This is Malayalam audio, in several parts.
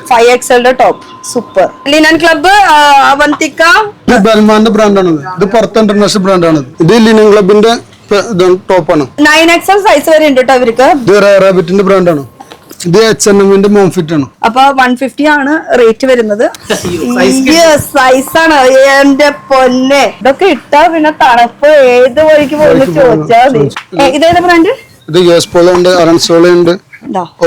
5XL top super. Linen Club Avantika ഇത് ബൽമാന്റെ ബ്രാൻഡാണ്. ഇത് പുറത്ത് ഇന്റർനാഷണൽ ബ്രാൻഡാണ്. ഇത് ലിനൻ ക്ലബിന്റെ ടോപ്പാണ്. 9XL സൈസ് വരെ ഉണ്ട് കേട്ടോ ഇവർക്ക്. ഇത് റാബിറ്റിന്റെ ബ്രാൻഡാണ്. ഇത് H&Mന്റെ മോംഫിറ്റ് ആണ്. അപ്പൊ 150 ആണ് റേറ്റ് വരുന്നത്. സൈസ് ആണ് എന്റെ പൊന്നെ. ഇതൊക്കെ ഇട്ടാ പിന്നെ തണുപ്പ് ഏത് വഴിക്ക് പോയി ചോദിച്ചാൽ മതി. ഇതേത് ബ്രാൻഡ്? ഇത് യുഎസ് പോളോ ഉണ്ട്, അറൻസോളോ ഉണ്ട്,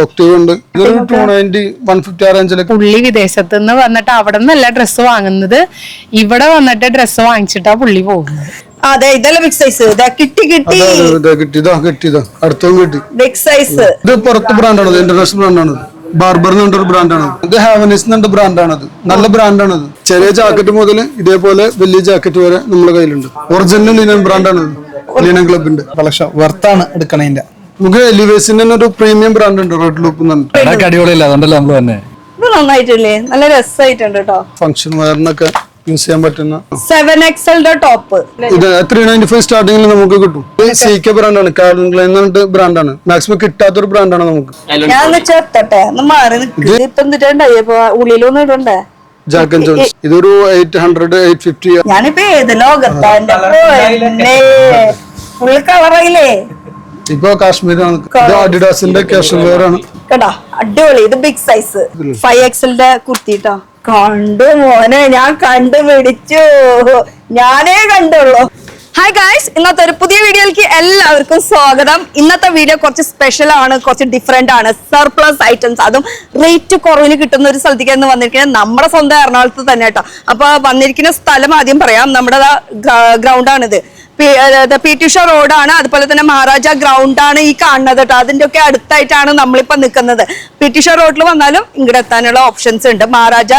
ഓക്ടീവ് ഉണ്ട്. ഇതൊരു 290 150 ആ റേഞ്ചിലൊക്കെ. പുള്ളി വിദേശത്ത് നിന്ന് വന്നിട്ട് അവിടെ നിന്നല്ല ഡ്രസ്സ് വാങ്ങുന്നത്, ഇവിടെ വന്നിട്ട് ഡ്രസ്സ് വാങ്ങിച്ചിട്ടാ പുള്ളി പോകുന്നത്. അതെ, ഇതല്ല ബിഗ് സൈസ്. അടുത്തും കിട്ടി ബിഗ് സൈസ്. ഇത് പുറത്ത് ബ്രാൻഡാണ്, ഇന്റർനാഷണൽ ബ്രാൻഡാണ്. ബാർബർ എന്നൊരു ബ്രാൻഡാണ്. ഇത് ഹാവനിസ് എന്ന ബ്രാൻഡാണത്. നല്ല ബ്രാൻഡാണത്. ചെറിയ ജാക്കറ്റ് മുതൽ ഇതേപോലെ വലിയ ജാക്കറ്റ് വരെ നമ്മുടെ കയ്യിലുണ്ട്. ഒറിജിനൽ ലിനൻ ബ്രാൻഡാണത്. ലിനൻ ക്ലബിന്റെ കളക്ഷൻ വർത്താണ് എടുക്കണേന്റെ. നമുക്ക് എലിവേസിന്റെ ഒരു പ്രീമിയം ബ്രാൻഡ് ഉണ്ട്, റെഡ് ലൂപ്പ്. അടിപൊളിയല്ല, അതുകൊണ്ടല്ലോ നമ്മള് തന്നെ. ഇത് നന്നായിട്ടില്ലേ, നല്ല രസമായിട്ടുണ്ട് കേട്ടോ. ഫംഗ്ഷൻ വയറിനൊക്കെ യൂസ് ചെയ്യാൻ പറ്റുന്ന 7XL ടോപ്പ്. ഇത് 395 സ്റ്റാർട്ടിംഗിൽ നമുക്ക് കിട്ടും. CK ബ്രാൻഡാണ്, കാൽവിൻ ക്ലൈൻ എന്ന് ബ്രാൻഡാണ്. മാക്സിമം കിട്ടാത്തൊരു ബ്രാൻഡാണ് നമുക്ക്. ഞാൻ ചേർത്തട്ടെ, ഒന്ന് മാറി നിൽക്കുക. ഇപ്പൊ എന്നിട്ടുണ്ടായി ഉള്ളിലൊന്നും ഇടണ്ടേ? Jack and Jones. ഇതൊരു 800 850. ഞാനിപ്പോ ഏത് ലോകത്താ ഫുൾ കളറായില്ലേ. ഇപ്പൊ കാശ്മീരാണ്. ഇത് അഡിഡാസിന്റെ കാഷ്വൽ വെയർ ആണ് കേട്ടോ, അടിപൊളി. ഇത് ബിഗ് സൈസ് 5XL കുർത്തിട്ടോ. കണ്ടു മോനെ, ഞാൻ കണ്ടുപിടിച്ചു, ഞാനേ കണ്ടുള്ളൂ. ഹായ് ഗായ്സ്, ഇന്നത്തെ ഒരു പുതിയ വീഡിയോയിലേക്ക് എല്ലാവർക്കും സ്വാഗതം. ഇന്നത്തെ വീഡിയോ കുറച്ച് സ്പെഷ്യൽ ആണ്, കുറച്ച് ഡിഫറെന്റ് ആണ്. സർപ്ലസ് ഐറ്റംസ്, അതും റേറ്റ് കുറവിന് കിട്ടുന്ന ഒരു സ്ഥലത്തേക്ക് എന്ന് വന്നിരിക്കുന്നത് നമ്മുടെ സ്വന്തം എറണാകുളത്ത് തന്നെ കേട്ടോ. അപ്പൊ വന്നിരിക്കുന്ന സ്ഥലം ആദ്യം പറയാം. നമ്മുടെ ഗ്രൗണ്ടാണിത്. PT ഉഷ റോഡാണ്. അതുപോലെ തന്നെ മഹാരാജ ഗ്രൗണ്ട് ആണ് ഈ കാണുന്നത് കേട്ടോ. അതിന്റെ ഒക്കെ അടുത്തായിട്ടാണ് നമ്മളിപ്പോ നിൽക്കുന്നത്. PT ഉഷ റോഡിൽ വന്നാലും ഇങ്ങോട്ട് എത്താനുള്ള ഓപ്ഷൻസ് ഉണ്ട്. മഹാരാജ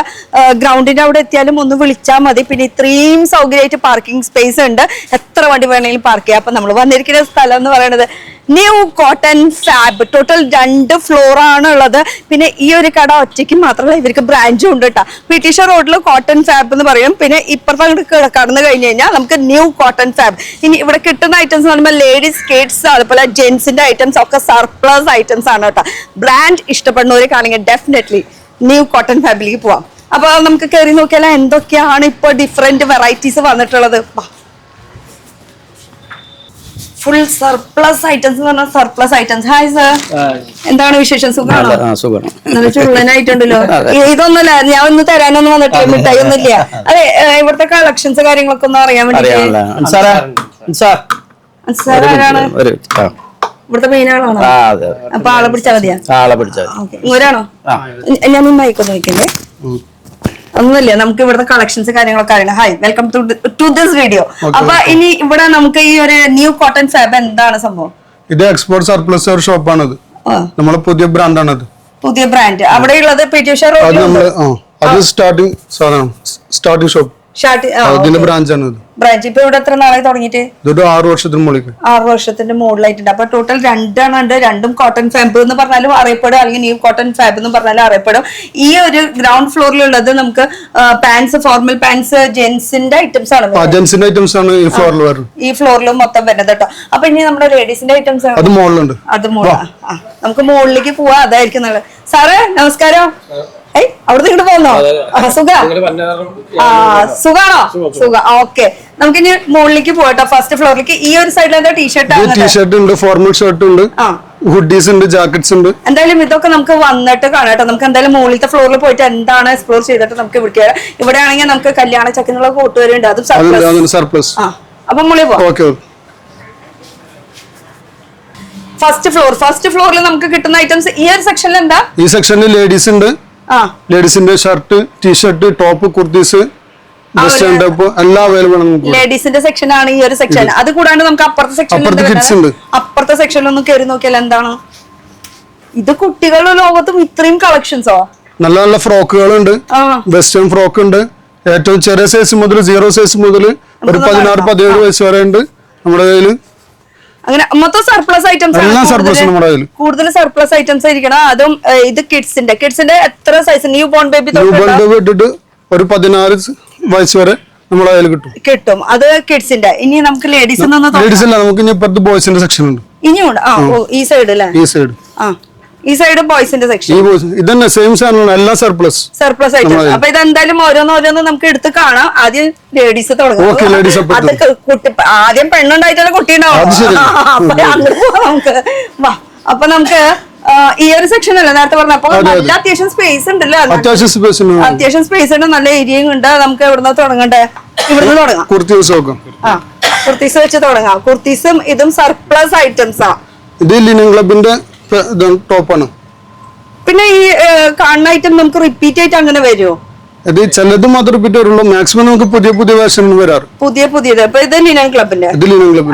ഗ്രൗണ്ടിന്റെ അവിടെ എത്തിയാലും ഒന്ന് വിളിച്ചാൽ മതി. പിന്നെ ഇത്രയും സൗകര്യമായിട്ട് പാർക്കിംഗ് സ്പേസ് ഉണ്ട്, എത്ര വണ്ടി വേണമെങ്കിലും പാർക്ക് ചെയ്യാം. അപ്പൊ നമ്മൾ വന്നിരിക്കുന്ന സ്ഥലം എന്ന് പറയുന്നത് new cotton fab. Total 2 floor ആണ് ഉള്ളത്. പിന്നെ ഈ ഒരു കട ഒറ്റയ്ക്ക് മാത്രമല്ല, ഇവർക്ക് ബ്രാഞ്ചും ഉണ്ട് കേട്ടോ. PT ഉഷ റോഡിൽ കോട്ടൺ ഫാബ് എന്ന് പറയും. പിന്നെ ഇപ്പുറത്തെ അങ്ങോട്ട് കടന്നു കഴിഞ്ഞ് കഴിഞ്ഞാൽ നമുക്ക് ന്യൂ കോട്ടൺ ഫാബ്. ഇനി ഇവിടെ കിട്ടുന്ന ഐറ്റംസ് എന്ന് പറയുമ്പോൾ ലേഡീസ് സ്കേർട്സ്, അതുപോലെ ജെന്റ്സിന്റെ ഐറ്റംസ് ഒക്കെ സർപ്ലസ് ഐറ്റംസ് ആണ് കേട്ടോ. ബ്രാൻഡ് ഇഷ്ടപ്പെടുന്നവരൊക്കെയാണെങ്കിൽ ഡെഫിനറ്റ്ലി ന്യൂ കോട്ടൺ ഫാബിലേക്ക് പോവാം. അപ്പൊ നമുക്ക് കയറി നോക്കിയാൽ എന്തൊക്കെയാണ് ഇപ്പൊ ഡിഫറെന്റ് വെറൈറ്റീസ് വന്നിട്ടുള്ളത്. ഫുൾ സർപ്ലസ് ഐറ്റംസ് എന്ന് പറഞ്ഞാൽ സർപ്ലസ് ഐറ്റംസ്. ഹായ് സർ, എന്താണ് വിശേഷം? സുഖമാണോ? നല്ല ചുള്ളനായിട്ടുണ്ടല്ലോ. ഇതൊന്നുമല്ല, ഞാൻ ഒന്ന് തരാനൊന്നും വന്നിട്ടില്ല, മിഠായി ഒന്നുമില്ല. അതെ, ഇവിടുത്തെ കളക്ഷൻസ് കാര്യങ്ങളൊക്കെ ഒന്ന് അറിയാൻ വേണ്ടിട്ട്. ഇവിടുത്തെ മെയിൻ ആളാണോ? അപ്പൊ ആളെ പിടിച്ചാൽ മതിയാ? ഇങ്ങോരാണോ? ഞാൻ മൈക്കൊന്ന് വെക്കണ്ടേ? ഒന്നുമില്ല, നമുക്ക് ഇവിടുത്തെ കളക്ഷൻസ് കാര്യങ്ങളൊക്കെ അറിയണം. Hi, welcome to this video. അപ്പൊ ഇനി ഇവിടെ നമുക്ക് ഈ ഒരു ന്യൂ കോട്ടൺ ഫാബ് എന്താണ് സംഭവം? ഇത് എക്സ്പോർട്ട് സർപ്ലസ് ഒരു ഷോപ്പാണത്. നമ്മളെ പുതിയ ബ്രാൻഡാണത്. പുതിയ ബ്രാൻഡ് അവിടെ ഉള്ളത് PT ഉഷ റോഡിൽ. അത് സ്റ്റാർട്ടിംഗ് ഷോപ്പ്, അതിന്റെ ബ്രാഞ്ചാണ്. ബ്രാഞ്ച് ഇപ്പൊ ഇവിടെ എത്ര നാളായി തുടങ്ങിയിട്ട്? 6 വർഷത്തിന് മുകളിൽ. 6 വർഷത്തിന്റെ മുകളിലായിട്ടുണ്ട്. അപ്പൊ ടോട്ടൽ 2 ഉണ്ട്. രണ്ടും കോട്ടൺ ഫാബ് എന്ന് പറഞ്ഞാലും അറിയപ്പെടും, അല്ലെങ്കിൽ ന്യൂ കോട്ടൺ ഫാബ് എന്ന് പറഞ്ഞാലും അറിയപ്പെടും. ഈ ഒരു ഗ്രൗണ്ട് ഫ്ലോറിലുള്ളത് നമുക്ക് പാൻസ്, ഫോർമൽ പാൻസ്, ജെന്റ്സിന്റെ ഐറ്റംസ് ആണ്. ജെന്റ്സിന്റെ ഐറ്റംസ് ആണ് ഈ ഫ്ലോറിൽ വരുന്നത്. ഈ ഫ്ലോറിൽ മൊത്തം വരുന്നത് കേട്ടോ. അപ്പൊ ഇനി നമ്മുടെ ലേഡീസിന്റെ ഐറ്റംസ് അത് മുകളിലുണ്ട്. അത് നമുക്ക് മുകളിലേക്ക് പോവാ, അതായിരിക്കും നല്ലത്. സാറേ നമസ്കാരം. അവിടുന്ന് ഇങ്ങോട്ട് പോകുന്നോ? സുഖാണോ? സുഖം. ഓക്കെ, നമുക്കിനി മുകളിലേക്ക് പോകട്ടോ, ഫസ്റ്റ് ഫ്ലോറിലേക്ക്. ഈ ഒരു സൈഡിൽ എന്താ ടീഷർട്ട് ഉണ്ട്, ഫോർമൽ ഷർട്ട് ഉണ്ട്, ഹുഡീസ് ഉണ്ട്, ജാക്കറ്റ്സ് ഉണ്ട്. എന്തായാലും ഇതൊക്കെ നമുക്ക് വന്നിട്ട് കാണാട്ടോ. നമുക്ക് എന്തായാലും മുകളിലത്തെ ഫ്ലോറിൽ പോയിട്ട് എന്താണ് എക്സ്പ്ലോർ ചെയ്തിട്ട് നമുക്ക് ഇവിടെ ആണെങ്കിൽ നമുക്ക് കല്യാണ ചക്കിനുള്ള കോട്ട് വരെ ഉണ്ട്, അതും സർപ്ലസ്. അപ്പൊ മുകളിൽ പോവാം. ഫസ്റ്റ് ഫ്ലോറിൽ നമുക്ക് കിട്ടുന്ന ഐറ്റംസ് ഈ ഒരു സെക്ഷനിൽ എന്താ? ഈ സെക്ഷനിൽ ലേഡീസ് ഉണ്ട്. ലേഡീസിന്റെ ഷർട്ട്, ടീഷർട്ട്, ടോപ്പ്, കുർത്തീസ്, എല്ലാം അവൈലബിൾ ആണ്. ലേഡീസിന്റെ സെക്ഷൻ ആണ് ഈ ഒരു സെക്ഷൻ. അത് കൂടാണ്ട് നമുക്ക് അപ്പുറത്തെ സെക്ഷനിൽ ഒന്ന് കയറി നോക്കിയാൽ എന്താണ് ഇത്? കുട്ടികളുടെ ലോകത്തും ഇത്രയും കളക്ഷൻസോ? നല്ല നല്ല ഫ്രോക്കുകളുണ്ട്, വെസ്റ്റേൺ ഫ്രോക്ക് ഉണ്ട്. ഏറ്റവും ചെറിയ സൈസ് മുതൽ 0 സൈസ് മുതൽ ഒരു 16-17 വയസ്സ് വരെ ഉണ്ട് നമ്മുടെ കയ്യില്. അങ്ങനെ മൊത്തം സർപ്ലസ് ഐറ്റംസ് ആണ്. കൂടുതൽ സർപ്ലസ് ഐറ്റംസ് ഇരിക്കണം. അതും ഇത് കിഡ്സിന്റെ എത്ര സൈസ്? ന്യൂ ബോൺ ബേബി ഇട്ടിട്ട് ഒരു 16 വയസ്സ് വരെ നമ്മുടെ കയ്യിൽ കിട്ടും. അത് കിഡ്സിന്റെ. ഇനി നമുക്ക് ലേഡീസിൽ ലേഡീസ് അല്ല, നമുക്ക് ഇനി ഇപ്പുറത്ത് ബോയ്സിന്റെ സെക്ഷൻ ഉണ്ട്. ഇനിയുണ്ട്. ഈ സൈഡ് അല്ലേ? ഈ സൈഡ് ഈ സൈഡ് ബോയ്സിന്റെ സെക്ഷൻ. ഇതന്നെ സെയിം സാധനമാണ്, എല്ലാം സർപ്ലസ് ഐറ്റം. അപ്പൊ ഇതെന്തായാലും ഓരോന്നോരോന്ന് നമുക്ക് എടുത്ത് കാണാം. ആദ്യം ലേഡീസ് തുടങ്ങാം. അത് കുട്ടി ആദ്യം പെണ്ണുണ്ടായിട്ടാണ് കുട്ടി ഉണ്ടാവും. അപ്പൊ അങ്ങോട്ട് പോവാം നമുക്ക്. വാ, അപ്പൊ നമുക്ക് ഈ ഒരു സെക്ഷൻ അല്ലേ നേരത്തെ പറഞ്ഞ, അപ്പൊ നല്ല അത്യാവശ്യം സ്പേസ് ഉണ്ടല്ലോ. അത്യാവശ്യം സ്പേസ് ഉണ്ട്, നല്ല ഏരിയയും ഉണ്ട്. നമുക്ക് എവിടുന്ന തുടങ്ങണ്ടേ? ഇവിടുന്ന് തുടങ്ങാം. കുർത്തീസ് വെച്ച് തുടങ്ങാം. കുർത്തീസും ഇതും സർപ്ലസ് ഐറ്റംസ് ആണ്. ഇത് ലിനൻ ക്ലബിന്റെ ടോപ്പാണ്. പിന്നെ ഈ കാണുന്ന ഐറ്റം നമുക്ക് റിപ്പീറ്റ് ആയിട്ട് അങ്ങനെ വരുമോ? ഇത് ചിലത് മാത്രം റിപ്പീറ്റ് വരുള്ളൂ. മാക്സിമം നമുക്ക് പുതിയ പുതിയ വേർഷൻ വരാറ്. പുതിയത്. അപ്പൊ ഇത് ലിനൻ ക്ലബിന്റെ.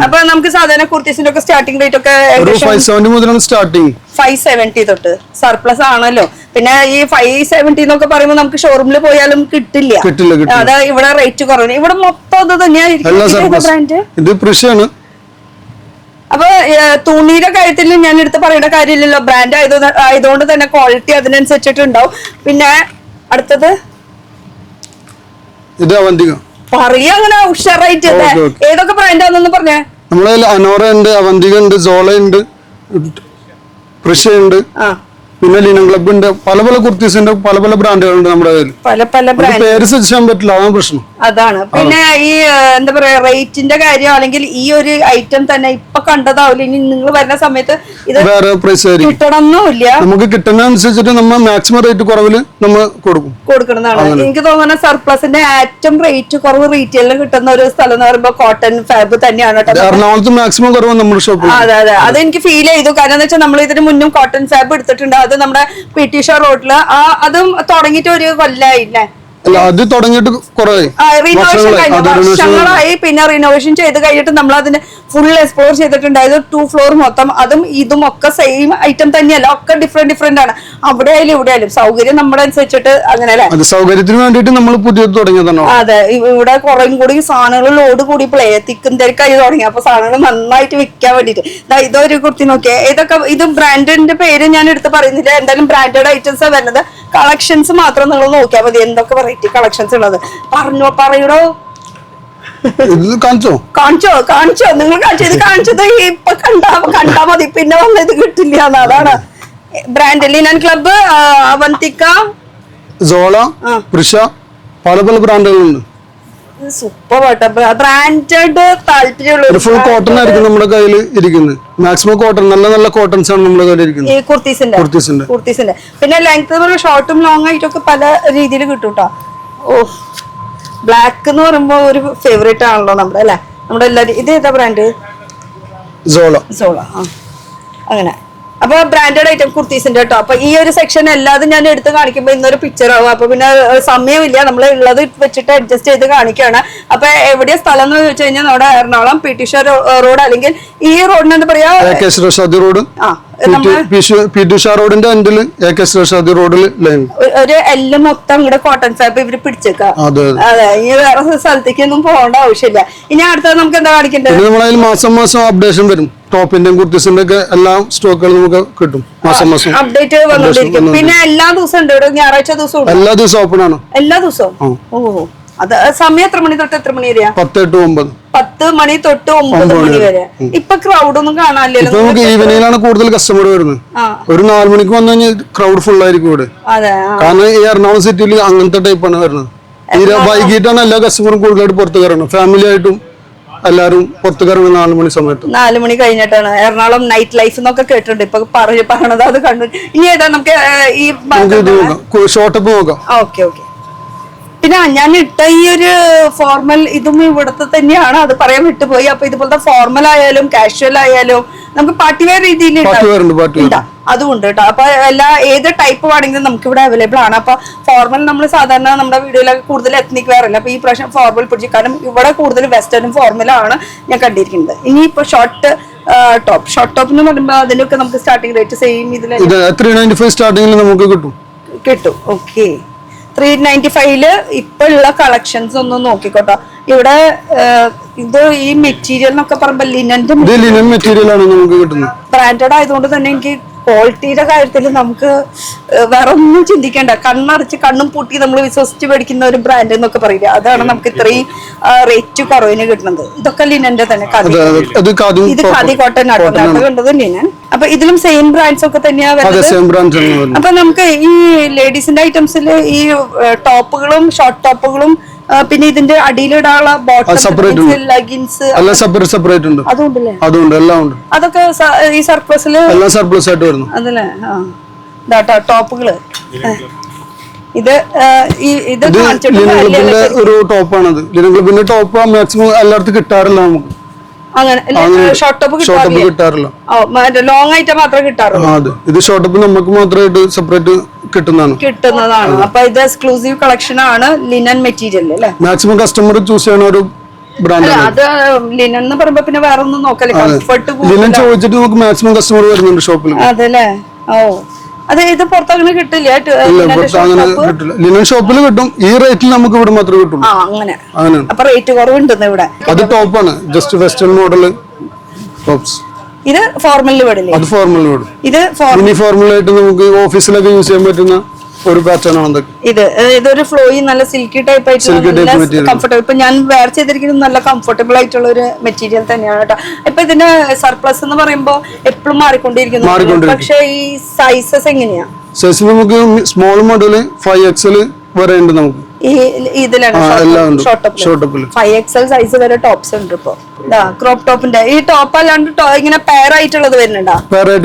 അപ്പൊ നമുക്ക് സാധാരണ കുർത്തീസിന്റെ ഒക്കെ സ്റ്റാർട്ടിംഗ് റേറ്റ് ഒക്കെ 570 മുതലാണ് സ്റ്റാർട്ടിങ്. 570 തൊട്ട് സർപ്ലസ് ആണല്ലോ. പിന്നെ ഈ 570 എന്നൊക്കെ പറയുമ്പോൾ നമുക്ക് ഷോറൂമിൽ പോയാലും കിട്ടില്ല. അത് ഇവിടെ റേറ്റ് കുറവ്. ഇവിടെ മൊത്തം ഇത് തന്നെയായിരിക്കും. ഇത് പ്രശ്നമാണ്. അപ്പൊ തുണിയുടെ കാര്യത്തിൽ ഞാൻ എടുത്ത് പറയേണ്ട കാര്യമില്ലല്ലോ. ബ്രാൻഡ് ആയതുകൊണ്ട് തന്നെ ക്വാളിറ്റി അതിനനുസരിച്ചിട്ടുണ്ടാവും. പിന്നെ അടുത്തത് ഇത് അവന്തിക. പറയാ അങ്ങനെ ഉഷാറായിട്ട്. ഏതൊക്കെ ബ്രാൻഡാന്നൊന്ന് പറഞ്ഞേ. നമ്മളെ അനോറ ഉണ്ട്, അവന്തിക ഉണ്ട്, സോള ഉണ്ട്, പ്രഷ ഉണ്ട്, പിന്നെ ലിനൻ ക്ലബ് ഉണ്ട്. പല പല കുർത്തീസിന്റെ പല പല ബ്രാൻഡുകളുണ്ട് നമ്മുടെ കയ്യിൽ. പല ബ്രാൻഡ് പേര് സജഷൻ പറ്റില്ല, അതാണ് പ്രശ്നം. അതാണ്. പിന്നെ ഈ എന്താ പറയാ റേറ്റിന്റെ കാര്യം, അല്ലെങ്കിൽ ഈ ഒരു ഐറ്റം തന്നെ ഇപ്പൊ കണ്ടതാവില്ല. ഇനി നിങ്ങൾ വരുന്ന സമയത്ത് ഇത് വേറെ പ്രൈസ് കിട്ടണമെന്നില്ല. നമുക്ക് കിട്ടുന്നതനുസരിച്ചിട്ട് നമ്മൾ മാക്സിമം റേറ്റ് കുറവില് നമ്മൾ കൊടുക്കുന്നതാണ്. എനിക്ക് തോന്നുന്ന സർപ്ലസിന്റെ ഏറ്റവും റേറ്റ് കുറവ് റീറ്റെയിലിൽ കിട്ടുന്ന ഒരു സ്ഥലം എന്ന് പറയുമ്പോൾ കോട്ടൺ ഫാബ് തന്നെയാണ്. എറണാകുളത്ത് മാക്സിമം കുറവ് നമ്മുടെ ഷോപ്പിൽ. അതെ, അത് എനിക്ക് ഫീൽ ചെയ്തു. കാരണം എന്താ വെച്ചാൽ നമ്മൾ ഇതിന് മുന്നും കോട്ടൺ ഫാബ് എടുത്തിട്ടുണ്ട്. അത് നമ്മുടെ PT ഷോ റോഡില് അതും തുടങ്ങിയിട്ട് ഒരു കൊല്ലായില്ലേ? അത് തുടങ്ങിയിട്ട് റിനോവേഷൻ കഴിഞ്ഞ വർഷങ്ങളായി. പിന്നെ റിനോവേഷൻ ചെയ്ത് കഴിഞ്ഞിട്ട് നമ്മൾ അതിന് ഫുൾ എക്സ്പ്ലോർ ചെയ്തിട്ടുണ്ടായത് 2 ഫ്ലോർ മൊത്തം. അതും ഇതും ഒക്കെ സെയിം ഐറ്റം തന്നെയല്ല, ഒക്കെ ഡിഫറെന്റ് ആണ്. അവിടെ ആയാലും ഇവിടെ ആയാലും സൗകര്യം നമ്മുടെ അനുസരിച്ചിട്ട് അങ്ങനെ അല്ലേ, സൗകര്യത്തിന് വേണ്ടിട്ട് നമ്മൾ പുതിയത് തുടങ്ങിയതാണ്. അതെ, ഇവിടെ കുറെ കൂടി സാധനങ്ങൾ ലോഡ് കൂടി തിക്കും തിരക്കായി തുടങ്ങി. അപ്പൊ സാധനങ്ങൾ നന്നായിട്ട് വിൽക്കാൻ വേണ്ടിട്ട് ഇതൊരു കുർത്തി നോക്കിയേ. ഇതൊക്കെ ഇത് ബ്രാൻഡിന്റെ പേര് ഞാൻ എടുത്ത് പറയുന്നില്ല. എന്തായാലും ബ്രാൻഡഡ് ഐറ്റംസ് വരുന്നത്. കളക്ഷൻസ് മാത്രം നിങ്ങൾ നോക്കിയാൽ മതി. എന്തൊക്കെ വെറൈറ്റി കളക്ഷൻസ് ഉള്ളത് പറയണോ? കാണിച്ചോ നിങ്ങൾ കാണിച്ചത് ഇപ്പൊ കണ്ടാ മതി. പിന്നെ വന്നത് കിട്ടില്ല. അതാണ് ബ്രാൻഡ്. ലിനൻ ക്ലബ്, അവന്തിക, സോള, പ്രഷ, പല പല ബ്രാൻഡുകളുണ്ട്. സൂപ്പർ ബ്രാൻഡഡ് താല്പര്യമുള്ള ഫുൾ കോട്ടൺ ആയിരിക്കും നമ്മുടെ കയ്യിൽ ഇരിക്കുന്നത്. മാക്സിമം കോട്ടൺ, നല്ല നല്ല കോട്ടൺസ് ആണ് നമ്മുടെ കയ്യിൽ ഇരിക്കുന്നത്. ഈ കുർത്തീസിന്റെ പിന്നെ ലെങ്ത് ഷോർട്ടും ലോങ് ആയിട്ടൊക്കെ പല രീതിയിൽ കിട്ടും കേട്ടോ. ഓ, ബ്ലാക്ക് എന്ന് പറയുമ്പോ ഒരു ഫേവറേറ്റ് ആണല്ലോ നമ്മുടെ, അല്ലെ? നമ്മുടെ എല്ലാരും. ഇത് ഏതാ ബ്രാൻഡ്? സോള. അങ്ങനെ. അപ്പൊ ബ്രാൻഡഡ് ഐറ്റം കുർത്തീസിന്റെ കേട്ടോ. അപ്പൊ ഈ ഒരു സെക്ഷൻ എല്ലാതും ഞാൻ എടുത്ത് കാണിക്കുമ്പോ ഇന്നൊരു പിക്ചർ ആവും. അപ്പൊ പിന്നെ സമയമില്ല, നമ്മൾ ഉള്ളത് വെച്ചിട്ട് അഡ്ജസ്റ്റ് ചെയ്ത് കാണിക്കുകയാണ്. അപ്പൊ എവിടെയാ സ്ഥലം എന്ന് വെച്ച് കഴിഞ്ഞാൽ നമ്മുടെ എറണാകുളം PT ഷോ റോഡ്, അല്ലെങ്കിൽ ഈ റോഡിന് എന്താ പറയാ, റോഡിന്റെ എൻഡില് റോഡിൽ ഒരു എല്ല് മൊത്തം ഇവിടെ കോട്ടൺ ഫാബ് ഇവര് പിടിച്ചേക്കാം. അതെ, ഇനി വേറെ സ്ഥലത്തേക്കൊന്നും പോകേണ്ട ആവശ്യമില്ല. ഇനി അടുത്തത് നമുക്ക് എന്താ കാണിക്കേണ്ടത്? മാസം മാസം അപ്ഡേഷൻ വരും. ടോപ്പിന്റെയും കുർത്തീസിന്റെ ഒക്കെ എല്ലാ സ്റ്റോക്കുകളും നമുക്ക് കിട്ടും. മാസം മാസം അപ്ഡേറ്റ് വന്നോണ്ടിരിക്കും. പിന്നെ എല്ലാ ദിവസവും ഉണ്ട് ഇവിടെ? ഞായറാഴ്ച ദിവസവും എല്ലാ ദിവസവും ഓപ്പൺ ആണ്. എല്ലാ ദിവസവും? ഓ, അത് സമയം എത്ര മണി തൊട്ട് എത്ര മണി വരെയാ? 10 to 9. 10 മണി തൊട്ട് 9 മണി വരെ. ഇപ്പൊ ക്രൗഡ് ഒന്നും കാണാനില്ലല്ലോ. നമുക്ക് ഈവനിങ്ങിലാണ് കൂടുതൽ കസ്റ്റമർ വരുന്നത്. ഒരു 4 മണിക്ക് വന്നു കഴിഞ്ഞാൽ ക്രൗഡ് ഫുൾ ആയിരിക്കും ഇവിടെ. കാരണം ഈ എറണാകുളം സിറ്റിയിൽ അങ്ങനത്തെ ടൈപ്പാണ് വരുന്നത്. വൈകിട്ടാണ് എല്ലാ കസ്റ്റമറും കൂടുതലായിട്ട് പുറത്ത് കയറുന്നത്. ഫാമിലി ആയിട്ടും എല്ലാരും പുറത്ത് കയറുന്നത് 4 മണി സമയത്ത്. 4 മണി കഴിഞ്ഞിട്ടാണ്. എറണാകുളം നൈറ്റ് ലൈഫ് എന്നൊക്കെ കേട്ടിട്ടുണ്ട്. ഇപ്പൊ പറയണത് അത് കണ്ടു. ഇനി ഏതാ നമുക്ക് ഈ ഷോർട്ടപ്പ് നോക്കാം. ഓക്കെ. പിന്നെ ഞാൻ ഇട്ട ഈ ഒരു ഫോർമൽ ഇതും ഇവിടുത്തെ തന്നെയാണ്. അത് പറയാൻ വിട്ടുപോയി. അപ്പൊ ഇതുപോലത്തെ ഫോർമൽ ആയാലും കാഷ്വൽ ആയാലും നമുക്ക് പാർട്ടി വെയർ രീതിയിൽ അതുകൊണ്ട് കേട്ടോ. അപ്പൊ ഏത് ടൈപ്പ് വേണമെങ്കിലും നമുക്ക് ഇവിടെ അവൈലബിൾ ആണ്. അപ്പൊ ഫോർമൽ നമ്മൾ സാധാരണ നമ്മുടെ വീഡിയോയിലൊക്കെ കൂടുതൽ എത്നിക് വെയർ അല്ല. അപ്പൊ ഈ പ്രാവശ്യം ഫോർമൽ പിടിച്ചു. കാരണം ഇവിടെ കൂടുതൽ വെസ്റ്റേണും ഫോർമലാണ് ഞാൻ കണ്ടിരിക്കുന്നത്. ഇനി ഇപ്പൊ ഷോർട്ട് ടോപ്പ് എന്ന് പറയുമ്പോൾ അതിനൊക്കെ നമുക്ക് സ്റ്റാർട്ടിംഗ് റേറ്റ് സെയിം ഇതിൽ 395 സ്റ്റാർട്ടിംഗിൽ നമുക്ക് കിട്ടും. ഓക്കെ, 395 ഇപ്പൊ ഉള്ള കളക്ഷൻസ് ഒന്ന് നോക്കിക്കോട്ടോ. ഇവിടെ ഇത് ഈ മെറ്റീരിയൽ എന്നൊക്കെ പറയുമ്പോ ലിനന്റെ മെറ്റീരിയൽ ആണ് നമുക്ക് കിട്ടുന്നത്. ബ്രാൻഡഡ് ആയതുകൊണ്ട് തന്നെ എനിക്ക് ക്വാളിറ്റിയുടെ കാര്യത്തിൽ നമുക്ക് വേറെ ഒന്നും ചിന്തിക്കേണ്ട. കണ്ണടച്ച് കണ്ണും പൂട്ടി നമ്മൾ വിശ്വസിച്ച് മേടിക്കുന്ന ഒരു ബ്രാൻഡ് എന്നൊക്കെ പറയില്ല. അതാണ് നമുക്ക് ഇത്രയും റേറ്റ് കുറവിന് കിട്ടുന്നത്. ഇതൊക്കെ ലിനന്റെ തന്നെ. ഇത് ഖാദി കോട്ടൺ ആണ് കണ്ടത് ലിനൻ. അപ്പൊ ഇതിലും സെയിം ബ്രാൻഡ്സ് ഒക്കെ തന്നെയാ അതെ വരുന്നത്. സെയിം ബ്രാൻഡ് തന്നെ വരുന്നത്. അപ്പൊ നമുക്ക് ഈ ലേഡീസിന്റെ ഐറ്റംസിൽ ഈ ടോപ്പുകളും ഷോർട്ട് ടോപ്പുകളും പിന്നെ ഇതിന്റെ അടിയിലിടാനുള്ള സെപ്പറേറ്റ് ബോട്ടം ലഗിൻസ് എല്ലാം സെപ്പറേറ്റ് ഉണ്ട്. അതുണ്ടല്ലേ? അതുണ്ട്, എല്ലാം ഉണ്ട്. അതൊക്കെ ഈ സർപ്ലസില് എല്ലാം സർപ്ലസ് ആയിട്ട് വരുന്നു. അതല്ലേ? ഇതാട്ടോ ടോപ്പുകള്. ഇത് ഇത് ലിനൻ ഒരു ടോപ്പാണത്. ലിനൻ ക്ലബിന്റെ ടോപ്പ് മാക്സിമം എല്ലായിടത്തും കിട്ടാറില്ല നമുക്ക്. അങ്ങനെ ഷോർട്ട് ടോപ്പ് കിട്ടാറില്ല, ലോങ് ആയിട്ട് മാത്രമേ കിട്ടാറുള്ളൂ. അതെ, ഇത് ഷോർട്ട് ടോപ്പ് നമുക്ക് മാത്രമായിട്ട് സെപ്പറേറ്റ് കിട്ടുന്നതാണ്. അപ്പൊ ഇത് എക്സ്ക്ലൂസീവ് കളക്ഷൻ ആണ് ലിനൻ മെറ്റീരിയൽ അല്ലേ? മാക്സിമം കസ്റ്റമർ ചൂസ് ചെയ്യണ ഒരു ബ്രാൻഡ്. അത് ലിനൻ എന്ന് പറയുമ്പോ പിന്നെ വേറെ ഒന്നും നോക്കല്ലേ, കംഫർട്ട് ലിനൻ ചോദിച്ചിട്ട് നമുക്ക് മാക്സിമം കസ്റ്റമർ വരുന്നുണ്ട് ഷോപ്പിൽ. അതല്ലേ? ഓ, അത് ഇത് പുറത്തങ്ങനെ കിട്ടില്ല. ലിനൻ ഷോപ്പിൽ കിട്ടും. ഈ റേറ്റിൽ നമുക്ക് ഇവിടെ മാത്രമേ കിട്ടുള്ളൂ. അങ്ങനെയാണ്. അപ്പൊ റേറ്റ് കുറവുണ്ടെന്ന് ഇവിടെ. അത് ടോപ്പാണ്, ജസ്റ്റ് വെസ്റ്റേൺ മോഡൽ ടോപ്സ്. ഇത് ഫോർമലിൽ വിടില്ലേ? അത് ഫോർമൽ വിടും. ഇത് യൂണിഫോർമൽ ആയിട്ട് നമുക്ക് ഓഫീസിലൊക്കെ യൂസ് ചെയ്യാൻ പറ്റുന്ന ഒരു പാറ്റേൺ ആണ്. ഇതൊരു ഫ്ലോയി നല്ല സിൽക്കി ടൈപ്പ് ആയിട്ട് കംഫർട്ടബിൾ. ഇപ്പൊ ഞാൻ വെയർ ചെയ്തിരിക്കുന്നത് നല്ല കംഫർട്ടബിൾ ആയിട്ടുള്ള ഒരു മെറ്റീരിയൽ തന്നെയാണ് കേട്ടോ. ഇപ്പൊ ഇതിന്റെ സർപ്ലസ് എന്ന് പറയുമ്പോ എപ്പോഴും മാറിക്കൊണ്ടിരിക്കുന്നു. പക്ഷെ ഈ സൈസസ് എങ്ങനെയാ? സൈസ് നമുക്ക് സ്മോൾ മോഡൽ 5XL വരെ ഉണ്ട് നമുക്ക്. ഈ ഇതിലാണ് 5XL സൈസ് വരെ ടോപ്സ് ഉണ്ട്. ഇപ്പൊ ക്രോപ്പ് ടോപ്പിന്റെ ഈ ടോപ്പ് അല്ലാണ്ട് ഇങ്ങനെ പെയർ ആയിട്ടുള്ളത് വരുന്നുണ്ടോ?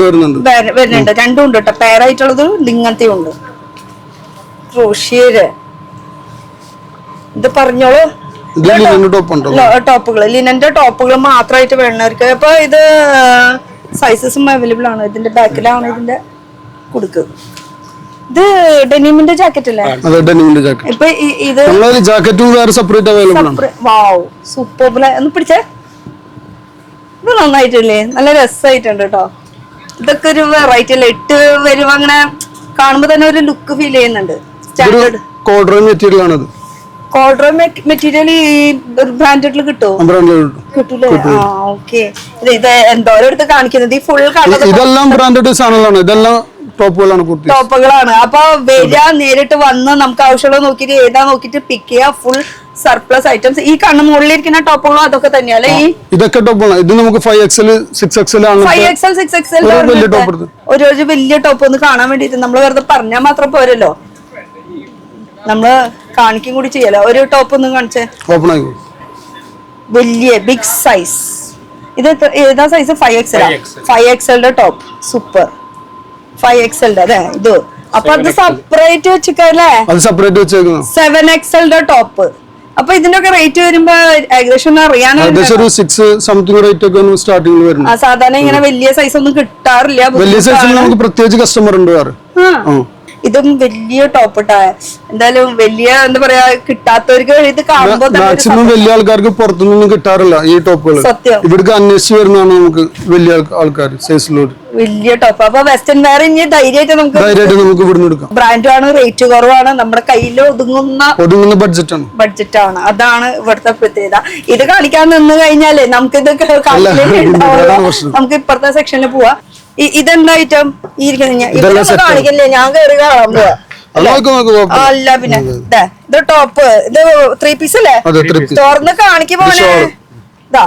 വരുന്നുണ്ട്, രണ്ടും ഉണ്ട് കേട്ടോ. പെയർ ആയിട്ടുള്ളത് ഇങ്ങനത്തെ ഉണ്ട്. ഇത് പറഞ്ഞോളൂ. ടോപ്പുകൾ, ലിനന്റെ ടോപ്പുകൾ മാത്രമായിട്ട് വേണവർക്ക്. അപ്പൊ ഇത് സൈസസും അവൈലബിൾ ആണ്. ഇതിന്റെ ബാക്കിലാണ് ഇതിന്റെ കുടുക്ക്. ഇത് ഡെനിമിന്റെ ജാക്കറ്റ് അല്ലേ? അതെ, ഡെനിമിന്റെ ജാക്കറ്റ്. ഇപ്പൊ ഇത് ജാക്കറ്റും വേറെ സെപ്പറേറ്റ് അവൈലബിൾ ആണ്. വാവ്, സൂപ്പർ. ഒന്ന് പിടിച്ചേ. ഇത് നന്നായിട്ടില്ലേ? നല്ല രസമായിട്ടുണ്ട് കേട്ടോ. ഇതൊക്കെ ഒരു വെറൈറ്റി അല്ലേ? ഇട്ട് വരുമ്പോ അങ്ങനെ കാണുമ്പോ തന്നെ ഒരു ലുക്ക് ഫീൽ ചെയ്യുന്നുണ്ട്. സ്റ്റാൻഡേർഡ് കോഡ്രോൺ മെറ്റീരിയൽ ആണ്. കോഡ്രോൺ മെറ്റീരിയൽ ഈ ബ്രാൻഡഡിൽ കിട്ടൂലേ? ഓക്കെ. ഇത് എന്തോരം എടുത്ത് കാണിക്കുന്നത്? ഈ ഫുൾ ഇതെല്ലാം ബ്രാൻഡഡ് സാധനങ്ങളാണ്. ഇതെല്ലാം ടോപ്പുകളാണ്. അപ്പൊ വരിക, നേരിട്ട് വന്ന് നമുക്ക് ആവശ്യമുള്ളത് നോക്കിട്ട് ഏതാ നോക്കിട്ട് പിക്ക് ചെയ്യാം. Full surplus items. ഈ കണ്ണ് മുകളിലിരിക്കുന്ന ടോപ്പുകളും അതൊക്കെ തന്നെയല്ലേ? ഇതൊക്കെ ടോപ്പാണ്. ഇത് നമുക്ക് 5XL 6XL ആണ്. 5XL 6XL ഒരു വലിയ ടോപ്പ് ഒന്ന് കാണാൻ വേണ്ടിട്ട് നമ്മൾ വെറുതെ പറഞ്ഞാൽ മാത്രം പോരല്ലോ, നമ്മള് കാണിക്കും കൂടി ചെയ്യല്ലോ. ഒരു ടോപ്പ് ഒന്ന് കാണിച്ചേ. വലിയ ബിഗ് സൈസ്. ഇത് ഏതാ size? 5XL. 5XL top. Super. 5XL അല്ലേ ഇത്? അപ്പൊ അത് സെപ്പറേറ്റ് വെച്ചിട്ടല്ലേ? 7XL top. അപ്പൊ ഇതിന്റെ ഒക്കെ റേറ്റ് വരുമ്പോ ഏകദേശം അറിയാനാണ്. സാധാരണ ഇങ്ങനെ വലിയ സൈസ് ഒന്നും കിട്ടാറില്ല. പ്രത്യേകിച്ച് കസ്റ്റമർ ഉണ്ട്. ഇതും വലിയ ടോപ്പ് ഇട്ടാ. എന്തായാലും വലിയ എന്താ പറയാ, കിട്ടാത്തവർക്ക് ഇത് കാണുമ്പോ മാക്സിമം വലിയ ആൾക്കാർക്ക് പുറത്തുനിന്നും കിട്ടാറില്ല ഈ ടോപ്പുകൾ. സത്യം. ഇവിടേക്ക് അന്വേഷിച്ച് വരുന്നതാണ് നമുക്ക് വലിയ ആൾക്കാർ സൈസിലോട്ട്. വലിയ ടോപ്പ്. അപ്പൊ വെസ്റ്റേൺ വെയർ ഇനി ധൈര്യമായിട്ട് നമുക്ക് ഇവിടുന്ന് എടുക്കാം. ബ്രാൻഡാണ്, റേറ്റ് കുറവാണ്, നമ്മുടെ കയ്യിൽ ഒതുങ്ങുന്ന ബഡ്ജറ്റ് ആണ്. അതാണ് ഇവിടുത്തെ പ്രത്യേകത. ഇത് കാണിക്കാൻ നിന്ന് കഴിഞ്ഞാലേ നമുക്കിത് നമുക്ക് ഇപ്പുറത്തെ സെക്ഷനിൽ പോവാ. ഇതെന്താ ഐറ്റം? ഇതൊന്നും കാണിക്കല്ലേ, ഞാൻ കയറി കാണാൻ പോവാ. അല്ല പിന്നെ ഇത് ടോപ്പ്. ഇത് 3 പീസ് അല്ലേ? തുറന്ന് കാണിക്കുമ്പോ ഇതാ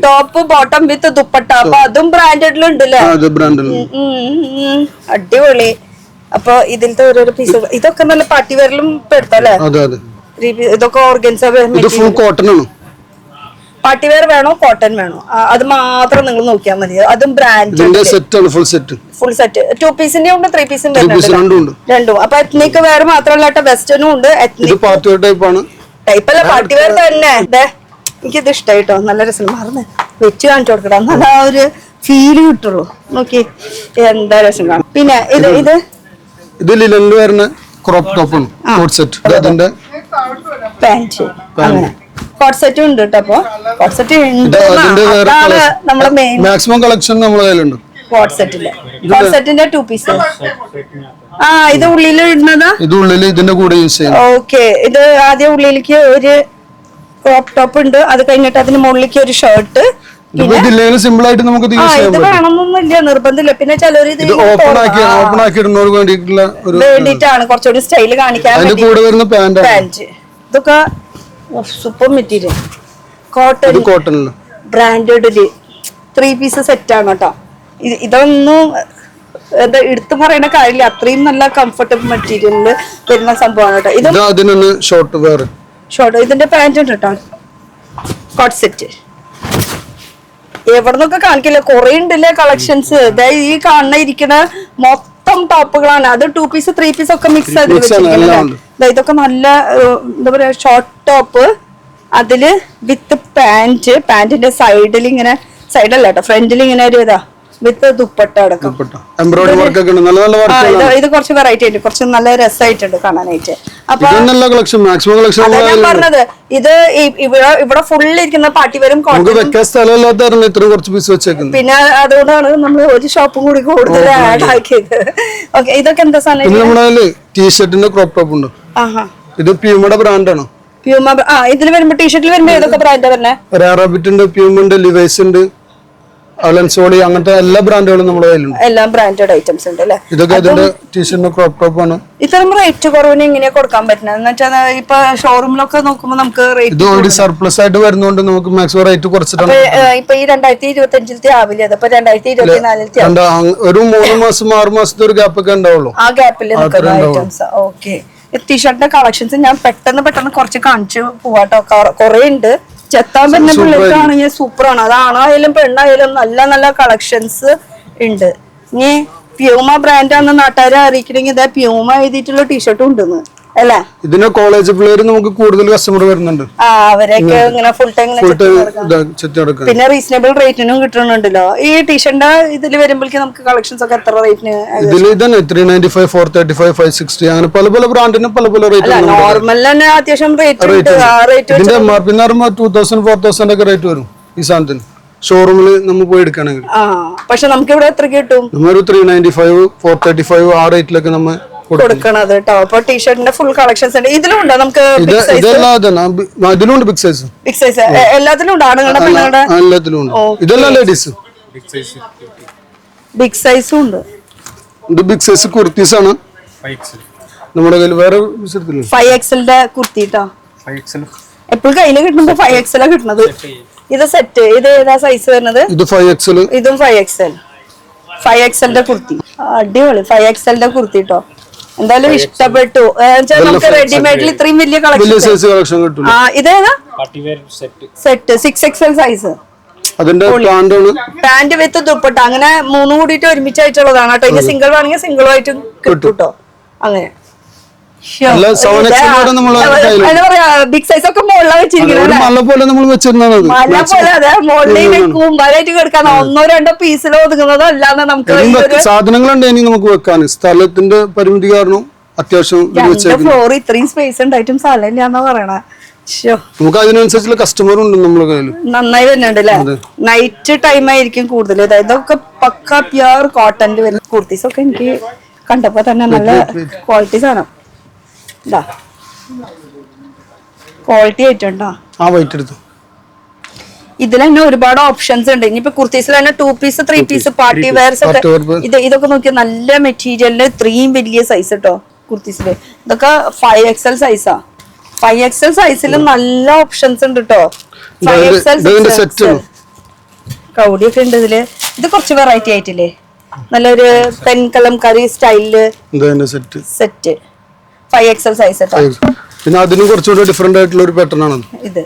ടോപ്പ് ബോട്ടം വിത്ത് ദുപ്പട്ട. അപ്പൊ അതും ബ്രാൻഡഡിലുണ്ടല്ലേ? അടിപൊളി. അപ്പൊ ഇതിലത്തെ ഓരോരോ പീസ് ഇതൊക്കെ നല്ല പാർട്ടി വെയറിലും പെടുത്തല്ലേ? ഇതൊക്കെ ഓർഗൻസ. പാർട്ടി വെയർ വേണോ കോട്ടൺ വേണോ അത് മാത്രം നിങ്ങൾ നോക്കിയാൽ മതി. അതും ബ്രാൻഡ് ഫുൾ സെറ്റ്. 2 പീസിന്റെ ഉണ്ട്, 3 പീസിന്റെ രണ്ടും. അപ്പൊ എത്നിക് വെയർ മാത്രമല്ല, വെസ്റ്റേണും ഉണ്ട്. ടൈപ്പ് അല്ല, പാർട്ടി വെയർ തന്നെ. എനിക്കിത് ഇഷ്ടമായിട്ടോ, നല്ല രസം. മറന്ന് വെച്ച് കാണിച്ചു കൊടുക്കടാ, നല്ല ഒരു ഫീല് കിട്ടുള്ളൂ. നോക്കി എന്താ രസം കാണാം. പിന്നെ ഇത് ലിനനിൽ വരുന്ന ക്രോപ്പ് ടോപ്പ് പാന്റ്. അങ്ങനെ കോട്ട് സെറ്റും ഉണ്ട് കേട്ടോ. അപ്പൊ കോട്ട് സെറ്റ് നമ്മുടെ മെയിൻ മാക്സിമം കളക്ഷൻ നമ്മുടെ കയ്യിലുണ്ട്. കോട്ട് സെറ്റിന്റെ 2 പീസ്. ഇത് ഉള്ളിൽ ഇടുന്നതാ? ഇത് ഉള്ളിൽ ഇതിന്റെ കൂടെ യൂസ് ചെയ്യാം. ഓക്കെ. ഇത് ആദ്യം ഉള്ളിലേക്ക് ഒരു ക്രോപ്പ് ടോപ്പ് ഉണ്ട്, അത് കഴിഞ്ഞിട്ട് അതിന് മുകളിലേക്ക് ഒരു ഷർട്ട്. സിമ്പിൾ ആയിട്ട് നമുക്ക് ഇത് വേണമെന്നൊന്നുമില്ല, നിർബന്ധമില്ല. പിന്നെ ചിലര് ഇത് വേണ്ടിട്ടാണ് കുറച്ചുകൂടി സ്റ്റൈല് കാണിക്കാൻ. പാന്റ്. ഇതൊക്കെ സൂപ്പർ മെറ്റീരിയൽ. കോട്ടൺ ബ്രാൻഡഡില് 3 പീസ് സെറ്റ് ആണ് കേട്ടോ. ഇതൊന്നും എടുത്തു പറയണ കാര്യമില്ല, അത്രയും നല്ല കംഫർട്ടബിൾ മെറ്റീരിയലില് വരുന്ന സംഭവമാണ് കേട്ടോ. ഇത് ഷോർട്ട് ഇതിന്റെ പാന്റ് ഉണ്ട് കേട്ടോ, കോട്ട് സെറ്റ്. എവിടെ നിന്നൊക്കെ കാണിക്കില്ല, കുറെ ഉണ്ടല്ലേ കളക്ഷൻസ്. ഈ കാണുന്ന ഇരിക്കുന്ന മൊത്തം ടോപ്പുകളാണ്. അത് 2 പീസ് 3 പീസ് ഒക്കെ മിക്സ് ആയിട്ട് വെച്ചിരിക്കുന്നത്. ഇതൊക്കെ നല്ല എന്താ പറയാ ഷോർട്ട് ടോപ്പ്, അതില് വിത്ത് പാന്റിന്റെ സൈഡിൽ ഇങ്ങനെ, സൈഡല്ല കേട്ടോ, ഫ്രണ്ടിൽ ഇങ്ങനെ ഒരു ഇതാ വിത്ത് ദുപ്പട്ട അടക്കം. ഇത് കുറച്ച് വെറൈറ്റി ആയിട്ട് കുറച്ച് നല്ല രസമായിട്ടുണ്ട് കാണാനായിട്ട്. അപ്പൊ ഞാൻ പറഞ്ഞത് ഇത് ഇവിടെ ഫുള്ള് ഇരിക്കുന്ന പാർട്ടി വരും. പിന്നെ അതുകൊണ്ടാണ് നമ്മൾ ഒരു ഷോപ്പും കൂടി കൂടുതൽ ആഡ് ആക്കിയത്. ഓക്കെ, ഇതൊക്കെ എന്താ സാധനം? ടീഷർട്ടിന്റെ ക്രോപ്പ് ടോപ്പ് ഉണ്ട്. ഇത് പ്യൂമയുടെ ബ്രാൻഡാണ്. പ്യൂമ ഇതിൽ വരുമ്പോ ടീഷർട്ടിൽ വരുമ്പോ ഏതൊക്കെ ബ്രാൻഡാ പറഞ്ഞത്? റാബിറ്റ് ഉണ്ട്, പ്യൂമ ഉണ്ട്, ലിവൈസ് ഉണ്ട്, അലൻസോളി, അങ്ങനത്തെ എല്ലാ ബ്രാൻഡുകളും നമ്മുടെ കയ്യിലുണ്ട്. എല്ലാം ബ്രാൻഡഡ് ഐറ്റംസ് ഉണ്ട് അല്ലേ? ഇതൊക്കെ ഇതിന്റെ ടീഷർട്ടിന്റെ ക്രോപ്പ് ടോപ്പ് ആണ്. ഇത്രയും റേറ്റ് കുറവിന് എങ്ങനെയാ കൊടുക്കാൻ പറ്റുന്നത്? എന്ന് വെച്ചാൽ ഇപ്പൊ ഷോറൂമിലൊക്കെ നോക്കുമ്പോ നമുക്ക് ഇത് ഓൾറെഡി സർപ്ലസ് ആയിട്ട് വരുന്നോണ്ട് നമുക്ക് മാക്സിമം റേറ്റ് കുറച്ചിട്ടാണ്. ഇപ്പൊ ഈ 2025 ആവില്ല, അപ്പൊ 2024 ഒരു 3 മാസം 6 മാസത്തെ ഒരു ഗ്യാപ്പ് ഒക്കെ ഉണ്ടാവുള്ളൂ. ആ ഗ്യാപ്പിൽ നിൽക്കുന്ന ഐറ്റംസ്. ഓക്കെ, ടീഷർട്ടിന്റെ കളക്ഷൻസ് ഞാൻ പെട്ടെന്ന് കുറച്ച് കാണിച്ചു പോവാട്ടോ. കുറെ ഉണ്ട്. ചെത്താൻ പറ്റുന്ന പിള്ളേർക്കാണെങ്കിൽ സൂപ്പറാണ്. അതാണായാലും പെണ്ണായാലും നല്ല നല്ല കളക്ഷൻസ് ഉണ്ട്. ഇനി പ്യൂമ ബ്രാൻഡാണെന്ന് നാട്ടുകാരെ അറിയിക്കണമെങ്കിൽ ഇതാ പ്യൂമ എഴുതിയിട്ടുള്ള ടീഷർട്ടും ഉണ്ടെന്ന് അല്ലേ? ഇതിന്റെ കോളേജ് പിള്ളേർ നമുക്ക് കൂടുതൽ കസ്റ്റമർ വരുന്നുണ്ട്. അവരൊക്കെ ഇങ്ങനെ ഫുൾ ടൈം പിന്നെ റീസണബിൾ റേറ്റിനും കിട്ടുന്നുണ്ടല്ലോ. ഈ ടീഷർട്ടിന്റെ ഇതിൽ വരുമ്പോഴേക്കും നമുക്ക് കളക്ഷൻസ് ഒക്കെ എത്ര റേറ്റിന്? ഇതിൽ തന്നെ 395, 435, 560 അങ്ങനെ പല പല ബ്രാൻഡിന് പല പല റേറ്റ്. നോർമൽ തന്നെ അത്യാവശ്യം റേറ്റ് ഉണ്ട്. ആ റേറ്റ് ഇതിന്റെ MRP 2000, 4000 ഒക്കെ റേറ്റ് വരും ഈ സാധനത്തിന്. ഷോറൂമിൽ നമ്മൾ പോയി എടുക്കുകയാണെങ്കിൽ. പക്ഷെ നമുക്ക് ഇവിടെ എത്ര കിട്ടും? നമ്മൊരു 395, 435 ആ റേറ്റിലൊക്കെ നമ്മൾ കൊടുക്കണത് കേട്ടോ. അപ്പൊ ടീഷർട്ടിന്റെ ഫുൾ കളക്ഷൻസ് ഉണ്ട്. ഇതിലും ഉണ്ടോ നമുക്ക്? ഇതിലുണ്ട് ബിഗ് സൈസ്. ബിഗ് സൈസ് എല്ലാത്തിലും ഉണ്ട്, ആണുങ്ങളുടെ പെണ്ണുങ്ങളുടെ എല്ലാത്തിലും ഉണ്ട്. ഇതെല്ലാം ലേഡീസ് ബിഗ് സൈസും ഉണ്ട്. ഇത് ബിഗ് സൈസ് കുർത്തീസ് ആണ് നമ്മുടെ കയ്യിൽ. വേറെ 5XL കുർത്തി കേട്ടോ. എപ്പോഴും കയ്യില് കിട്ടുമ്പോ 5XL കിട്ടുന്നത്. ഇത് സെറ്റ്. ഇത് ഏതാ സൈസ് വരുന്നത്? ഇത് 5XL. ഇതും 5XL. 5XL കുർത്തി അടിപൊളി. 5XL കുർത്തി കേട്ടോ. എന്തായാലും ഇഷ്ടപ്പെട്ടു. നമുക്ക് റെഡിമെയ്ഡിൽ ഇത്രയും വലിയ കളക്ഷൻ കിട്ടും. ഇതേതാ സെറ്റ്? 6XL size. പാന്റ് വിത്ത് ദുപ്പട്ട അങ്ങനെ 3 കൂടിയിട്ട് ഒരുമിച്ചായിട്ടുള്ളതാണ് കേട്ടോ. ഇനി സിംഗിൾ വേണമെങ്കിൽ സിംഗിൾ ആയിട്ട് കിട്ടും കേട്ടോ. അങ്ങനെ ബിഗ് സൈസ് ഒക്കെ മുകളിലാണ് വെച്ചിരിക്കുന്നത്. മല പോലെ നമ്മൾ വെച്ചിരുന്നത്. മല പോലെ അതെ, മുകളിൽ കൂമ്പാലായിട്ട് കിടക്കാൻ 1 2 പീസിൽ ഒതുങ്ങുന്നതോ അല്ലാതെ നമുക്ക് സാധനങ്ങളുണ്ട് ഇനി നമുക്ക് വെക്കാൻ. സ്ഥലത്തിന്റെ പരിമിതി കാരണം അത്യാവശ്യം ഫ്ലോർ ഇത്രയും സ്പേസ് ഉണ്ടായിട്ടും സ്ഥലം ഇല്ലാന്നാ പറയണ. നമുക്ക് അതിനനുസരിച്ചുള്ള കസ്റ്റമർ ഉണ്ട് നമ്മുടെ കയ്യിൽ. നന്നായി വരുന്നുണ്ട് അല്ലേ? നൈറ്റ് ടൈം ആയിരിക്കും കൂടുതൽ. ഇതൊക്കെ പക്ക പ്യുർ കോട്ടന്റെ വരുന്ന കുർത്തീസ് ഒക്കെ എനിക്ക് കണ്ടപ്പോ തന്നെ നല്ല ക്വാളിറ്റി സാധനം. ക്വാളിറ്റി ആയിട്ടുണ്ടോ? ഇതിൽ തന്നെ ഒരുപാട് ഓപ്ഷൻസ് ഉണ്ട്. ഇനിയിപ്പോ കുർത്തീസിൽ തന്നെ 2 പീസ് 3 പീസ് പാർട്ടി വെയർസ് ഒക്കെ. ഇതൊക്കെ നോക്കിയാൽ നല്ല മെറ്റീരിയലിന്റെ ഇത്രയും വലിയ സൈസ് കേട്ടോ കുർത്തീസില്. ഇതൊക്കെ 5XL സൈസാ. 5XL സൈസിൽ നല്ല ഓപ്ഷൻസ് ഉണ്ട് കേട്ടോ. 5XL കൗടിയൊക്കെ ഉണ്ട് ഇതില്. ഇത് കുറച്ച് വെറൈറ്റി ആയിട്ടില്ലേ? നല്ലൊരു പെൻ കലംകാരി സ്റ്റൈലില് സെറ്റ്. 5XL size. പിന്നെ അതിനും കുറച്ചുകൂടി ഡിഫറെന്റ് ആയിട്ടുള്ള ഒരു പാറ്റേൺ ആണ് ഇത്.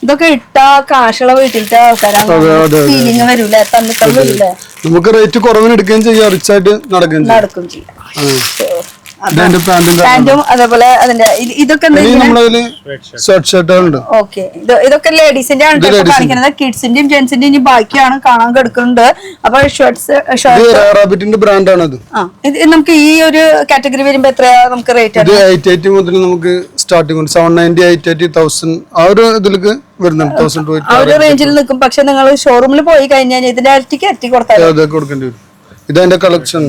ഇതൊക്കെ ഇട്ടാ കാശുള്ള വീട്ടിലത്തെ ആൾക്കാരാണ് ഫീലിംഗ് വരൂലേ? തന്നിക്കൾ വരൂലേ? നമുക്ക് റേറ്റ് കുറവിന് എടുക്കുകയും ചെയ്യാം, റിച്ച് ആയിട്ട് നടക്കും ചെയ്യാം. പാന്റും അതേപോലെ അതിന്റെ ഇതൊക്കെ ഓക്കെ. ഇതൊക്കെ ലേഡീസിന്റെ ആണ് കാണിക്കുന്നത്. കിഡ്സിന്റെയും ജെന്റ്സിന്റെയും ഇനി ബാക്കിയാണ് കാണാൻ കിടക്കുന്നുണ്ട്. അപ്പൊ ഷർട്ട്സിന്റെ ബ്രാൻഡാണ് അത്. നമുക്ക് ഈ ഒരു കാറ്റഗറി വരുമ്പോ എത്രയാ നമുക്ക് റേറ്റ്? 880 മുതൽ നമുക്ക് സ്റ്റാർട്ടിംഗ് 790, 880, 1000 ആ ഒരു ഇതിലേക്ക് വരുന്നുണ്ട്. 1000 ആ ഒരു റേഞ്ചിൽ നിൽക്കും. പക്ഷെ നിങ്ങൾ ഷോറൂമിൽ പോയി കഴിഞ്ഞാൽ ഇതിന്റെ ഇരട്ടി കൊടുത്താൽ കൊടുക്കേണ്ടി വരും. ഇതെന്റെ കളക്ഷൻ.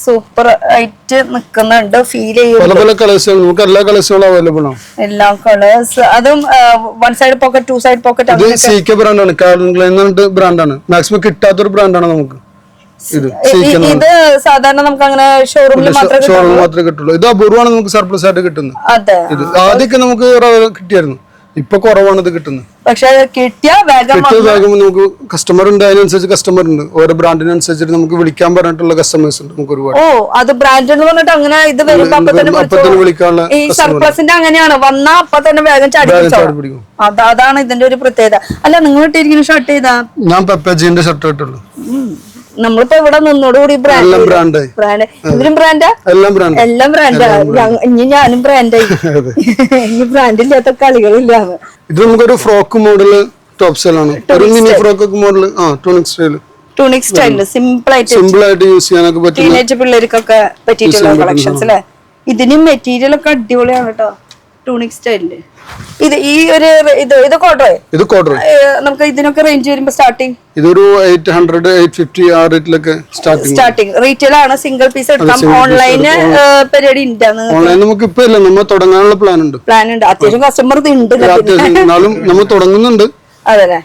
സൂപ്പർ ആയിട്ട് നിക്കുന്നുണ്ട്. ഫീൽ ചെയ്യും. പല പല കളേഴ്സ് നമുക്ക് എല്ലാ കളേഴ്സുകളും അവൈലബിൾ ആണ്. എല്ലാ കളേഴ്സ്. അതും 1 സൈഡ് പോക്കറ്റ് 2 സൈഡ് പോക്കറ്റ്. ഇത് CK ബ്രാൻഡാണ്. കാൽവിൻ ക്ലൈൻ എന്നിട്ട് ബ്രാൻഡാണ്. മാക്സിമം കിട്ടാത്തൊരു ബ്രാൻഡാണ് നമുക്ക്. ഇത് സാധാരണ നമുക്ക് അങ്ങനെ ഷോറൂമിൽ മാത്രമേ കിട്ടുള്ളൂ. ഇത് അപൂർവമാണ് നമുക്ക് സർപ്ലസ് ആയിട്ട് കിട്ടുന്നത്. ഇത് ആദ്യമൊക്കെ നമുക്ക് കിട്ടിയായിരുന്നു. ഇപ്പൊ കുറവാണ് ഇത് കിട്ടുന്നത്. പക്ഷെ കിട്ടിയ വേഗം കിട്ടിയ വേഗം നമുക്ക് കസ്റ്റമർ ഉണ്ട്, അതിനനുസരിച്ച് കസ്റ്റമർ ഉണ്ട്. ഓരോ ബ്രാൻഡിനനുസരിച്ചിട്ട് നമുക്ക് വിളിക്കാൻ പറഞ്ഞിട്ടുള്ള കസ്റ്റമേഴ്സ് ഉണ്ട് നമുക്ക് ഒരുപാട്. ഓ അത് ബ്രാൻഡ് എന്ന് പറഞ്ഞിട്ട് അങ്ങനെ ഇത് വരുമ്പോ അപ്പൊ തന്നെ വിളിക്കാനുള്ള ഈ സർപ്ലസിന്റെ അങ്ങനെയാണ് വന്നാ അപ്പൊ തന്നെ വേഗം ചാടി പിടിക്കും. അതാണ് ഇതിന്റെ ഒരു പ്രത്യേകത. അല്ല നിങ്ങൾ ഇട്ടിരിക്കുന്ന ഷർട്ട് ചെയ്താ? ഞാൻ പെപ്പജിന്റെ ഷർട്ട് ഇട്ടുള്ളൂ. നമ്മളിപ്പോ ഇവിടെ നിന്നോടുകൂടി ബ്രാൻഡ് ഇവരും ബ്രാൻഡാ? എല്ലാം ബ്രാൻഡാ. ഇനി ഞാനും ബ്രാൻഡായി. ഇനി ബ്രാൻഡ് ഇല്ലാത്ത കളികളില്ലാന്ന്. ഇത് നമുക്കൊരു ഫ്രോക്ക് മോഡല് ടോപ്പ് സ്റ്റൈലാണ്. ഒരു മിനി ഫ്രോക്ക് മോഡല് ടൂണിക് സ്റ്റൈലില് സിമ്പിൾ ആയിട്ട് യൂസ് ചെയ്യാനൊക്കെ പറ്റും. ടീനേജ് പിള്ളേർക്കൊക്കെ പറ്റിയിട്ടുള്ള കളക്ഷൻസ് അല്ലെ. ഇതിന് മെറ്റീരിയൽ ഒക്കെ അടിപൊളിയാണ് കേട്ടോ ടൂണിക് സ്റ്റൈലില്. ഇത് ഈ ഒരു ഇത് കോട്ടർ നമുക്ക് ഇതിനൊക്കെ റേഞ്ച് വരുമ്പോ സ്റ്റാർട്ടിങ് ഇതൊരു 800 850 ആ റേറ്റിലൊക്കെ സ്റ്റാർട്ടിങ് റീറ്റെയിൽ ആണ്. സിംഗിൾ പീസ് എടുക്കാം. ഓൺലൈന് പരിപാടി ഉണ്ട്. ഓൺലൈൻ നമുക്ക് ഇപ്പൊ ഇല്ല, നമ്മൾ തുടങ്ങാനുള്ള പ്ലാൻ ഉണ്ട്. അത്യാവശ്യം കസ്റ്റമർ ഉണ്ട്. എന്നാലും നമ്മൾ തുടങ്ങുന്നുണ്ട്. അതെ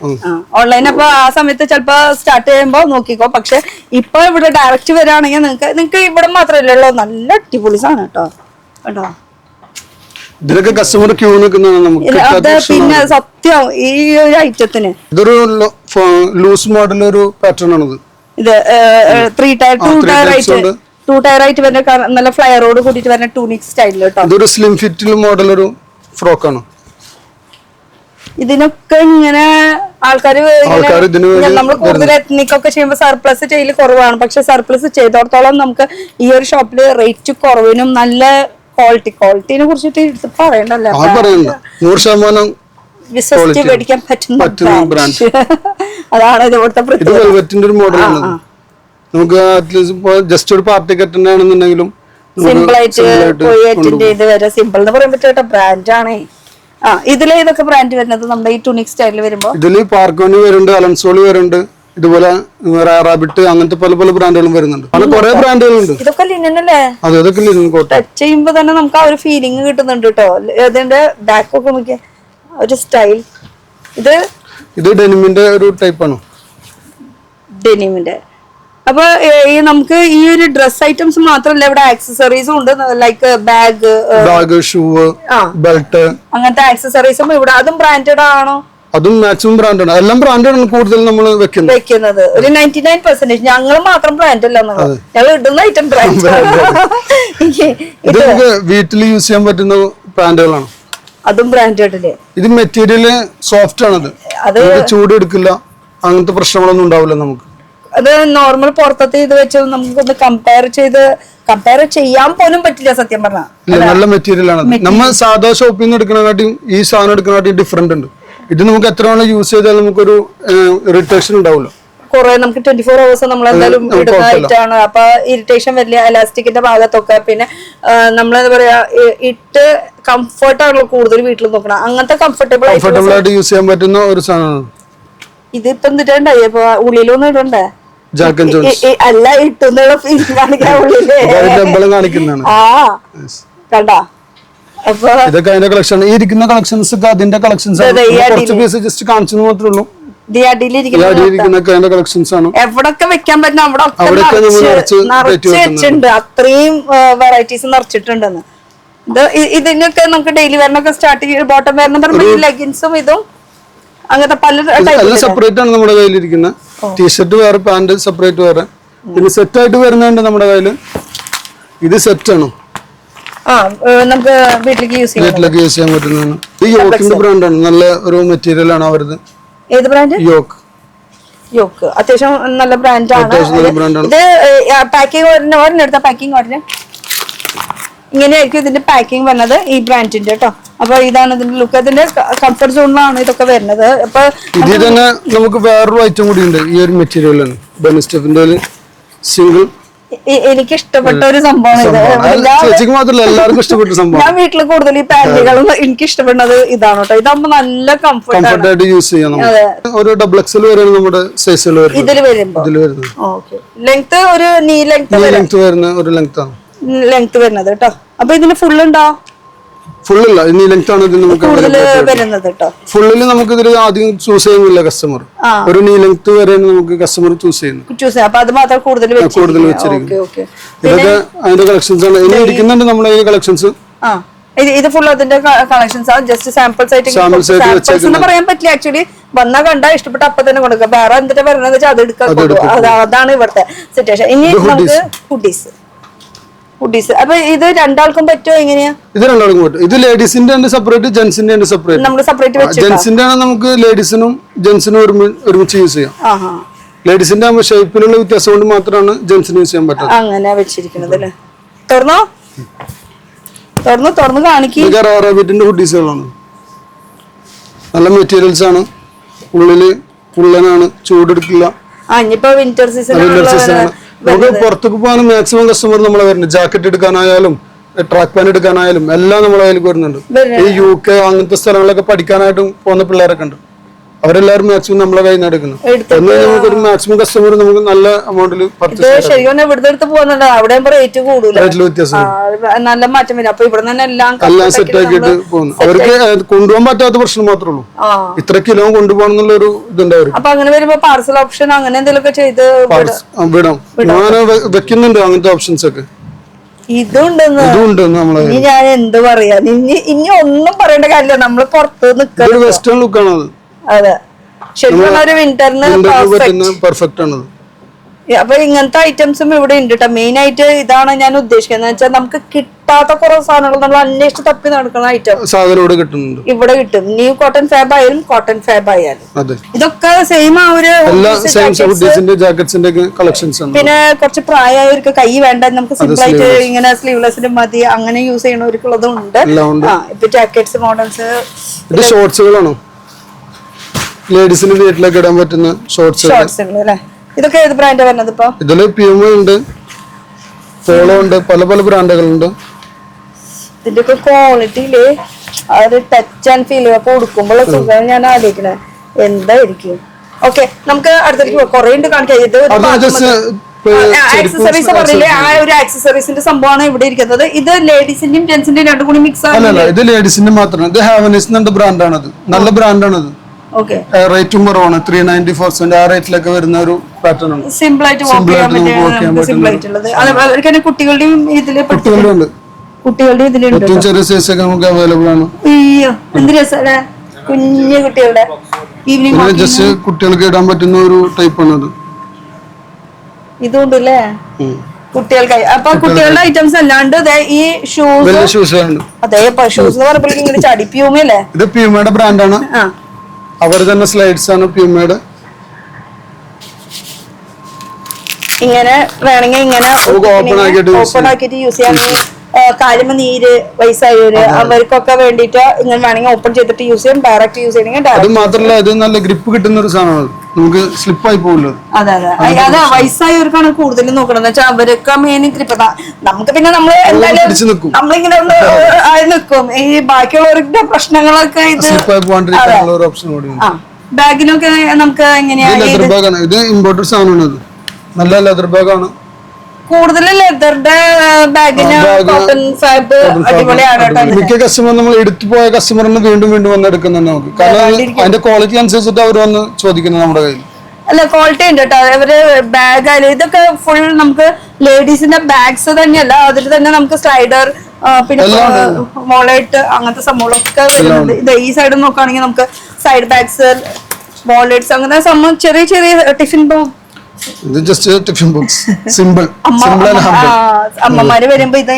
ഓൺലൈൻ. അപ്പൊ ആ സമയത്ത് ചിലപ്പോ സ്റ്റാർട്ട് ചെയ്യുമ്പോ നോക്കിക്കോ. പക്ഷെ ഇപ്പൊ ഇവിടെ ഡയറക്റ്റ് വരാണെങ്കിൽ നിങ്ങക്ക് ഇവിടെ മാത്രമല്ലല്ലോ, നല്ല അടിപൊളി സാധനം കേട്ടോ. കേട്ടോ ഇതിലൊക്കെ കസ്റ്റമർ ക്യൂ നിൽക്കുന്നതാണ് നമുക്ക്. പിന്നെ സത്യം ഈ ഒരു ഐറ്റത്തിന് ഇതൊരു ലൂസ് മോഡൽ ഒരു പാറ്റേൺ ആണിത്. ഇത് 3 ടയർ 2 ടയർ ആയിട്ട് വരുന്ന നല്ല ഫ്ലയറോട് കൂട്ടിട്ട് വരുന്ന ടൂണിക് സ്റ്റൈലിൽ കേട്ടോ. ഇതൊരു സ്ലിം ഫിറ്റിൽ മോഡൽ ഒരു ഫ്രോക്ക് ആണ്. ഇതിനൊക്കെ ഇങ്ങനെ ആൾക്കാർ നമ്മൾ കൂടുതൽ എത്നിക്കൊക്കെ ചെയ്യുമ്പോൾ സർപ്ലസ് ചെയ്യൽ കുറവാണ്. പക്ഷെ സർപ്ലസ് ചെയ്തോടത്തോളം നമുക്ക് ഈ ഒരു ഷോപ്പില് റേറ്റ് കുറവിനും നല്ല ക്വാളിറ്റിനെ കുറിച്ചിട്ട് പറയണ്ടല്ലോ. 100% വിശ്വസിച്ച് മേടിക്കാൻ പറ്റുന്ന ബ്രാൻഡ്. അതാണ് ഇവിടുത്തെ ഒരു മോഡലാണ്. നമുക്ക് അറ്റ്ലീസ്റ്റ് ജസ്റ്റ് ഒരു പാർട്ടി കെറ്റൻ ആണെന്നുണ്ടെങ്കിലും സിമ്പിൾ ആയിട്ട് പോയി അറ്റൻഡ് ചെയ്ത് വരെ. സിമ്പിൾ എന്ന് പറയാൻ പറ്റിയ ബ്രാൻഡാണേ. ഇതിലെ ഇതൊക്കെ ബ്രാൻഡ് വരുന്നത് നമ്മുടെ ഈ ടൂണിക് സ്റ്റൈലിൽ വരുമ്പോ ഇതില് പാർക്കോണി വരുന്നുണ്ട്, അലൻസോളി വരുന്നുണ്ട്, ഇതുപോലെ റാബിറ്റ്, അങ്ങനത്തെ പല പല ബ്രാൻഡുകളും വരുന്നുണ്ട്. പല കുറെ ബ്രാൻഡുകളുണ്ട്. ഇതൊക്കെ ലിനൻ അല്ലേ? അതെ, ഇതൊക്കെ ലിനൻ കോട്ടൺ. ടച്ച് ചെയ്യുമ്പോ തന്നെ നമുക്ക് ആ ഒരു ഫീലിംഗ് കിട്ടുന്നുണ്ട് കേട്ടോ. ഇതിന്റെ ബാക്ക് ഒക്കെ നോക്കിയ ഒരു സ്റ്റൈൽ. ഇത് ഡെനിമിന്റെ ഒരു ടൈപ്പ് ആണ്. ഡെനിമിന്റെ. അപ്പൊ ഈ നമുക്ക് ഈ ഒരു ഡ്രസ് ഐറ്റംസ് മാത്രമല്ല, ഇവിടെ ആക്സസറീസും ഉണ്ട്. ലൈക്ക് ബാഗ്, ഷൂ, ബെൽറ്റ്, അങ്ങനത്തെ ആക്സസറീസും ഇവിടെ. അതും ബ്രാൻഡഡ് ആണോ? അതും മാക്സിമം ബ്രാൻഡാണ്. എല്ലാം ബ്രാൻഡാണ് കൂടുതൽ നമ്മൾ വെക്കുന്നത്. ഒരു 99% ഞങ്ങൾ മാത്രം ബ്രാൻഡ് അല്ല, ഞങ്ങൾ ഇടുന്ന ഐറ്റം ബ്രാൻഡ്. ഇത് വീട്ടിൽ യൂസ് ചെയ്യാൻ പറ്റുന്ന ബ്രാൻഡുകളാണ്. അതും ബ്രാൻഡഡില്. ഇത് മെറ്റീരിയല് സോഫ്റ്റ് ആണത്. അത് ചൂട് എടുക്കില്ല, അങ്ങനത്തെ പ്രശ്നങ്ങളൊന്നും ഉണ്ടാവില്ല നമുക്ക്. അത് നോർമൽ പുറത്തത്തെ ഇത് വെച്ച് നമുക്കൊന്ന് കമ്പയർ ചെയ്യാൻ പോലും പറ്റില്ല സത്യം പറഞ്ഞാൽ. നല്ല മെറ്റീരിയൽ ആണ്. നമ്മൾ സാധാ ഷോപ്പിൽ നിന്ന് എടുക്കുന്നതിനാട്ടിയും ഈ സാധനം എടുക്കുന്നതിനാട്ടിയും ഡിഫറെന്റ് ഉണ്ട്. ഇത് നമുക്ക് എത്ര വേണം യൂസ് ചെയ്താൽ നമുക്കൊരു ഇറിറ്റേഷൻ ഉണ്ടാവില്ല. കുറെ നമുക്ക് 24 hours നമ്മൾ എന്തായാലും ഇടുന്നതായിട്ടാണ്. അപ്പൊ ഇറിറ്റേഷൻ വരില്ല എലാസ്റ്റിക്കിന്റെ ഭാഗത്തൊക്കെ. പിന്നെ നമ്മളെന്താ പറയാ, ഇട്ട് കംഫർട്ട് ആണല്ലോ കൂടുതൽ വീട്ടിൽ നോക്കണം. അങ്ങനത്തെ കംഫർട്ടബിൾ ആയിട്ട് യൂസ് ചെയ്യാൻ പറ്റുന്ന ഒരു സാധനമാണ്. ഇതിപ്പോ എന്നിട്ടുണ്ടായി ഇപ്പൊ ഉള്ളിലൊന്നും ഇടണ്ടേ? അല്ല, ഇട്ടുന്നുള്ള ഫീലിംഗ് കാണിക്കാൻ ഉള്ളില് കണ്ടാ. അപ്പൊ ഇതൊക്കെ അതിന്റെ കളക്ഷൻ. ഈ ഇരിക്കുന്ന കളക്ഷൻസ് ഒക്കെ അതിന്റെ കളക്ഷൻസ് കുറച്ച് പീസ് ജസ്റ്റ് കാണിച്ചു മാത്രമേ ഉള്ളൂ. എവിടൊക്കെ വെക്കാൻ പറ്റുന്ന അവിടെ നിറച്ച് വെച്ചിട്ടുണ്ട്. അത്രയും വെറൈറ്റീസ് നിറച്ചിട്ടുണ്ടെന്ന്. ഇതിനൊക്കെ നമുക്ക് ഡെയിലി വെയറിനൊക്കെ സ്റ്റാർട്ട് ചെയ്ത് ബോട്ടം വെയറിന് ലെഗിൻസും ഇതും അങ്ങനത്തെ പല സെപ്പറേറ്റ് ആണ് നമ്മുടെ കയ്യിലിരിക്കുന്ന. ടീഷർട്ട് വേറെ, പാന്റ് സെപ്പറേറ്റ് വേറെ. പിന്നെ സെറ്റ് ആയിട്ട് വരുന്നുണ്ട് നമ്മുടെ കയ്യില്. ഇത് സെറ്റ് ആണ്, നമുക്ക് വീട്ടിലേക്ക് യൂസ് ചെയ്യാൻ പറ്റുന്നതാണ്. ഇത് യോക്കിന്റെ ബ്രാൻഡാണ്. നല്ല ഒരു മെറ്റീരിയൽ ആണ് അവരത്. ഏത് ബ്രാൻഡ്? യോക്ക് അത്യാവശ്യം നല്ല ബ്രാൻഡാണ്. ഇത് പാക്കിംഗ് ഒരെണ്ണെടുത്ത പാക്കിംഗ് ഓർഡർ ഇങ്ങനെയായിരിക്കും ഇതിന്റെ പാക്കിംഗ് വരുന്നത് ഈ ബ്രാൻഡിന്റെ കേട്ടോ. അപ്പൊ ഇതാണ് ഇതിന്റെ ലുക്ക്. ഇതിന്റെ കംഫർട്ട് സോണിലാണ് ഇതൊക്കെ വരുന്നത്. അപ്പൊ ഇതിൽ തന്നെ നമുക്ക് വേറൊരു ഐറ്റം കൂടി ഉണ്ട്. ഈ ഒരു മെറ്റീരിയലാണ് ബെനിസ്റ്റഫിന്റെ സിംഗിൾ. എനിക്ക് ഇഷ്ടപ്പെട്ട ഒരു സംഭവമാണ് എല്ലാവർക്കും ഇഷ്ടപ്പെട്ട സംഭവം. ഞാൻ വീട്ടിൽ കൂടുതൽ ഈ പാന്റുകളും എനിക്ക് ഇഷ്ടപ്പെടുന്നത് ഇതാണ് കേട്ടോ. ഇതാകുമ്പോ നല്ല കംഫർട്ട് ആയിട്ട് യൂസ് ചെയ്യാം. ഒരു ഡബിൾ എക്സൽ വരെ നമ്മുടെ സൈസിൽ ഇതിൽ വരുമ്പോ ലെങ്ത് ഒരു നീ ലെങ്ത് വരുന്ന ഒരു ലെങ്ത് വരുന്നത് കേട്ടോ. അപ്പൊ ഇതിന് ഫുൾ ഉണ്ടോ? ഫുള്ളില്ല, ഇനി ലെങ്ത് ആണ് ഇതിൽ നമുക്ക് വരുന്നത് കേട്ടോ. ഫുള്ളില് നമുക്ക് ഇതിൽ ആദ്യം ചൂസ് ചെയ്യുന്നില്ല കസ്റ്റമർ. ഒരു നീ ലെങ്ത് വരെ നമുക്ക് കസ്റ്റമർ ചൂസ് ചെയ്യുന്നു. അപ്പൊ അത് മാത്രം കൂടുതൽ വെച്ചിരിക്കും. ഇതൊക്കെ അതിന്റെ കളക്ഷൻസ് ആണ്. ഇനി ഇരിക്കുന്നുണ്ട് നമ്മുടെ ഈ കളക്ഷൻസ്. ഇത് ഫുൾ അതിന്റെ കളക്ഷൻസ് ആണ്. ജസ്റ്റ് സാമ്പിൾസ് ആയിട്ട് സാമ്പിൾസ് എന്ന് പറയാൻ പറ്റില്ല. ആക്ച്വലി വന്നാ കണ്ടാ ഇഷ്ടപ്പെട്ട അപ്പൊ തന്നെ കൊടുക്കുക. വേറെ എന്തിനാ പറയുന്നത് വെച്ചാൽ അത് എടുക്കാൻ അതാണ് ഇവിടുത്തെ സിറ്റുവേഷൻ. ഇനി നമുക്ക് ഹുഡീസ്. അപ്പൊ ഇത് രണ്ടാൾക്കും പറ്റുമോ എങ്ങനെയാ? ഇത് രണ്ടാൾക്കും പറ്റും. ഇത് ലേഡീസിന്റെ ഉണ്ട് സെപ്പറേറ്റ്, ജെന്റ്സിന്റെ ഉണ്ട് സെപ്പറേറ്റ്. നമ്മൾ സെപ്പറേറ്റ് വെച്ചു. ജെന്റ്സിന്റെ ആണ് നമുക്ക് ലേഡീസിനും ജെന്റ്സിനും ഒരുമിച്ച് യൂസ് ചെയ്യാം. ലേഡീസിന്റെ ആകുമ്പോൾ ഷേപ്പിലുള്ള വ്യത്യാസം കൊണ്ട് മാത്രമാണ് ജെന്റ്സിന് യൂസ് ചെയ്യാൻ പറ്റുന്നത്. അങ്ങനെ വെച്ചിരിക്കുന്നത് അല്ലേ? തുറന്നു കാണിക്കും. അറബിറ്റിന്റെ ഹുഡീസുകളാണ്. നല്ല മെറ്റീരിയൽസ് ആണ്. ഉള്ളില് ഉള്ളനാണ്, ചൂടെടുക്കില്ല. ഇനിയിപ്പോ വിന്റർ സീസൺ നമുക്ക് പുറത്തേക്ക് പോകാൻ മാക്സിമം കസ്റ്റമർ നമ്മളെ വരുന്നുണ്ട്. ജാക്കറ്റ് എടുക്കാനായാലും ട്രാക്ക് പാൻ എടുക്കാനായാലും എല്ലാം നമ്മളെ കയ്യിൽ വരുന്നുണ്ട്. ഈ UK അങ്ങനത്തെ സ്ഥലങ്ങളിലൊക്കെ പഠിക്കാനായിട്ടും പോകുന്ന പിള്ളേരൊക്കെ ഉണ്ട്. അവരെല്ലാരും മാക്സിമം നമ്മളെ കയ്യിൽ നിന്ന് എടുക്കുന്നു. നമുക്ക് ഒരു മാക്സിമം കസ്റ്റമർ നമുക്ക് നല്ല എമൗണ്ടിൽ ശരിക്കും ഇവിടുത്തെ അടുത്ത് പോകുന്നുണ്ട്. അവിടെ റേറ്റ് കൂടുതൽ വ്യത്യാസം, നല്ല മാറ്റം വരും. അപ്പൊ ഇവിടെ തന്നെ എല്ലാം സെറ്റ് ആക്കിയിട്ട് പോകുന്നു. അവർക്ക് കൊണ്ടുപോകാൻ പറ്റാത്ത പ്രശ്നം മാത്രമേ ഉള്ളൂ. ഇത്ര കിലോ കൊണ്ടുപോകണം എന്നുള്ള ഒരു ഇതുണ്ടാവും. അപ്പൊ അങ്ങനെ വരുമ്പോ പാർസൽ ഓപ്ഷൻ അങ്ങനെ എന്തെങ്കിലുമൊക്കെ ചെയ്ത് വിടാം. ഞാൻ വെക്കുന്നുണ്ട് അങ്ങനത്തെ ഓപ്ഷൻസ് ഒക്കെ. ഇതുണ്ടെന്ന് നമ്മള് ഞാൻ എന്ത് പറയാ. ഇനി ഒന്നും പറയേണ്ട കാര്യമില്ല. നമ്മള് പുറത്ത് നിൽക്കുന്നത് വെസ്റ്റേൺ ലുക്കാണ് അത്. അതെ, ശരിക്കും ഒരു വിന്ററിന് പെർഫെക്റ്റ് ആണ്. അപ്പൊ ഇങ്ങനത്തെ ഐറ്റംസും ഇവിടെ ഉണ്ട് കേട്ടോ. മെയിൻ ആയിട്ട് ഇതാണ് ഞാൻ ഉദ്ദേശിക്കുന്നത്. വെച്ചാൽ നമുക്ക് കിട്ടാത്ത കുറെ സാധനങ്ങൾ നമ്മൾ അന്വേഷിച്ച് തപ്പി നടക്കുന്ന ഐറ്റം ഇവിടെ കിട്ടും. ന്യൂ കോട്ടൺ ഫാബ് ആയാലും കോട്ടൺ ഫാബ് ആയാലും ഇതൊക്കെ സെയിം ആ ഒരു. പിന്നെ കുറച്ച് പ്രായമായവർക്ക് കൈ വേണ്ട, നമുക്ക് സിമ്പിൾ ആയിട്ട് ഇങ്ങനെ സ്ലീവ്ലെസ്സിന്റെ മതി, അങ്ങനെ യൂസ് ചെയ്യണവർക്കുള്ളതും ഉണ്ട്. ഇപ്പൊ ജാക്കറ്റ്സ് മോഡൽസ്. ഇത് ഷോർട്സുകളാണോ? ലേഡീസിന് വീട്ടിലൊക്കെ ഇടാൻ പറ്റുന്ന ഷോർട്സുകൾ അല്ലേ? ഇതൊക്കെ ഏത് ബ്രാൻഡാ വരുന്നത്? ഇപ്പൊ ഇതില് പ്യൂമ ഉണ്ട്, പോളോ ഉണ്ട്, പല പല ബ്രാൻഡുകളുണ്ട്. ഇതിന്റെ ഒക്കെ ക്വാളിറ്റിയില് ആ ഒരു ടച്ച് ആൻഡ് ഫീൽ ഒക്കെ കൊടുക്കുമ്പോൾ സുഖം ഞാൻ ആലോചിക്കണേ എന്തായിരിക്കും. ഓക്കെ, നമുക്ക് അടുത്തേക്ക് കുറെ ഉണ്ട് കാണിക്കാം. ഇത് ആക്സസറീസ് പറഞ്ഞില്ലേ, ആ ഒരു ആക്സസറീസിന്റെ സംഭവമാണ് ഇവിടെ ഇരിക്കുന്നത്. ഇത് ലേഡീസിന്റെയും ജെന്റ്സിന്റെയും രണ്ടും കൂടി മിക്സ് ആണ്. ഇത് ലേഡീസിന്റെ മാത്രമാണ്. ഇത് ഹാവനിസ് എന്ന ബ്രാൻഡാണത്. നല്ല ബ്രാൻഡാണത്. റേറ്റും കുറവാണ്. 394 ആ റേറ്റിലൊക്കെ വരുന്ന ഒരു പാറ്റേൺ ആണ്. സിമ്പിൾ ആയിട്ട് കുട്ടികളുടെയും ഇതിലുണ്ട്. ചെറിയ സൈസ് ഒക്കെ നമുക്ക് അവൈലബിൾ ആണ്. എന്ത് രസമാണ് കുഞ്ഞു കുട്ടികളുടെ ഈവനിങ് ജസ്റ്റ് കുട്ടികൾക്ക് ഇടാൻ പറ്റുന്ന ഒരു ടൈപ്പ് ആണ് അത്. ഇതുണ്ടല്ലേ കുട്ടികൾക്കായി. അപ്പൊ കുട്ടികളുടെ ഐറ്റംസ് അല്ലാണ്ട് ഈ ഷൂസ്. അതെ, ഷൂസ് എന്ന് പറഞ്ഞപ്പോഴേക്കും ഇങ്ങനെ ചടി. പ്യൂമയല്ലേ? ഇത് പ്യൂമയുടെ ബ്രാൻഡാണ്. അവർ തന്നെ സ്ലൈഡ്സ് ആണ് പ്യൂമയുടെ. ഇങ്ങനെ വേണമെങ്കിൽ ഇങ്ങനെ ഓപ്പൺ ആക്കിയിട്ട് യൂസ് ചെയ്യാൻ. കാലുമ നീര് വയസ്സായവര് അവർക്കൊക്കെ വേണ്ടിട്ട് ഇങ്ങനെ വേണമെങ്കിൽ ഓപ്പൺ ചെയ്തിട്ട് യൂസ് ചെയ്യാം. ഡയറക്റ്റ് യൂസ് ചെയ്യണമെങ്കിൽ അത് മാത്രമല്ല, ഇത് നല്ല ഗ്രിപ്പ് കിട്ടുന്ന ഒരു സാധനമാണ്. നമുക്ക് സ്ലിപ്പായി പോകില്ല. അതെ, വയസ്സായവർക്കാണ് കൂടുതലും നോക്കണമെന്ന് വെച്ചാൽ അവർക്ക് മെയിൻ ഗ്രിപ്പ്. നമുക്ക് പിന്നെ നമ്മൾ എന്തായാലും നമ്മളിങ്ങനെ ഒന്ന് നിൽക്കും. ഈ ബാക്കിയുള്ളവരുടെ പ്രശ്നങ്ങളൊക്കെ ബാഗിനൊക്കെ നമുക്ക് എങ്ങനെയാണ്? ഇത് ഇമ്പോർട്ടഡ് സാധനമാണ്. നല്ല ലെതർ ബാഗാണ്. കൂടുതൽ ലെതറിന്റെ ബാഗിന് കോട്ടൺ ഫാബ് അടിപൊളിയാണ്. മിക്ക കസ്റ്റമർ നമ്മൾ എടുത്തു പോയ കസ്റ്റമറിന് വീണ്ടും വീണ്ടും വന്ന് എടുക്കുന്നുണ്ട് നമുക്ക്. കാരണം അതിന്റെ ക്വാളിറ്റി അനുസരിച്ചിട്ട് അവർ വന്ന് ചോദിക്കുന്നത് നമ്മുടെ കയ്യിൽ. അല്ല, ക്വാളിറ്റി ഉണ്ട് കേട്ടോ. അവര് ബാഗ് ആയാലും ഇതൊക്കെ ഫുൾ നമുക്ക് ലേഡീസിന്റെ ബാഗ്സ് തന്നെയല്ല, അതിൽ തന്നെ നമുക്ക് സ്ലൈഡർ പിന്നെ മോളേറ്റ് അങ്ങനത്തെ സംഭവങ്ങളൊക്കെ വരുന്നുണ്ട്. ഇത് ഈ സൈഡ് നോക്കുകയാണെങ്കിൽ നമുക്ക് സൈഡ് ബാഗ്സ്, മോളേറ്റ്സ് അങ്ങനെ സംഭവം ചെറിയ ചെറിയ ടിഫിൻ ബോക്സ്. ഇത് ജസ്റ്റ് ടിഫിൻ ബോക്സ്. സിമ്പിൾ അമ്മമാര് വരുമ്പോ ഇത്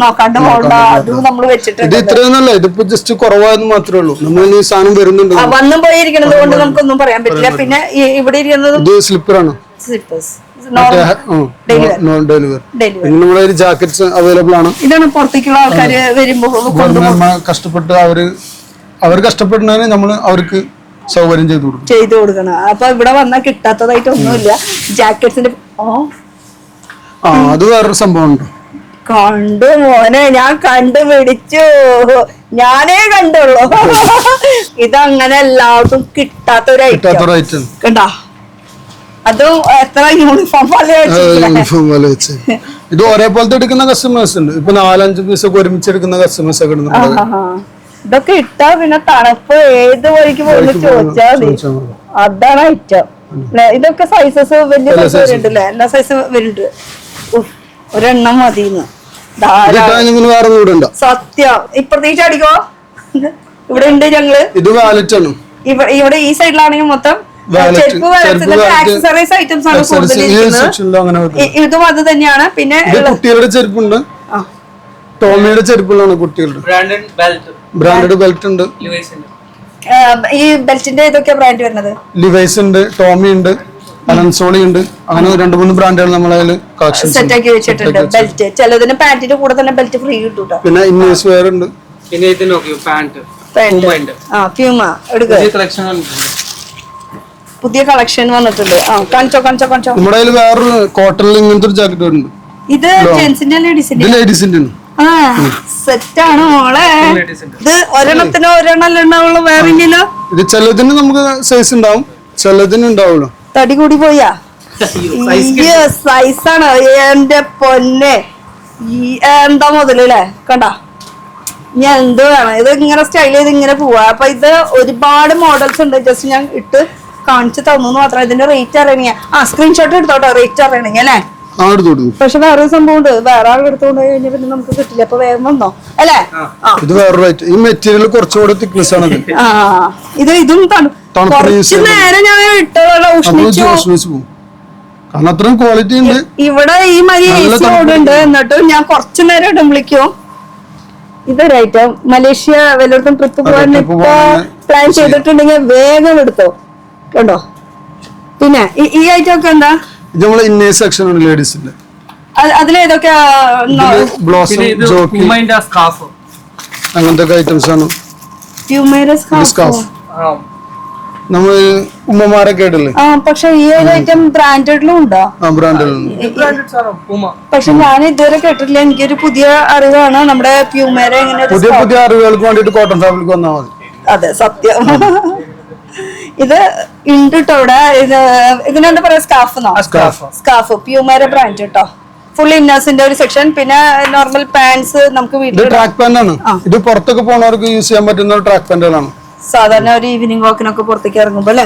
നോക്കാണ്ട് പോകണ്ട, അത് നമ്മൾ വെച്ചിട്ടുണ്ട്. ഇത് ഇത്രയൊന്നല്ല, ഇതിപ്പോ ജസ്റ്റ് കുറവായെന്ന് മാത്രമേ ഉള്ളൂ. നമ്മൾ ഈ സാധനം വരുന്നുണ്ട്. വന്നും പോയിരിക്കുന്നത് കൊണ്ട് നമുക്കൊന്നും പറയാൻ പറ്റില്ല. പിന്നെ ഇവിടെ ഇരിക്കുന്നത് ഇത് സ്ലിപ്പറാണ്. ജാക്കറ്റ്സ് അവൈലബിൾ ആണ്. ഇതാണ് പുറത്തേക്കുള്ള ആൾക്കാര് വരുമ്പോ കഷ്ടപ്പെട്ട് അവർ കഷ്ടപ്പെടുന്നതിന് നമ്മൾ അവർക്ക് സൗകര്യം ചെയ്തു കൊടുക്കണം. അപ്പൊ ഇവിടെ വന്നാൽ കിട്ടാത്തതായിട്ട് ഒന്നുമില്ല. ജാക്കറ്റ്സിന്റെ അത് വേറൊരു സംഭവം കണ്ടു മോനെ, ഞാൻ കണ്ടുപിടിച്ചു. ഞാനേ കണ്ടുള്ളൂ. ഇതങ്ങനെ എല്ലാവർക്കും കിട്ടാത്ത ഒരു ഐറ്റം കണ്ടാ. അതും എത്ര യൂണിഫോം പോലെ വെച്ച്. ഇത് ഒരേപോലത്തെ എടുക്കുന്ന കസ്റ്റമേഴ്സ് ഉണ്ട്. ഇപ്പൊ 4-5 പീസ് ഒക്കെ ഒരുമിച്ച് എടുക്കുന്ന കസ്റ്റമേഴ്സ് ഒക്കെ ഉണ്ട്. ഇതൊക്കെ ഇട്ടാ പിന്നെ തണുപ്പ് ഏത് വഴിക്ക് പോയി ചോദിച്ചാൽ മതി. അതാണ് ഐറ്റം. ഇതൊക്കെ സൈസസ് വലിയ സൈസ് വരുന്നുണ്ടല്ലേ? എല്ലാ സൈസും വരുന്നുണ്ട്. ഒരെണ്ണം മതിന്ന്. ധാരാളം വേറെ കൂടെ ഉണ്ടോ? സത്യം. ഇപ്പുറത്തേക്ക് അടിക്കോ? ഇവിടെ ഉണ്ട് ഞങ്ങള്. ഇത് വാലറ്റ് ആണ്. ഇവിടെ ഈ സൈഡിലാണെങ്കിൽ മൊത്തം ചെരുപ്പ് ആക്സസറീസ് ഐറ്റംസ് ആണ് കൂടുതൽ ഇരിക്കുന്നത്. ഇതും അത് തന്നെയാണ്. പിന്നെ കുട്ടികളുടെ ചെരുപ്പുണ്ട്, ടോമിയുടെ ചെരുപ്പുകളാണ് കുട്ടികളുടെ. ബ്രാൻഡഡ് ബെൽറ്റ് ഉണ്ട്. ഈ ബെൽറ്റിന്റെ ഏതൊക്കെയാ ബ്രാൻഡ് വരുന്നത്? ലിവൈസ് ഉണ്ട്, ടോമി ഉണ്ട്, അലൻസോളി ഉണ്ട്. അങ്ങനെ 2-3 ബ്രാൻഡുകൾ നമ്മളെ സെറ്റ് ആക്കി വെച്ചിട്ടുണ്ട്. ബെൽറ്റ് ചിലതിന് പാന്റിന്റെ കൂടെ തന്നെ ബെൽറ്റ് ഫ്രീ കിട്ടും. പിന്നെ ഇന്നേഴ്സ് വെയർ ഉണ്ട്. പിന്നെ ഇത് നോക്കിയോ പാന്റ് പ്യൂമ എടുക്കുക. പുതിയ കളക്ഷൻ വന്നിട്ടുണ്ട്. കാണിച്ചോ. നമ്മുടെ കയ്യിൽ വേറൊരു കോട്ടണിൽ ഇങ്ങനത്തെ ഒരു ജാക്കറ്റ് വരുന്നുണ്ട്. ഇത് ജെന്റ്സിന്റെ ലേഡീസിന്റെ? ലേഡീസിന്റെ സെറ്റാണ് മോളെ. ഇത് ഒരെണ്ണത്തിന് ഒരെണ്ണല്ലോ വേറെങ്കിലോ? ഇത് ചിലതിന് നമുക്ക് സൈസ് ഉണ്ടാവും, ചിലതിന് ഉണ്ടാവുള്ളൂ. തടി കൂടി പോയാ സൈസാണ് എന്റെ പൊന്നെ. എന്താ മുതലല്ലേ കണ്ട. ഞാൻ എന്ത് വേണം ഇത് ഇങ്ങനെ സ്റ്റൈൽ ചെയ്ത് ഇങ്ങനെ പോവാ. അപ്പൊ ഇത് ഒരുപാട് മോഡൽസ് ഉണ്ട്. ജസ്റ്റ് ഞാൻ ഇട്ട് കാണിച്ചു തന്നു മാത്രം. ഇതിന്റെ റേറ്റ് അറിയണെങ്കിൽ സ്ക്രീൻഷോട്ട് എടുത്തോട്ടോ, റേറ്റ് അറിയണെങ്കിൽ അല്ലേ? പക്ഷെ വേറൊരു സംഭവം ഉണ്ട്. വേറെ ആൾ എടുത്തോണ്ട് കഴിഞ്ഞാൽ പിന്നെ നമുക്ക് കിട്ടില്ല. അപ്പൊ വേഗം വന്നോ അല്ലേ? ഇത് വേറെ ഈ മെറ്റീരിയൽ കുറച്ചുകൂടെ തിക്നെസ് ആണ്. ഇതും കുറച്ച് നേരം ഞാൻ ഇട്ടോളൂ, ഉഷ്ണിച്ചു. കാരണം അത്രയും ക്വാളിറ്റി ഉണ്ട്. ഇവിടെ ഈ മരി AC ഓടുണ്ട്. എന്നിട്ട് ഞാൻ കുറച്ചു നേരം ഇടുമ്പോഴേക്കും ഇതൊരു ഐറ്റം മലേഷ്യ വല്ലയിടത്തും ട്രിപ്പ് പോകാൻ ഇപ്പൊ പ്ലാൻ ചെയ്തിട്ടുണ്ടെങ്കിൽ വേഗം എടുത്തോ കേട്ടോ. പിന്നെ ഈ ഐറ്റം ഒക്കെ എന്താ? ഇത് നമ്മളെ ഇന്നേഴ്സ് സെക്ഷൻ ആണ് ലേഡീസിന്റെ. അതിലേതൊക്കെയാ? ബ്ലോസം, ജോക്കി, അങ്ങനത്തെ ഐറ്റംസ് ആണ്. സ്കാർഫ് നമ്മള് ഉമ്മമാരൊക്കെ ഇടല്ലേ. പക്ഷെ ഈ ഒരു ഐറ്റം ബ്രാൻഡഡിലും ഉണ്ടോ? പക്ഷെ ഞാൻ ഇതുവരെ കേട്ടിട്ടില്ല. എനിക്കൊരു പുതിയ അറിവാണ്. നമ്മുടെ പ്യൂമേര എങ്ങനെ പുതിയ അറിവുകൾക്ക് വേണ്ടിട്ട് കോട്ടൺ ഫാബ്രിക് വന്നാൽ മതി. അതെ സത്യം. ഇത് ഉണ്ട് കേട്ടോ ഇവിടെ. ഇതിനെന്താ പറയാ? സ്കാർഫ് പ്യൂമേര ബ്രാൻഡ് കേട്ടോ. ഫുൾ ഇന്നേഴ്സിന്റെ ഒരു സെക്ഷൻ. പിന്നെ നോർമൽ പാന്റ്സ് നമുക്ക് വീട്ടിൽ ട്രാക്ക് പാന്റ് ആണ്. ഇത് പുറത്തൊക്കെ പോകുന്നവർക്ക് യൂസ് ചെയ്യാൻ പറ്റുന്ന ട്രാക്ക് പാന്റുകളാണ്. സാധാരണ ഒരു ഈവനിങ് വാക്കിനൊക്കെ പുറത്തേക്ക് ഇറങ്ങുമ്പോ അല്ലേ?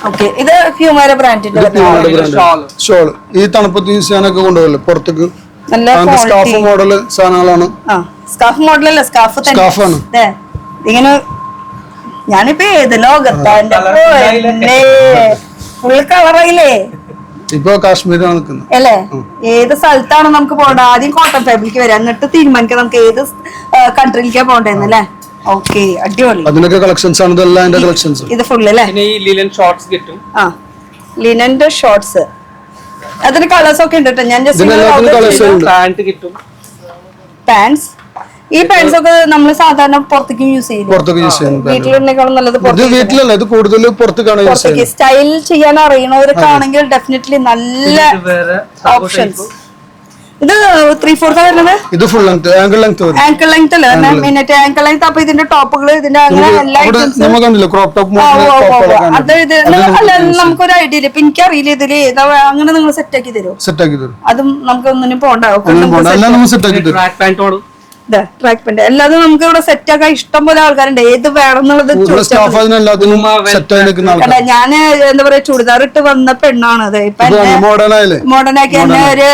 ഓക്കെ. ഇത് പ്യൂമേര ബ്രാൻഡിന്റെ ഷോള്. ഈ തണുപ്പത്ത് യൂസ് ചെയ്യാനൊക്കെ കൊണ്ടുപോകല്ലേ പുറത്തേക്ക്. നല്ല സ്കാർഫ് മോഡല് സാധനങ്ങളാണ്. സ്കാർഫ് മോഡലല്ല, സ്കാർഫ് ആണ്. ഇങ്ങനെ ഞാനിപ്പോ ഏത് ലോകത്താ ഫുൾ കളറായില്ലേ? ഇപ്പൊ കാശ്മീരാണ് നിൽക്കുന്നത് അല്ലേ? ഏത് സ്ഥലത്താണ് നമുക്ക് പോകേണ്ടത്? ആദ്യം കോട്ടൺ ഫാബ്രിക് വരാം, എന്നിട്ട് തീരുമാനിക്കാം നമുക്ക് ഏത് കൺട്രിയിലേക്കാ പോകേണ്ടതെന്നല്ലേ? ഓക്കെ, അടിപൊളി. അതിനൊക്കെ കളക്ഷൻസ് ആണ്. ഇതെല്ലാം അതിന്റെ കളക്ഷൻസ്. ഇത് ഫുൾ അല്ലേ? പിന്നെ ഈ ലിനൻ ഷോർട്സ് കിട്ടും. ലിനന്റെ ഷോർട്സ്. അതിന് കളേഴ്സ് ഒക്കെ ഉണ്ട് കേട്ടോ. ഞാൻ പാന്റ് കിട്ടും. പാന്റ്സ്. ഈ പാന്റ്സ് ഒക്കെ നമ്മൾ സാധാരണ പുറത്തേക്ക് യൂസ് ചെയ്യുന്നു. വീട്ടിലുണ്ടെങ്കിലും നല്ലത് വീട്ടിലല്ല, ഇത് കൂടുതൽ പുറത്തേക്കാണ്. സ്റ്റൈൽ ചെയ്യാൻ അറിയണവർക്കാണെങ്കിൽ ഡെഫിനറ്റ്ലി നല്ല ഓപ്ഷൻസ്. ഇത് 3/4 വരുന്നത്. ഇത് ഫുൾ ലെങ്ത്, ആങ്കിൾ ലെങ്ത് അല്ലേ? Minute angle length. അപ്പൊ ഇതിന്റെ ടോപ്പുകൾ ഇതിന്റെ അങ്ങനെ എല്ലാ അത് ഇത് അല്ല, നമുക്കൊരു ഐഡിയ ഇല്ല. ഇപ്പൊ എനിക്കറിയില്ല ഇതില് ഏതാ. അങ്ങനെ നിങ്ങൾ സെറ്റ് ആക്കി തരുമോ? അതും നമുക്ക് ഒന്നിനും പോകണ്ടാവും. ട്രാക്ക് പാന്റ് അല്ലാതെ നമുക്ക് ഇവിടെ സെറ്റ് ആക്കാൻ ഇഷ്ടം പോലെ ആൾക്കാരുണ്ട്. ഏത് വേണം എന്നുള്ളത് ഞാൻ എന്താ പറയാ, ചുടിദാർ ഇട്ട് വന്ന പെണ്ണാണ് അത്. ഇപ്പൊ മോഡേൺ ആക്കി എന്നെ ഒരു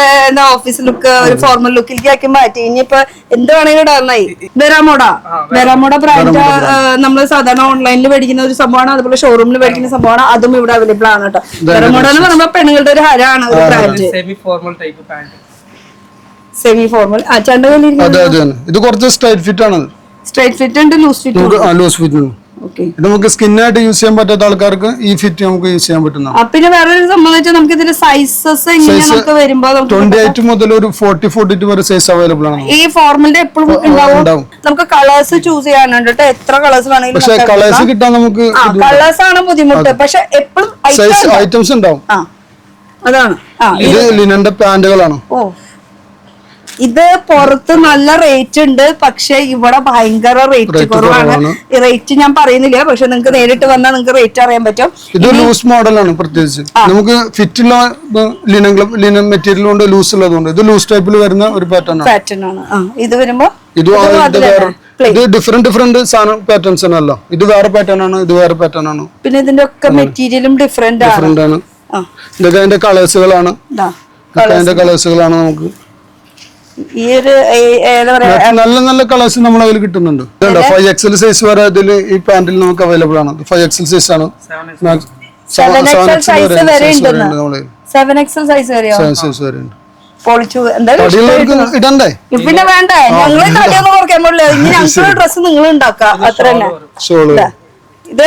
ഓഫീസ് ലുക്ക്, ഒരു ഫോർമൽ ലുക്കിലേക്ക് ആക്കി മാറ്റി. ഇനിയിപ്പോ എന്ത് വേണമെങ്കിലും ഇടാനായി. വെരാമോഡ ബ്രാൻഡ് നമ്മള് സാധാരണ ഓൺലൈനിൽ മേടിക്കുന്ന ഒരു സംഭവമാണ്. അതുപോലെ ഷോറൂമിൽ മേടിക്കുന്ന സംഭവമാണ്. അതും ഇവിടെ അവൈലബിൾ ആണ് കേട്ടോ. വെരാമോഡ എന്ന് പറയുമ്പോ പെണ്ണുങ്ങളുടെ ഒരു ഹരാണ് ഒരു ബ്രാൻഡ്. Semi formal. ഇത് കുറച്ച് സ്ട്രൈറ്റ് ഫിറ്റ് ആണ്. സ്ട്രൈറ്റ് ഫിറ്റ് ഉണ്ട്, ലൂസ് ഫിറ്റ്. ഇത് നമുക്ക് സ്കിന്നായിട്ട് യൂസ് ചെയ്യാൻ പറ്റാത്ത ആൾക്കാർക്ക് ഈ ഫിറ്റ് നമുക്ക് യൂസ് ചെയ്യാൻ പറ്റുന്ന. പിന്നെ വേറൊരു സംബന്ധിച്ചാൽ നമുക്ക് ഇതിന്റെ സൈസസ് എങ്ങനെ വരുമ്പോ 28 മുതൽ ഒരു 40-42 വരെ സൈസ് അവൈലബിൾ ആണ്. ഈ ഫോർമലിന്റെ എപ്പോഴും ഉണ്ടാവും. നമുക്ക് കളേഴ്സ് ചൂസ് ചെയ്യാനുണ്ട് കേട്ടോ. എത്ര കളേഴ്സ് വേണമെങ്കിലും. പക്ഷെ കളേഴ്സ് കിട്ടാൻ നമുക്ക് കളേഴ്സ് ആണ് ബുദ്ധിമുട്ട്. പക്ഷെ എപ്പോഴും ഐറ്റംസ് ഉണ്ടാവും. അതാണ്. ഇത് ലിനന്റെ പാന്റുകളാണ്. ഇത് പുറത്ത് നല്ല റേറ്റ് ഉണ്ട്. പക്ഷെ ഇവിടെ ഭയങ്കര റേറ്റ് കുറവാണ്. ഈ റേറ്റ് ഞാൻ പറയുന്നില്ല, പക്ഷെ നിങ്ങൾക്ക് നേരിട്ട് വന്നാൽ നിങ്ങൾക്ക് റേറ്റ് അറിയാൻ പറ്റും. ഇത് ലൂസ് മോഡലാണ്. പ്രത്യേകിച്ച് നമുക്ക് ഫിറ്റുള്ള ലിനൻ മെറ്റീരിയൽ കൊണ്ട് ലൂസ് ഉള്ളതുകൊണ്ട് ഇത് ലൂസ് ടൈപ്പിൽ വരുന്ന ഒരു പാറ്റേൺ ആണ്. ഇത് വരുമ്പോ ഇത് ഡിഫറെന്റ് സാധനം പാറ്റേൺസ് ആണല്ലോ. ഇത് വേറെ പാറ്റേൺ ആണ്, ഇത് വേറെ പാറ്റേൺ ആണ്. പിന്നെ ഇതിന്റെ ഒക്കെ മെറ്റീരിയലും ഡിഫറെന്റ് ആണ്. ഇതൊക്കെ അതിന്റെ കളേഴ്സുകളാണ്. നമുക്ക് ഈ ഒരു എന്താ പറയാ നല്ല നല്ല കളേഴ്സ് നമ്മളെ കയ്യിൽ കിട്ടുന്നുണ്ട്. 5XL സൈസ് വരെ ഇതിൽ ഈ പാന്റിൽ നമുക്ക് അവൈലബിൾ ആണ്. 5XL സൈസ് ആണ്. 7XL സൈസ് വരെ ഉണ്ട്. 7XL size വരെയോ? പൊളിച്ചു. എന്തായാലും ഇടണ്ടേ? പിന്നെ വേണ്ടേ, ഞങ്ങള് തടിയൊന്നും കുറയ്ക്കാൻ പാടില്ല. ഇനി ഞങ്ങളുടെ ഡ്രസ്സ് നിങ്ങൾ ഉണ്ടാക്കാം, അത്ര തന്നെ. ഇത്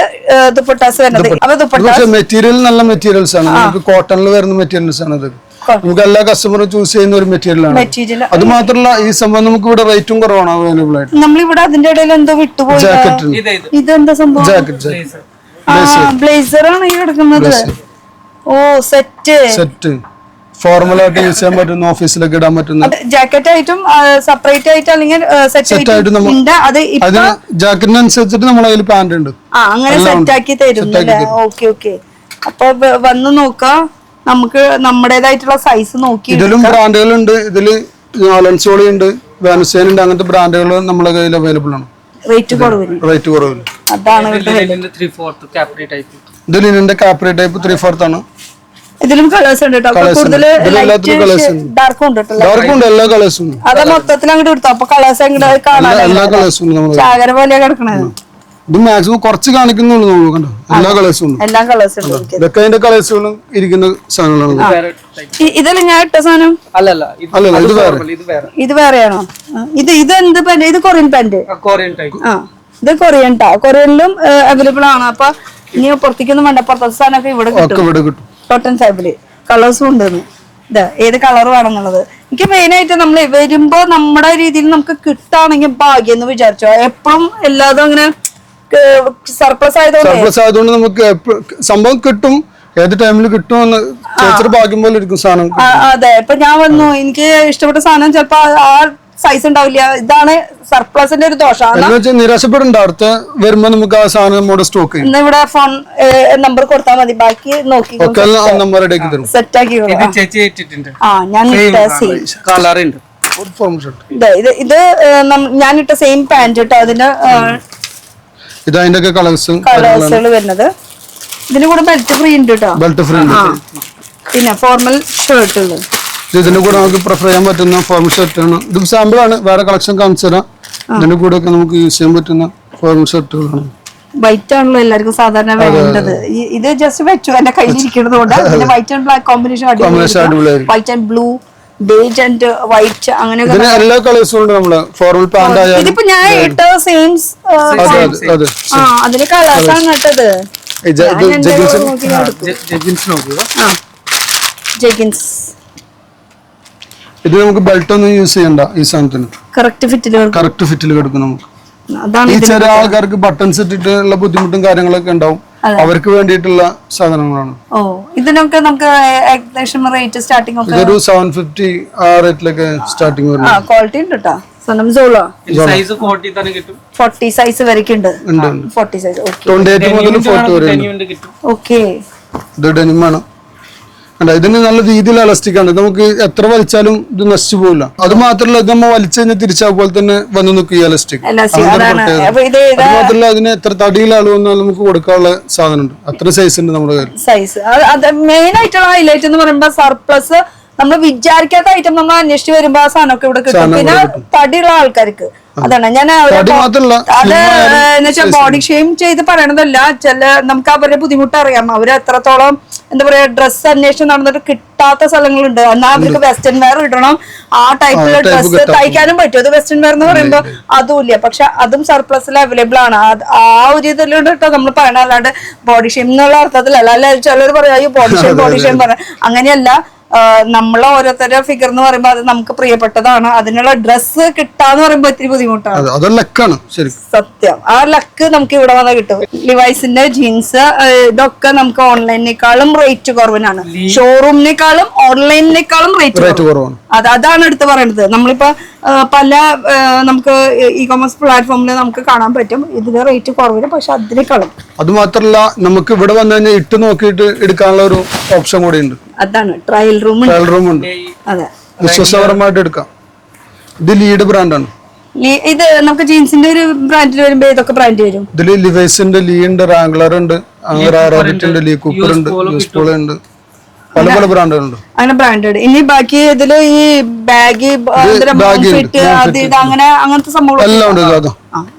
ദുപ്പട്ടാസ് വരുന്നത്. അപ്പൊ ദുപ്പട്ടാസ് മെറ്റീരിയൽ നല്ല മെറ്റീരിയൽസ് ആണ്. നമുക്ക് കോട്ടണിൽ വരുന്ന മെറ്റീരിയൽസ് ആണ് ഇത്. നമുക്ക് എല്ലാ കസ്റ്റമറും ചൂസ് ചെയ്യുന്ന ഒരു മെറ്റീരിയൽ ആണ്. അത് മാത്രമല്ല ഈ സംഭവം നമുക്ക് ഇവിടെ റേറ്റും കുറവാണ് അവൈലബിൾ ആയിട്ട്. നമ്മളിവിടെ അതിന്റെ ഇടയിൽ എന്തോ വിട്ടുപോയി. ഇതെന്താ സംഭവം? ബ്ലേസർ ആണ് ഈ കിടക്കുന്നത്. ഓ സെറ്റ് ഫോർമൽ ആയിട്ട് യൂസ് ചെയ്യാൻ പറ്റുന്ന, ഓഫീസിലൊക്കെ ഇടാൻ പറ്റുന്ന ജാക്കറ്റ് ആയിട്ടും സെപ്പറേറ്റ് ആയിട്ട് അല്ലെങ്കിൽ സെറ്റ് ആയിട്ട് ജാക്കറ്റിനനുസരിച്ചിട്ട് നമ്മളെ കയ്യിൽ പാന്റ് ഉണ്ട്. അങ്ങനെ സെറ്റ് ആക്കി തരും. ഓക്കെ. അപ്പൊ വന്ന് നോക്കാം, നമുക്ക് നമ്മുടേതായിട്ടുള്ള സൈസ് നോക്കി. ഇതിലും ബ്രാൻഡുകളുണ്ട്. ഇതില് ആലൻസോളി ഉണ്ട്, വാനുസേൻ ഉണ്ട്. അങ്ങനത്തെ ബ്രാൻഡുകൾ നമ്മളെ കയ്യിൽ അവൈലബിൾ ആണ്. റേറ്റ് കുറവില്ല. അതാണ് ഇത് ലിനന്റെ കാപ്രി ടൈപ്പ് 3/4 ആണ്. ഇതിലും കളേഴ്സ് ഉണ്ട് കേട്ടോ. കൂടുതല് ഡാർക്കും ഉണ്ട് കേട്ടോ. എല്ലാ കളേഴ്സും അത് മൊത്തത്തിൽ അങ്ങോട്ട് എടുത്തോ. അപ്പൊ കളേഴ്സ് അങ്ങോട്ട് കാണാൻ ചാകര പോലെ കിടക്കണത്. ഇത് മാക്സിമം കുറച്ച് കാണിക്കുന്നുള്ളൂ. നമ്മൾ കണ്ടോ, എല്ലാ കളേഴ്സും ഉണ്ട്. എല്ലാ കളേഴ്സും ഉണ്ട്. ഇതൊക്കെ അതിന്റെ കളേഴ്സുകളും ഇരിക്കുന്ന സാധനങ്ങളാണ്. ഇതല്ല ഞാൻ ഇട്ട സാധനം അല്ലല്ല, ഇത് വേറെയാണോ? ഇത് എന്ത് പാന്റ്? ഇത് കൊറിയൻ പാന്റ്. ഇത് കൊറിയൻ കൊറിയനിലും അവൈലബിൾ ആണ്. അപ്പൊ ഇനി പുറത്തേക്കൊന്നും വേണ്ട, പുറത്തെ സാധനമൊക്കെ ഇവിടെ കിട്ടും. കോട്ടൺ ഫാബ്രിക് കളേഴ്സും ഉണ്ടെന്ന്. ഇത് ഏത് കളർ വേണമെന്നുള്ളത്. എനിക്ക് മെയിൻ ആയിട്ട് നമ്മൾ വരുമ്പോ നമ്മുടെ രീതിയിൽ നമുക്ക് കിട്ടാണെങ്കിൽ ഭാഗ്യം എന്ന് വിചാരിച്ചോ. എപ്പോഴും എല്ലാതും അങ്ങനെ സർപ്ലസ് ആയതുകൊണ്ട് നമുക്ക് സംഭവം കിട്ടും. ഏത് ടൈമിൽ കിട്ടുമെന്ന് ഭാഗ്യം പോലെ ഇരിക്കും സാധനം. അതെ, ഇപ്പൊ ഞാൻ വന്നു, എനിക്ക് ഇഷ്ടപ്പെട്ട സാധനം ചിലപ്പോ ആ സൈസ് ഉണ്ടാവില്ല. ഇതാണ് സർപ്ലസിന്റെ ഒരു ദോഷം. നിരാശപ്പെടണ്ട, അടുത്ത വരുമ്പോ നമുക്ക് ആ സാധനം നമ്മുടെ സ്റ്റോക്ക് ചെയ്യും. ഇവിടെ ഫോൺ നമ്പർ കൊടുത്താൽ മതി, ബാക്കി നോക്കി സെറ്റ് ആക്കി. ഇത് ഞാൻ ഇട്ട സെയിം പാന്റ് കേട്ടോ. അതിന്റെ ഇതിന്റെ കളേഴ്സുകൾ വരുന്നത്. ഇതിന് കൂടെ ബെൽറ്റ് ഫ്രീ ഉണ്ട് കേട്ടോ. ബെൽറ്റ് ഫ്രീ ഉണ്ട്. പിന്നെ ഫോർമൽ ഷർട്ടുകൾ. ഇതിന്റെ കൂടെ നമുക്ക് പ്രിഫർ ചെയ്യാൻ പറ്റുന്ന ഫോർമൽ ഷർട്ട് ആണ്. ഇത് സാമ്പിൾ ആണ്, വേറെ കളക്ഷൻ കാണിച്ചു തരാം. ഇതിന്റെ കൂടെ ഒക്കെ നമുക്ക് യൂസ് ചെയ്യാൻ പറ്റുന്ന ഫോർമൽ ഷർട്ടുകളാണ്. വൈറ്റ് ആണല്ലോ എല്ലാവർക്കും സാധാരണ വേണ്ടത്. ഇത് ജസ്റ്റ് വെച്ചു എന്റെ കയ്യിൽ ഇരിക്കുന്നത് കൊണ്ട്. പിന്നെ വൈറ്റ് ആൻഡ് ബ്ലാക്ക് കോമ്പിനേഷൻ അടിപൊളി. White and blue, beige and white, അങ്ങനെ എല്ലാ കളേഴ്സും ഉണ്ട്. നമ്മള് ഫോർമൽ പാന്റ് ആയാലും ഇതിപ്പോ ഞാൻ ഇട്ട സെയിം അതിന് കളേഴ്സ് ആണ് ഇട്ടത്. ജെഗിൻസ്. ഇത് നമുക്ക് ബെൽറ്റ് ഒന്നും യൂസ് ചെയ്യണ്ട. ഈ സാധനത്തിന് കറക്റ്റ് ഫിറ്റിൽ കിടക്കും നമുക്ക്. ഈ ചില ആൾക്കാർക്ക് ബട്ടൺസ് ഇട്ടിട്ടുള്ള ബുദ്ധിമുട്ടും കാര്യങ്ങളൊക്കെ ഉണ്ടാവും. അവർക്ക് വേണ്ടിയിട്ടുള്ള സാധനങ്ങളാണ്. ഓ, ഇതിനൊക്കെ നമുക്ക് ഏകദേശം റേറ്റ് സ്റ്റാർട്ടിംഗ് ഒക്കെ ഇതൊരു 750 ആ റേറ്റിലൊക്കെ സ്റ്റാർട്ടിംഗ് വരുന്നു. ക്വാളിറ്റി ഉണ്ട് കേട്ടോ. സനം സോളോ സൈസ് 40 തന്നെ കിട്ടും. 40 സൈസ് വരെയൊക്കെ ഉണ്ട്. 40 സൈസ്. ഓക്കേ. 28 മുതൽ 40 വരെ കിട്ടും. ഓക്കേ. ഇത് ഡെനിമാണ്. ഇതിന് നല്ല രീതിയിൽ എലാസ്റ്റിക് ആണ്. നമുക്ക് എത്ര വലിച്ചാലും ഇത് നശിച്ചു പോകില്ല. അത് മാത്രമല്ല, ഇത് നമ്മൾ വലിച്ചു കഴിഞ്ഞാൽ തിരിച്ചതുപോലെ തന്നെ വന്ന് നിൽക്കും ഈ എലാസ്റ്റിക്. അത് മാത്രമല്ല, അതിന് എത്ര തടിയിലാള് വന്നാലും നമുക്ക് കൊടുക്കാനുള്ള സാധനം ഉണ്ട്. അത്ര സൈസ് ഉണ്ട് നമ്മുടെ കയ്യിൽ. സൈസ് മെയിൻ ആയിട്ടുള്ള ഹൈലൈറ്റ് എന്ന് പറയുമ്പോൾ സർപ്ലസ്. നമ്മൾ വിചാരിക്കാത്ത ഐറ്റം നമ്മൾ അന്വേഷിച്ച് വരുമ്പോ ആ സാധനമൊക്കെ ഇവിടെ കിട്ടും. പിന്നെ തടിയുള്ള ആൾക്കാർക്ക് അതാണ് ഞാൻ അത് ബോഡി ഷെയിം ചെയ്ത് പറയണതല്ല. ചില നമുക്ക് അവരുടെ ബുദ്ധിമുട്ട് അറിയാം. അവര് എത്രത്തോളം എന്താ പറയാ ഡ്രസ്സ് അന്വേഷണം നടന്നിട്ട് കിട്ടാത്ത സ്ഥലങ്ങളുണ്ട്. എന്നാൽ അവർക്ക് വെസ്റ്റേൺ വെയർ ഇടണം. ആ ടൈപ്പിലുള്ള ഡ്രസ്സ് തയ്ക്കാനും പറ്റും. അത് വെസ്റ്റേൺ വെയർ എന്ന് പറയുമ്പോ അതുമില്ല. പക്ഷെ അതും സർപ്ലസിൽ അവൈലബിൾ ആണ്. ആ ഒരു ഇതിലുണ്ട് കേട്ടോ നമ്മൾ പറയണ. അല്ലാണ്ട് ബോഡി ഷെയിം എന്നുള്ള അർത്ഥത്തിലല്ല. അല്ല ചിലർ പറയാം ബോഡി ഷെയിം പറയാം. അങ്ങനെയല്ല. നമ്മളെ ഓരോരുത്തരുടെ ഫിഗർ എന്ന് പറയുമ്പോ അത് നമുക്ക് പ്രിയപ്പെട്ടതാണ്. അതിനുള്ള ഡ്രസ്സ് കിട്ടാന്ന് പറയുമ്പോ ഇത്തിരി ബുദ്ധിമുട്ടാണ്. സത്യം. ആ ലക്ക് നമുക്ക് ഇവിടെ വന്നാൽ കിട്ടും. ലിവൈസിന്റെ ജീൻസ് ഇതൊക്കെ നമുക്ക് ഓൺലൈനിനേക്കാളും റേറ്റ് കുറവിനാണ്. ഷോറൂമിനേക്കാളും ഓൺലൈനിനേക്കാളും റേറ്റ് കുറവാണ്. അതാണ് എടുത്ത് പറയുന്നത്. നമ്മളിപ്പോ പല നമുക്ക് ഇ കൊമേഴ്സ് പ്ലാറ്റ്ഫോമിൽ നമുക്ക് കാണാൻ പറ്റും ഇതിന്റെ റേറ്റ് കുറവില്ല. പക്ഷെ അതിനേക്കാളും അത് മാത്രല്ല, നമുക്ക് ഇവിടെ വന്നു കഴിഞ്ഞാൽ ഇട്ട് നോക്കിയിട്ട് എടുക്കാനുള്ള ഒരു ഓപ്ഷൻ കൂടി ഉണ്ട്. അതാണ് ട്രയൽ റൂം ഉണ്ട്. അതെ, വിശ്വാസപരമായിട്ട് എടുക്കാം. ഇത് ലീഡ് ബ്രാൻഡാണ്. ഇത് നമുക്ക് ജീൻസിന്റെ ഒരു ബ്രാൻഡിൽ വരുമ്പോ ഇതൊക്കെ ബ്രാൻഡ് വരും. ഇതില് ലിവൈസിന്റെ ലീ ഉണ്ട്, റാംഗ്ലർ ഉണ്ട്, റാബിറ്റ് ഉണ്ട്, ലീ കൂപ്പർ ഉണ്ട്, യൂസ്ഫുൾ ഉണ്ട്. പല പല ബ്രാൻഡുകളുണ്ട്. അങ്ങനെ ബ്രാൻഡഡ്. ഇനി ബാക്കി ഇതില് ഈ ബാഗ് ഫിറ്റ് അത് ഇത് അങ്ങനത്തെ സംഭവം എല്ലാം ഉണ്ട്. അതോ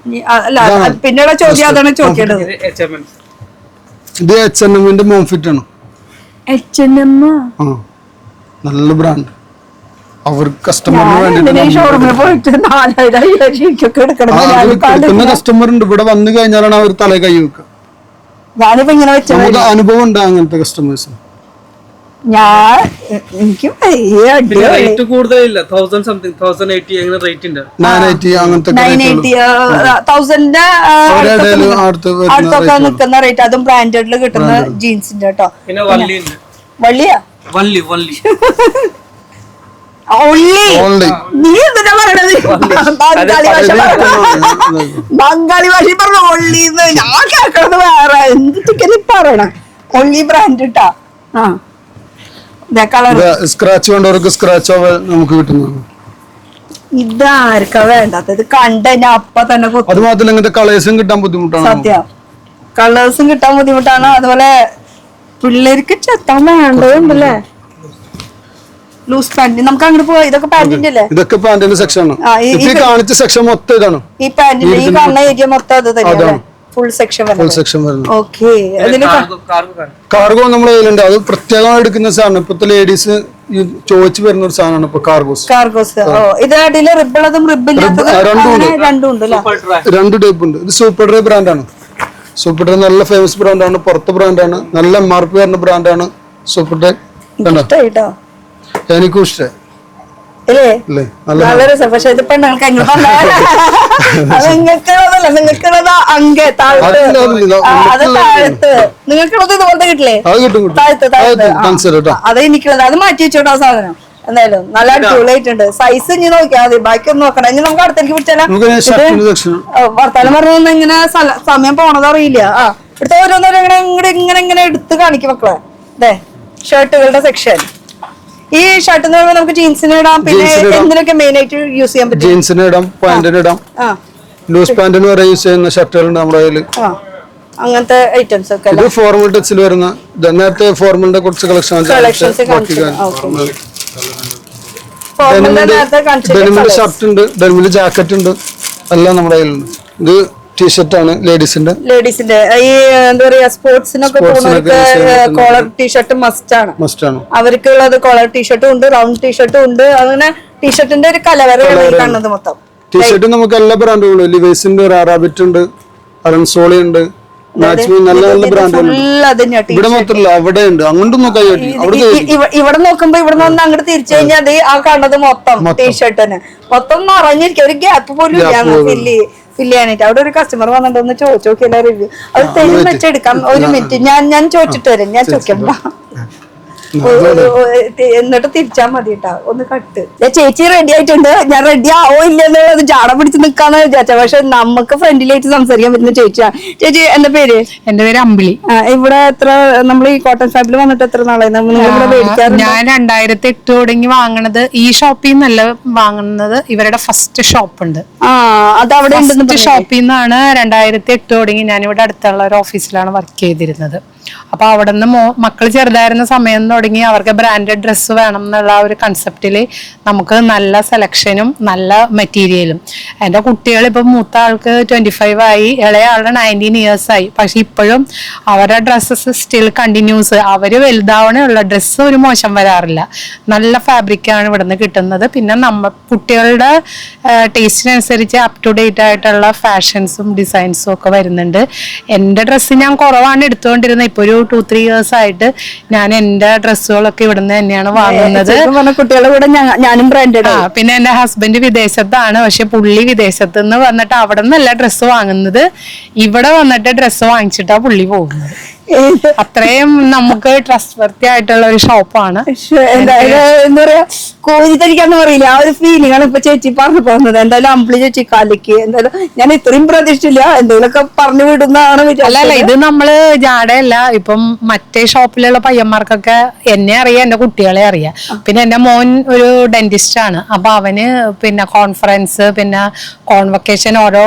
അല്ല പിന്നെയുള്ള ചോദ്യം അതാണ് ചോദിക്കേണ്ടത്. ഇത് H&M മോംഫിറ്റ് ആണ്. H&M നല്ല ബ്രാൻഡ്. അവർക്ക് കസ്റ്റമറിന് വേണ്ടി ഷോറൂമിൽ പോയിട്ട് 4000 കസ്റ്റമർ ഉണ്ട്. ഇവിടെ വന്നു കഴിഞ്ഞാലാണ് അവർ തല കൈ വെക്കുക. ഞാനിപ്പോ ഇങ്ങനെ വെച്ച നമുക്ക് അനുഭവം ഉണ്ട് അങ്ങനത്തെ കസ്റ്റമേഴ്സ്. എനിക്ക് റേറ്റ് കൂടുതലില്ല. 1000 സംതിങ് 1080 അങ്ങനെ റേറ്റ് ഉണ്ട്. 980 അങ്ങനത്തെ 980,000 അടുത്തൊക്കെ നിൽക്കുന്ന റേറ്റ്. അതും ബ്രാൻഡഡിൽ കിട്ടുന്ന ജീൻസിന്റെ കേട്ടോ. പിന്നെ വള്ളിയുണ്ട്. വള്ളിയാ വള്ളി വള്ളി നീ എന്തിനാ പറയണത്? ബംഗാളി ഭാഷ പറഞ്ഞ ഒള്ളിന്ന്. ഞാൻ കേൾക്കണത് വേറെ എന്തൊക്കെ പറയണ. ഒള്ളി ബ്രാൻഡ് ഇട്ടാ സ്ക്രാച്ച് വേണ്ടവർക്ക് സ്ക്രാച്ച് നമുക്ക് കിട്ടുന്നതാണ്. ഇതാർക്കാ വേണ്ടാത്തത്? കണ്ടതിന്റെ അപ്പ തന്നെ അത് മാത്രമല്ല ഇങ്ങനത്തെ കളേഴ്സും കിട്ടാൻ ബുദ്ധിമുട്ടാണ്. സത്യം, കളേഴ്സും കിട്ടാൻ ബുദ്ധിമുട്ടാണ്. അതുപോലെ പിള്ളേർക്ക് ചെത്താൻ വേണ്ടതുണ്ടല്ലേ. ലൂസ് പാന്റ് നമുക്ക് അങ്ങനെ പോവാ. ഇതൊക്കെ പാന്റിന്റെ അല്ലേ? ഇതൊക്കെ പാന്റിന്റെ സെക്ഷൻ ആണ്. കാണിച്ച സെക്ഷൻ മൊത്തം ഇതാണ്. ഈ പാന്റിന്റെ ഈ കാണുന്ന ഏരിയ മൊത്തം അത് തന്നെയാണ്. ഫുൾ സെക്ഷൻ വരുന്നത്. ഓക്കെ. കാർഗോ നമ്മുടെ കയ്യിലുണ്ട്. അത് പ്രത്യേകമായി എടുക്കുന്ന സാധനം. ഇപ്പത്തെ ലേഡീസ് ചോദിച്ചു വരുന്ന ഒരു സാധനമാണ് ഇപ്പൊ കാർഗോസ്. ഇത് അടിയില് റിബിളതും റിബില്ലാത്തതും രണ്ടും ഉണ്ട്. 2 ടൈപ്പ് ഉണ്ട്. ഇത് സൂപ്പർ ഡ്രൈ ബ്രാൻഡാണ്. സൂപ്പർ ഡ്രൈ നല്ല ഫേമസ് ബ്രാൻഡാണ്. പുറത്ത് ബ്രാൻഡാണ്. നല്ല MRP വരുന്ന ബ്രാൻഡാണ് സൂപ്പർ ഡ്രൈ. എനിക്കും ഇഷ്ടമായി. നല്ല രസം. പക്ഷെ ഇത് പെണ്ണുങ്ങൾക്ക് എങ്ങനെ നിങ്ങൾക്കുള്ളതല്ല, നിങ്ങൾക്കുള്ളത് അങ്ങേ താഴത്ത്, അത് താഴത്ത്. നിങ്ങൾക്കുള്ളത് ഇതുപോലത്തെ കിട്ടില്ലേ? താഴത്ത് അത് എനിക്കുള്ളത്. അത് മാറ്റി വെച്ചോട്ടോ ആ സാധനം. എന്തായാലും നല്ല അടിപൊളിയായിട്ടുണ്ട്. സൈസ് ഇനി നോക്കിയാൽ മതി, ബാക്കി ഒന്നും നോക്കണം. ഇനി നമുക്ക് അടുത്തേക്ക് പിടിച്ചാലോ. വർത്താനം പറഞ്ഞ ഇങ്ങനെ സമയം പോണത് അറിയില്ല. ഇവിടുത്തെ ഓരോന്നോരും ഇങ്ങനെ ഇങ്ങനെ എടുത്ത് കാണിക്കും മക്കളെ. അതെ, ഷർട്ടുകളുടെ സെക്ഷൻ. ഈ ഷർട്ട് എന്ന് പറയുമ്പോൾ നമുക്ക് ജീൻസിന് ഇടാം. പിന്നെ എന്തിനൊക്കെ മെയിൻ ആയിട്ട് യൂസ് ചെയ്യാൻ പറ്റും? ജീൻസിന് ഇടാം, പാന്റിന് ഇടാം. ലൂസ് പാന്റിന് വരെ യൂസ് ചെയ്യുന്ന ഷർട്ടുകളുണ്ട് നമ്മുടെ കയ്യിൽ. അങ്ങനത്തെ ഐറ്റംസ് ഒക്കെ. ഇത് ഫോർമൽ ടച്ചിൽ വരുന്ന നേരത്തെ ഫോർമലിന്റെ കുറച്ച് കളക്ഷൻസ് ഡെനിമിന്റെ ഷർട്ട് ഉണ്ട്, ഡെനിമിന്റെ ജാക്കറ്റ് ഉണ്ട്, എല്ലാം നമ്മുടെ കയ്യിലുണ്ട്. ഇത് ടീഷർട്ടാണ് ലേഡീസിന്റെ. ഈ എന്താ പറയാ സ്പോർട്സിനൊക്കെ പോകുന്നവർക്ക് കോളർ ടീഷർട്ട് മസ്റ്റ് ആണ്. അവർക്കുള്ളത് കോളർ ടീഷർട്ടും ഉണ്ട്, റൗണ്ട് ടീഷർട്ടും ഉണ്ട്. അങ്ങനെ ടീഷർട്ടിന്റെ ഒരു കലവറയാണ് കാണുന്നത് മൊത്തം. ടീഷർട്ട് നമുക്ക് എല്ലാ ബ്രാൻഡുകളും. ലിവൈസിന്റെ റാബിറ്റ് ഉണ്ട്, അറൻസോളി ഉണ്ട്, മാക്സിമം നല്ല നല്ല ബ്രാൻഡുകളുണ്ട്. ഇവിടെ മാത്രമല്ല അവിടെ ഉണ്ട്. അങ്ങോട്ടും നോക്കാൻ ഇവിടെ നോക്കുമ്പോ ഇവിടെ നിന്ന് അങ്ങോട്ട് തിരിച്ചു കഴിഞ്ഞാൽ അത് ആ കാണുന്നത് മൊത്തം ടീഷർട്ടിന് മൊത്തം നിറഞ്ഞിരിക്കും. ഒരു ഗ്യാപ്പ് പോലും ഇല്ല ഫില്ല് ചെയ്യാനായിട്ട്. അവിടെ ഒരു കസ്റ്റമർ വന്നിട്ടൊന്ന് ചോദിച്ചു നോക്കിയല്ല റിവ്യൂ. അത് തെളിവ് വെച്ചെടുക്കാം. ഒരു മിനിറ്റ് ഞാൻ ചോദിച്ചിട്ട് വരാം. ഞാൻ ചോദിക്കണ്ട, എന്നിട്ട് തിരിച്ചാ മതി കേട്ടാ. ഒന്ന് കട്ട്. ചേച്ചി റെഡി ആയിട്ടുണ്ട്. ഞാൻ റെഡി ആവോ ഇല്ലെന്നുള്ളത് ജാട പിടിച്ച് നിക്കാന്ന് വിചാരിച്ച. പക്ഷെ നമുക്ക് ഫ്രണ്ട്ലിയായിട്ട് സംസാരിക്കാൻ പറ്റുന്ന ചേച്ചിയാ. ചേച്ചി എന്താ പേര്? എന്റെ പേര് അമ്പിളി. ഇവിടെ എത്ര നമ്മൾ ഈ കോട്ടൺ ഫാബിൽ വന്നിട്ട് എത്ര നാളായി ഇവിടെ മേടിക്കാറ്? ഞാൻ 2008 തുടങ്ങി വാങ്ങണത്. ഈ ഷോപ്പിൽ നിന്നല്ല വാങ്ങുന്നത്, ഇവരുടെ ഫസ്റ്റ് ഷോപ്പ് ഉണ്ട്. അത് അവിടെ ഷോപ്പിൽ നിന്നാണ് 2008 തുടങ്ങി. ഞാനിവിടെ അടുത്തുള്ള ഒരു ഓഫീസിലാണ് വർക്ക് ചെയ്തിരുന്നത്. അപ്പൊ അവിടെ നിന്ന് മക്കൾ ചെറുതായിരുന്ന സമയം തുടങ്ങി അവർക്ക് ബ്രാൻഡഡ് ഡ്രസ്സ് വേണം എന്നുള്ള ഒരു കൺസെപ്റ്റില് നമുക്ക് നല്ല സെലക്ഷനും നല്ല മെറ്റീരിയലും. എൻ്റെ കുട്ടികൾ ഇപ്പം മൂത്ത ആൾക്ക് 25 ആയി, ഇളയ ആളുടെ 19 years ആയി. പക്ഷെ ഇപ്പോഴും അവരുടെ ഡ്രസ്സസ് സ്റ്റിൽ കണ്ടിന്യൂസ്. അവര് വലുതാവണയുള്ള ഡ്രസ്സ് ഒരു മോശം വരാറില്ല. നല്ല ഫാബ്രിക്കാണ് ഇവിടെ നിന്ന് കിട്ടുന്നത്. പിന്നെ കുട്ടികളുടെ ടേസ്റ്റിനനുസരിച്ച് അപ് ടു ഡേറ്റ് ആയിട്ടുള്ള ഫാഷൻസും ഡിസൈൻസും ഒക്കെ വരുന്നുണ്ട്. എൻ്റെ ഡ്രസ്സ് ഞാൻ കുറവാണ് എടുത്തുകൊണ്ടിരുന്നത്. ഇപ്പൊ ഒരു 2-3 years ആയിട്ട് ഞാൻ എന്റെ ഡ്രസ്സുകളൊക്കെ ഇവിടുന്ന് തന്നെയാണ് വാങ്ങുന്നത്. കുട്ടികളുടെ കൂടെ ഞാനും ബ്രാൻഡഡ്. പിന്നെ എന്റെ ഹസ്ബൻഡ് വിദേശത്താണ്. പക്ഷെ പുള്ളി വിദേശത്ത് നിന്ന് വന്നിട്ട് അവിടെ നിന്നല്ല ഡ്രസ്സ് വാങ്ങുന്നത്, ഇവിടെ വന്നിട്ട് ഡ്രസ്സ് വാങ്ങിച്ചിട്ടാ പുള്ളി പോകുന്നത്. അത്രയും നമുക്ക് ട്രസ്റ്റ് വർത്തി ആയിട്ടുള്ള ഒരു ഷോപ്പാണ്. എന്താ പറയാ, കോഴി തരിക്കാന്ന് പറയില്ല, ആ ഒരു ഫീലിംഗ് ആണ് ഇപ്പൊ ചേച്ചി പറഞ്ഞു പോകുന്നത്. എന്തായാലും അമ്പിളി ചേച്ചി കലക്ക്. എന്തായാലും ഞാൻ ഇത്രയും പ്രതീക്ഷിച്ചില്ല, എന്തെങ്കിലുമൊക്കെ പറഞ്ഞു വിടുന്നതാണ് അല്ലല്ല, ഇത് നമ്മള് ജാടയല്ല. ഇപ്പം മറ്റേ ഷോപ്പിലുള്ള പയ്യന്മാർക്കൊക്കെ എന്നെ അറിയാം, എന്റെ കുട്ടികളെ അറിയാം. പിന്നെ എന്റെ മോൻ ഒരു ഡെന്റിസ്റ്റ് ആണ്. അപ്പൊ അവന് പിന്നെ കോൺഫറൻസ്, പിന്നെ കോൺവൊക്കേഷൻ, ഓരോ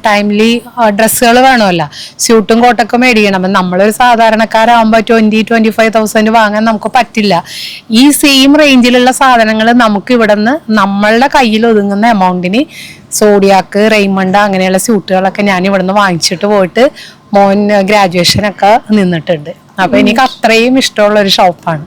ടൈംലി ഡ്രസ്സുകൾ വേണമല്ലോ, സ്യൂട്ടും കോട്ടൊക്കെ മേടിക്കണം. നമ്മളൊരു സാധാരണക്കാരാകുമ്പോ 20-25,000 വാങ്ങാൻ നമുക്ക് പറ്റില്ല. ഈ സെയിം റേഞ്ചിലുള്ള സാധനങ്ങൾ നമുക്ക് ഇവിടെ നിന്ന് നമ്മളുടെ കയ്യിൽ ഒതുങ്ങുന്ന എമൗണ്ടിന് സോഡിയാക്ക്, റെയ്മണ്ട് അങ്ങനെയുള്ള സ്യൂട്ടുകളൊക്കെ ഞാൻ ഇവിടുന്ന് വാങ്ങിച്ചിട്ട് പോയിട്ട് മോൻ ഗ്രാജുവേഷനൊക്കെ നിന്നിട്ടുണ്ട്. അപ്പൊ എനിക്ക് അത്രയും ഇഷ്ടമുള്ള ഒരു ഷോപ്പാണ്.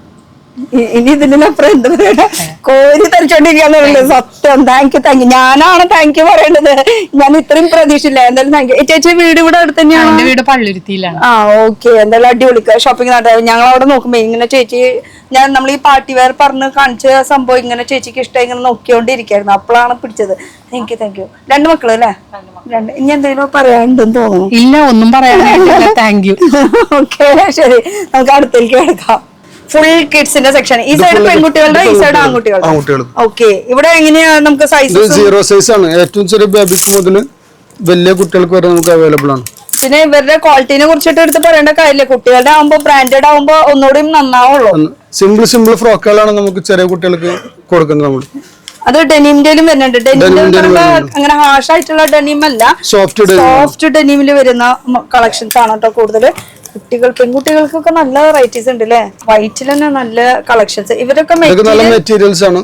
ഇനി ഇതിനപ്പുറം എന്ത് പറയണ, കോരി തരിച്ചോണ്ടിരിക്കാന്ന് പറയുന്നത്. സത്യം, താങ്ക് യു. ഞാനാണ് താങ്ക് യു പറയേണ്ടത്. ഞാൻ ഇത്രയും പ്രതീക്ഷയില്ല. എന്തായാലും താങ്ക് യു. ചേച്ചി വീട് ഇവിടെ അടുത്ത് തന്നെയാണ്? എന്റെ വീട് പള്ളുരുത്തിയിലാണ്. ആ ഓക്കെ. എന്തായാലും അടിപൊളി ഷോപ്പിംഗ് നടത്താം. ഞങ്ങൾ അവിടെ നോക്കുമ്പോ ഇങ്ങനെ ചേച്ചി, നമ്മൾ ഈ പാർട്ടി വെയർ പറഞ്ഞ് കാണിച്ച സംഭവം ഇങ്ങനെ ചേച്ചിക്ക് ഇഷ്ടം ഇങ്ങനെ നോക്കിക്കൊണ്ടിരിക്കായിരുന്നു. അപ്പോഴാണ് പിടിച്ചത്. Thank you. 2 മക്കള് അല്ലേ? 2. ഇനി എന്തെങ്കിലും പറയാനുണ്ടെന്ന് തോന്നുന്നു. ഇല്ല, ഒന്നും പറയാനില്ല. Thank you. ഓക്കെ, ശരി, നമുക്ക് അടുത്തേക്ക് എടുക്കാം. ഫുൾ കിഡ്സിന്റെ സെക്ഷൻ. ഈ സൈഡ് പെൺകുട്ടികളുടെ, ഈ സൈഡ് ആൺകുട്ടികളുടെ. ഓക്കെ, ഇവിടെ എങ്ങനെയാ നമുക്ക് സൈസ്? 0 സൈസ് ആണ്. ഏറ്റവും ചെറിയ ബേബിക്ക് മുതൽ വലിയ കുട്ടികൾക്ക് വരെ നമുക്ക് അവൈലബിൾ ആണ്. പിന്നെ ഇവരുടെ ക്വാളിറ്റിനെ കുറിച്ചിട്ട് എടുത്ത് പറയേണ്ട കാര്യമില്ല. കുട്ടികളുടെ ആവുമ്പോ ബ്രാൻഡഡ് ആവുമ്പോ ഒന്നുകൂടി നന്നാവുള്ളൂ. സിമ്പിൾ ഫ്രോക്കുകളാണ് നമുക്ക് ചെറിയ കുട്ടികൾക്ക് കൊടുക്കുന്നത്. നമ്മൾ അത് ഡെനിമിന്റെയിലും വരുന്നുണ്ട്. ഡെനിമിൽ അങ്ങനെ ഹാഷ് ആയിട്ടുള്ള ഡെനിം അല്ല, സോഫ്റ്റ് ഡെനിമിൽ വരുന്ന കളക്ഷൻസ് ആണ് കേട്ടോ കൂടുതൽ. പെൺകുട്ടികൾക്കൊക്കെ നല്ല വെറൈറ്റീസ് ഉണ്ട് അല്ലെ. വൈറ്റിൽ തന്നെ നല്ല കളക്ഷൻസ്. ഇവരൊക്കെ മെറ്റീരിയൽസ് ആണ്,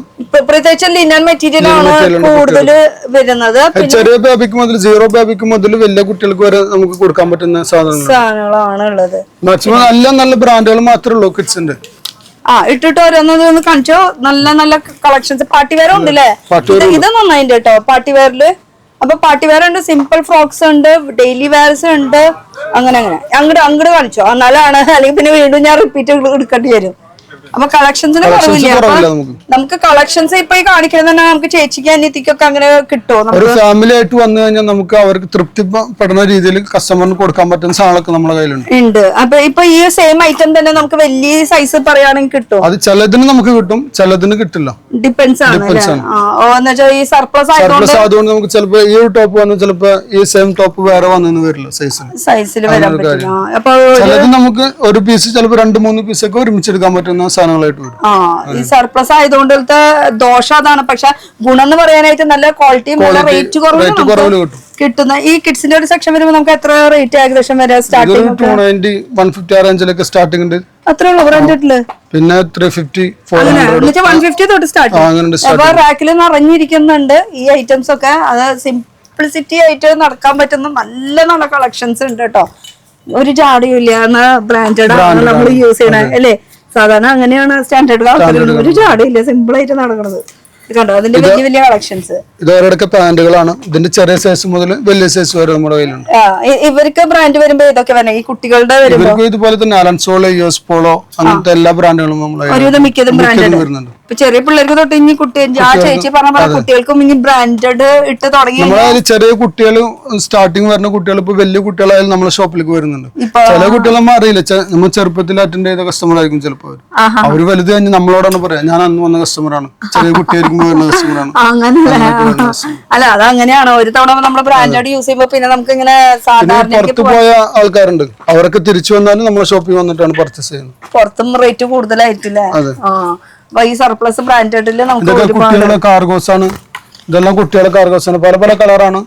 പ്രത്യേകിച്ച് ലിനൻ മെറ്റീരിയൽ ആണ് കൂടുതൽ വരുന്നത്. ചെറിയ ബേബിക്ക് മുതൽ 0 ബേബിക്ക് മുതൽ വലിയ കുട്ടികൾക്ക് വരെ നമുക്ക് കൊടുക്കാൻ പറ്റുന്ന സാധനങ്ങളാണ് ഉള്ളത്. മാക്സിമം നല്ല ബ്രാൻഡുകൾ മാത്രമേ ഉള്ളൂ കിഡ്സിന്റെ. ഇട്ടിട്ട് ഓരോന്ന് കാണിച്ചോ. നല്ല കളക്ഷൻസ്. പാർട്ടി വെയർ ഉണ്ട് അല്ലേ? ഇത് നന്നായിണ്ട് കേട്ടോ പാർട്ടി വെയറില്. അപ്പൊ പാർട്ടി വെയർ ഉണ്ട്, സിമ്പിൾ ഫ്രോക്സ് ഉണ്ട്, ഡെയിലി വെയർസ് ഉണ്ട്. അങ്ങനെ അങ്ങോട്ട് കാണിച്ചോ. എന്നാലാണ്, അല്ലെങ്കിൽ പിന്നെ വീണ്ടും ഞാൻ റിപ്പീറ്റ് എടുക്കേണ്ടി വരും. അപ്പൊ കളക്ഷൻസിന് കുറവില്ല. നമുക്ക് കളക്ഷൻസ് ഇപ്പൊ ഈ കാണിക്കുന്നത് തന്നെ നമുക്ക് ചേച്ചിക്ക് അനിയത്തിക്കൊക്കെ അങ്ങനെ കിട്ടുമോ? ഒരു ഫാമിലി ആയിട്ട് വന്നു കഴിഞ്ഞാൽ നമുക്ക് അവർക്ക് തൃപ്തിപ്പെടുന്ന രീതിയിൽ കസ്റ്റമറിന് കൊടുക്കാൻ പറ്റുന്ന സാധനങ്ങളൊക്കെ നമ്മുടെ കയ്യിലുണ്ട്. അപ്പൊ ഇപ്പൊ ഈ സെയിം ഐറ്റം തന്നെ നമുക്ക് വലിയ സൈസ് പറയുകയാണെങ്കിൽ കിട്ടും. അത് ചിലതിന് നമുക്ക് കിട്ടും, ചിലതിന് കിട്ടില്ല. ഡിപ്പെൻസ് ആണ്. ഈ സർപ്ലസ് അതുകൊണ്ട് നമുക്ക് ചിലപ്പോ ഈ ടോപ്പ് വന്ന് ചിലപ്പോ ഈ സെയിം ടോപ്പ് വേറെ വന്നു വരില്ല സൈസിൽ വരാൻ പറ്റില്ല. അപ്പൊ ചിലത് നമുക്ക് ഒരു പീസ് ചിലപ്പോ 2-3 പീസൊക്കെ ഒരുമിച്ചെടുക്കാൻ പറ്റുന്ന സാധനങ്ങളായിട്ട് വരും. ഈ സർപ്ലസ് ആയതുകൊണ്ടത്തെ ദോഷം അതാണ്. പക്ഷെ ഗുണം എന്ന് പറയാനായിട്ട് നല്ല ക്വാളിറ്റിയും നല്ല റേറ്റ് കുറവ് കിട്ടുന്ന ഈ കിഡ്സിന്റെ ഒരു സെക്ഷൻ വരുമ്പോൾ നമുക്ക് എത്ര റേറ്റ് ഏകദേശം വരെ സ്റ്റാർട്ടിംഗ്? 290, 150 ആ റേഞ്ചിലൊക്കെ സ്റ്റാർട്ടിംഗ് ഉണ്ട്. അത്രേ ഉള്ളൂ ബ്രാൻഡഡില്. പിന്നെ 350, 150 തൊട്ട് സ്റ്റാർട്ട്. അപ്പൊ റാക്കിൽ നിറഞ്ഞിരിക്കുന്നുണ്ട് ഈ ഐറ്റംസ് ഒക്കെ. അത് സിംപ്ലിസിറ്റി ആയിട്ട് നടക്കാൻ പറ്റുന്ന നല്ല കളക്ഷൻസ് ഉണ്ട് കേട്ടോ. ഒരു ജാടിയും ഇല്ല, ബ്രാൻഡഡ് ആണ് നമ്മൾ യൂസ് ചെയ്യണേ അല്ലേ. സാധാരണ അങ്ങനെയാണ് സ്റ്റാൻഡേർഡ് ആൾക്കാർ. ഒരു ജാടിയില്ല, സിമ്പിൾ ആയിട്ട് നടക്കുന്നത്. കണ്ടോ അതിന്റെ വലിയ കളക്ഷൻസ്. ഇതോരൊക്കെ പാന്റുകളാണ്. ഇതിന്റെ ചെറിയ സൈസ് മുതൽ വലിയ സൈസ് വരെ നമ്മുടെ കയ്യിലുണ്ട്. ഇവർക്ക് ബ്രാൻഡ് വരുമ്പോ ഇതൊക്കെ വേണം. ഈ കുട്ടികളുടെ വരുമ്പോ ഇതുപോലെ തന്നെ അലൻസോളോ, യുഎസ് പോളോ അങ്ങനത്തെ എല്ലാ ബ്രാൻഡുകളും ഒരുവിധം മിക്കതും ബ്രാൻഡഡ് വരുന്നുണ്ട്. ചെറിയ പിള്ളേർക്ക് തൊട്ട് ഇനി ആ ചേച്ചി പറഞ്ഞ കുട്ടികൾക്കും ഇനി ബ്രാൻഡഡ് ഇട്ട് തുടങ്ങി. നമ്മളതിൽ ചെറിയ കുട്ടികൾ സ്റ്റാർട്ടിങ് വരുന്ന കുട്ടികൾ ഇപ്പൊ വലിയ കുട്ടികളായാലും നമ്മളെ ഷോപ്പിലേക്ക് വരുന്നുണ്ട്. ചില കുട്ടികൾ നമ്മൾ അറിയില്ല, നമ്മൾ ചെറുപ്പത്തിൽ അറ്റൻഡ് ചെയ്ത കസ്റ്റമർ ആയിരിക്കും ചിലപ്പോൾ. അവര് വലുത് കഴിഞ്ഞ് നമ്മളോടാണ് പറയാം, ഞാൻ അന്ന് വന്ന കസ്റ്റമറാണ്, ചെറിയ കുട്ടിയായിരിക്കും വരുന്ന കസ്റ്റമറാണ്. അല്ല അതങ്ങനെയാണോ, ഒരു തവണ നമ്മള് ബ്രാൻഡഡ് യൂസ് ചെയ്യുമ്പോ പിന്നെ നമുക്ക് ഇങ്ങനെ സാധാരണ പുറത്തു പോയ ആൾക്കാരുണ്ട്, അവരൊക്കെ തിരിച്ചു വന്നാലും നമ്മളെ ഷോപ്പിൽ വന്നിട്ടാണ് പർച്ചേസ് ചെയ്യുന്നത്. പുറത്തും റേറ്റ് കൂടുതലായിട്ടില്ലേ? ഈ സർപ്ലസ് ബ്രാൻഡഡില് നമുക്ക് കുട്ടികളുടെ കാർഗോസ് ആണ്. ഇതെല്ലാം കുട്ടികളുടെ കാർഗോസ് ആണ്. പല കളറാണ്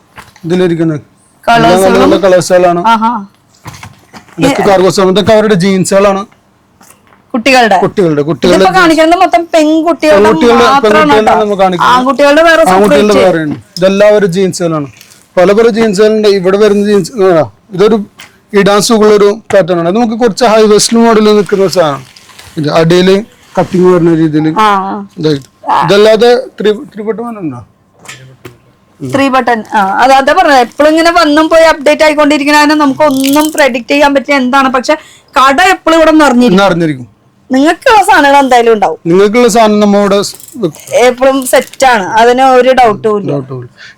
ഇതിലിരിക്കുന്നത്. നല്ല കളേഴ്സുകളാണ്. ഇതൊക്കെ കാർഗോസ് ആണ്. ഇതൊക്കെ അവരുടെ ജീൻസുകളാണ്. കുട്ടികളുടെ കാണിക്കുന്നത് മൊത്തം പെൺകുട്ടികളുടെ ആൺകുട്ടികളുടെ വേറെ. ഇതെല്ലാം ഒരു ജീൻസുകളാണ്. പല ജീൻസുകളുണ്ട്. ഇവിടെ വരുന്ന ജീൻസ് ഇതൊരു ഇടാൻ സുഖമുള്ളൊരു പാറ്റേൺ ആണ്. അത് നമുക്ക് കുറച്ച് ഹൈ വെസ്റ്റ് മോഡലിൽ നിൽക്കുന്ന സാധനം. ഇത് അടിയില് കട്ടിങ് വരുന്ന രീതിയിൽ ഇതല്ലാതെ 3 ബട്ടൺ ഉണ്ടോ? 3 ബട്ടൺ. അതാ പറഞ്ഞത്, എപ്പോഴും ഇങ്ങനെ വന്നും പോയി അപ്ഡേറ്റ് ആയിക്കൊണ്ടിരിക്കുന്ന നമുക്ക് ഒന്നും പ്രെഡിക്ട് ചെയ്യാൻ പറ്റിയ എന്താണ്. പക്ഷെ കട എപ്പോഴും ഇവിടെ നിറഞ്ഞിരിക്കും. നിങ്ങൾക്കുള്ള സാധനങ്ങൾ എന്തായാലും ഉണ്ടാവും. നിങ്ങൾക്കുള്ള സാധനം നമ്മുടെ എപ്പോഴും സെറ്റ് ആണ്, അതിന് ഒരു ഡൗട്ടും ഇല്ല.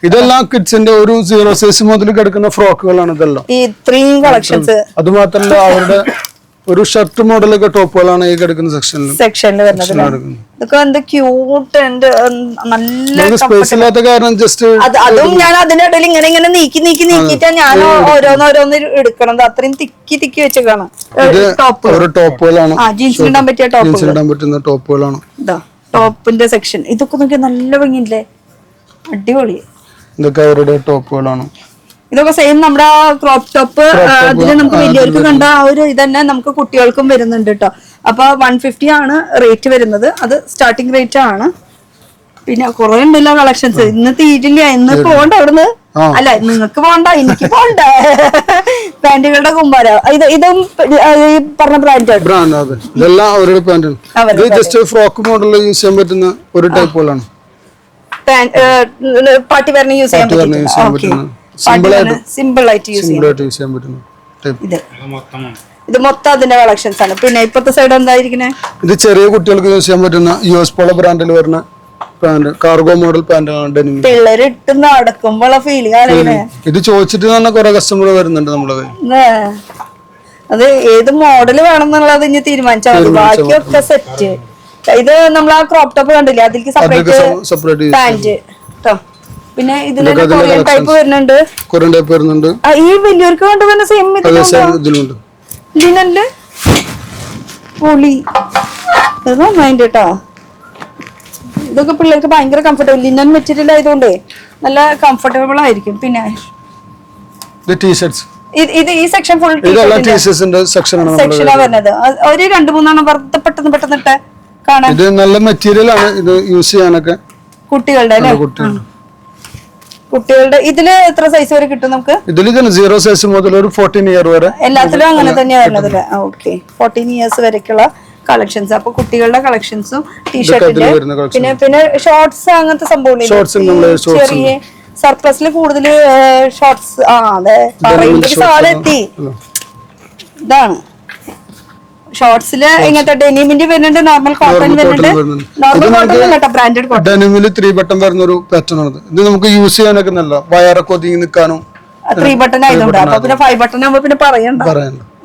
ഇതെല്ലാം കിഡ്സിന്റെ ഒരു 0 സൈസ് മുതൽ കിടക്കുന്ന ഫ്രോക്കുകളാണ് ഇതെല്ലാം. ഈ 3 കളക്ഷൻസ്. അത് മാത്രമല്ല അവരുടെ ഒരു ഷർട്ട് മോഡലൊക്കെ ടോപ്പുകളാണ് ഈ കിടക്കുന്ന സെക്ഷനിൽ വരുന്നത്. ഇതൊക്കെ എന്ത് ക്യൂട്ട് ആൻഡ് നല്ല സ്പേസ് ഇല്ലാത്ത കാരണം ജസ്റ്റ് അതും ഞാൻ അതിന്റെ ഇടയിൽ ഇങ്ങനെ ഇങ്ങനെ നീക്കിട്ടാ ഞാൻ ഓരോന്ന് എടുക്കണത്. അത്രയും തിക്കി വെച്ചേക്കാണ് ഓരോ ടോപ്പുകളാണ്. ജീൻസിന് ഇടാൻ പറ്റിയ ജീൻസിന് ഇടാൻ പറ്റുന്ന ടോപ്പുകളാണ്. ഇതാ ടോപ്പിന്റെ സെക്ഷൻ. ഇതൊക്കെ നോക്കിയാൽ നല്ല ഭംഗിയില്ലേ, അടിപൊളി. ഇതൊക്കെ അവരുടെ ടോപ്പുകളാണ്. ഇതൊക്കെ സെയിം നമ്മുടെ ക്രോപ്പ് ടോപ്പ്. അതില് നമുക്ക് വലിയവർക്ക് കണ്ട ആ ഒരു ഇതന്നെ നമുക്ക് കുട്ടികൾക്കും വരുന്നുണ്ട് കേട്ടോ. അപ്പൊ 150 ആണ് റേറ്റ് വരുന്നത്. അത് സ്റ്റാർട്ടിംഗ് റേറ്റ് ആണ്. പിന്നെ കുറെ ഉണ്ടല്ലോ കളക്ഷൻസ്. ഇന്ന് തീരില്ല, ഇന്ന് പോകണ്ട അവിടുന്ന്. അല്ല നിങ്ങൾക്ക് പോകണ്ട, എനിക്ക് പോകണ്ട. പാന്റുകളുടെ കുമ്പാര. ഇതും പറഞ്ഞ ബ്രാൻഡ്. ഇതെല്ലാം അവരുടെ പാന്റ്. ജസ്റ്റ് ഫ്രോക്ക് മോഡലിൽ യൂസ് ചെയ്യാൻ പറ്റുന്ന ഒരു ടൈപ്പുകളാണ്. പാർട്ടി വെയറിന് യൂസ് ചെയ്യാൻ പറ്റുന്ന, സിമ്പിൾ ആയിട്ട് യൂസ് ചെയ്യാൻ പറ്റുന്ന ഇത് മൊത്തം അതിന്റെ കളക്ഷൻസ് ആണ്. പിന്നെ ഇപ്പത്തെ സൈഡ് എന്തായിരിക്കണേ, ഇത് ചെറിയ കുട്ടികൾക്ക് യൂസ് ചെയ്യാൻ പറ്റുന്ന US പോളോ ബ്രാൻഡിൽ വരുന്ന പാന്റ്, കാർഗോ മോഡൽ പാന്റാണ്. പിള്ളേര് ഇട്ട് നടക്കുമ്പോഴുള്ള ഫീലിംഗ് ആണ്. ഇത് ചോദിച്ചിട്ട് തന്നെ കുറെ കസ്റ്റമർ വരുന്നുണ്ട് നമ്മളെ. അത് ഏത് മോഡൽ വേണം എന്നുള്ളത് ഇനി തീരുമാനിച്ചാൽ മതി. ബാക്കിയൊക്കെ സെറ്റ്. ഇത് നമ്മൾ ആ ക്രോപ്പ് ടോപ്പ് കണ്ടില്ലേ, അതിലേക്ക് സെപ്പറേറ്റ് പാന്റ് കേട്ടോ. പിന്നെ ഇതിൽ കൊറിയൻ ടൈപ്പ് വരുന്നുണ്ട്. ഈ വലിയവർക്ക് കൊണ്ടുവരുന്ന സെയിം ഇതിലുണ്ട്. ലിനനില് പൊളി നന്നായിട്ട് കേട്ടോ. ഇതൊക്കെ പിള്ളേർക്ക് ഭയങ്കര കംഫർട്ടബിൾ. ലിനൻ മെറ്റീരിയൽ ആയതുകൊണ്ട് നല്ല കംഫർട്ടബിൾ ആയിരിക്കും. പിന്നെ ഇത് ഈ സെക്ഷൻ ഫുൾ സെക്ഷനാണ് വരുന്നത്. ഒരു 2-3 പെട്ടെന്ന് ഇട്ട് കാണാൻ. ഇത് നല്ല മെറ്റീരിയൽ ആണ്. ഇത് യൂസ് ചെയ്യാനൊക്കെ കുട്ടികളുടെ അല്ലേ, കുട്ടികളുടെ. ഇതില് എത്ര സൈസ് വരെ കിട്ടും നമുക്ക്? ഇതിൽ 0 സൈസ് മുതൽ ഒരു 14 ഇയർ വരെ എല്ലാത്തിലും അങ്ങനെ തന്നെയാണ് വരുന്നത്. ഓക്കെ, 14 ഇയേഴ്സ് വരെക്കുള്ള കളക്ഷൻസ്. അപ്പൊ കുട്ടികളുടെ കളക്ഷൻസും ടീഷർട്ടിന്റെ പിന്നെ ഷോർട്സ് അങ്ങനത്തെ സംഭവം ചെറിയ സർപ്ലസിൽ കൂടുതൽ ഷോർട്സ്. അതെ, എത്തി. ഇതാണ് ഷോർട്സില് ഇങ്ങനത്തെ ഡെനിമിന്റെ വരുന്നുണ്ട്, നോർമൽ കോട്ടൺ വരുന്നുണ്ട്. നോർമൽ കോട്ടൺ അല്ല, ബ്രാൻഡഡ് കോട്ടൺ. ഡെനിമില് 3 ബട്ടൺ വരുന്ന ഒരു പാറ്റേൺ ആണ്. ഇത് നമുക്ക് യൂസ് ചെയ്യാനൊക്കെ നല്ല വയറൊക്കെ ഒതുങ്ങി നിൽക്കാനും. 3 ബട്ടൺ ആയതുകൊണ്ട്. അപ്പൊ പിന്നെ 5 ബട്ടൺ ആകുമ്പോ പിന്നെ പറയണ്ട.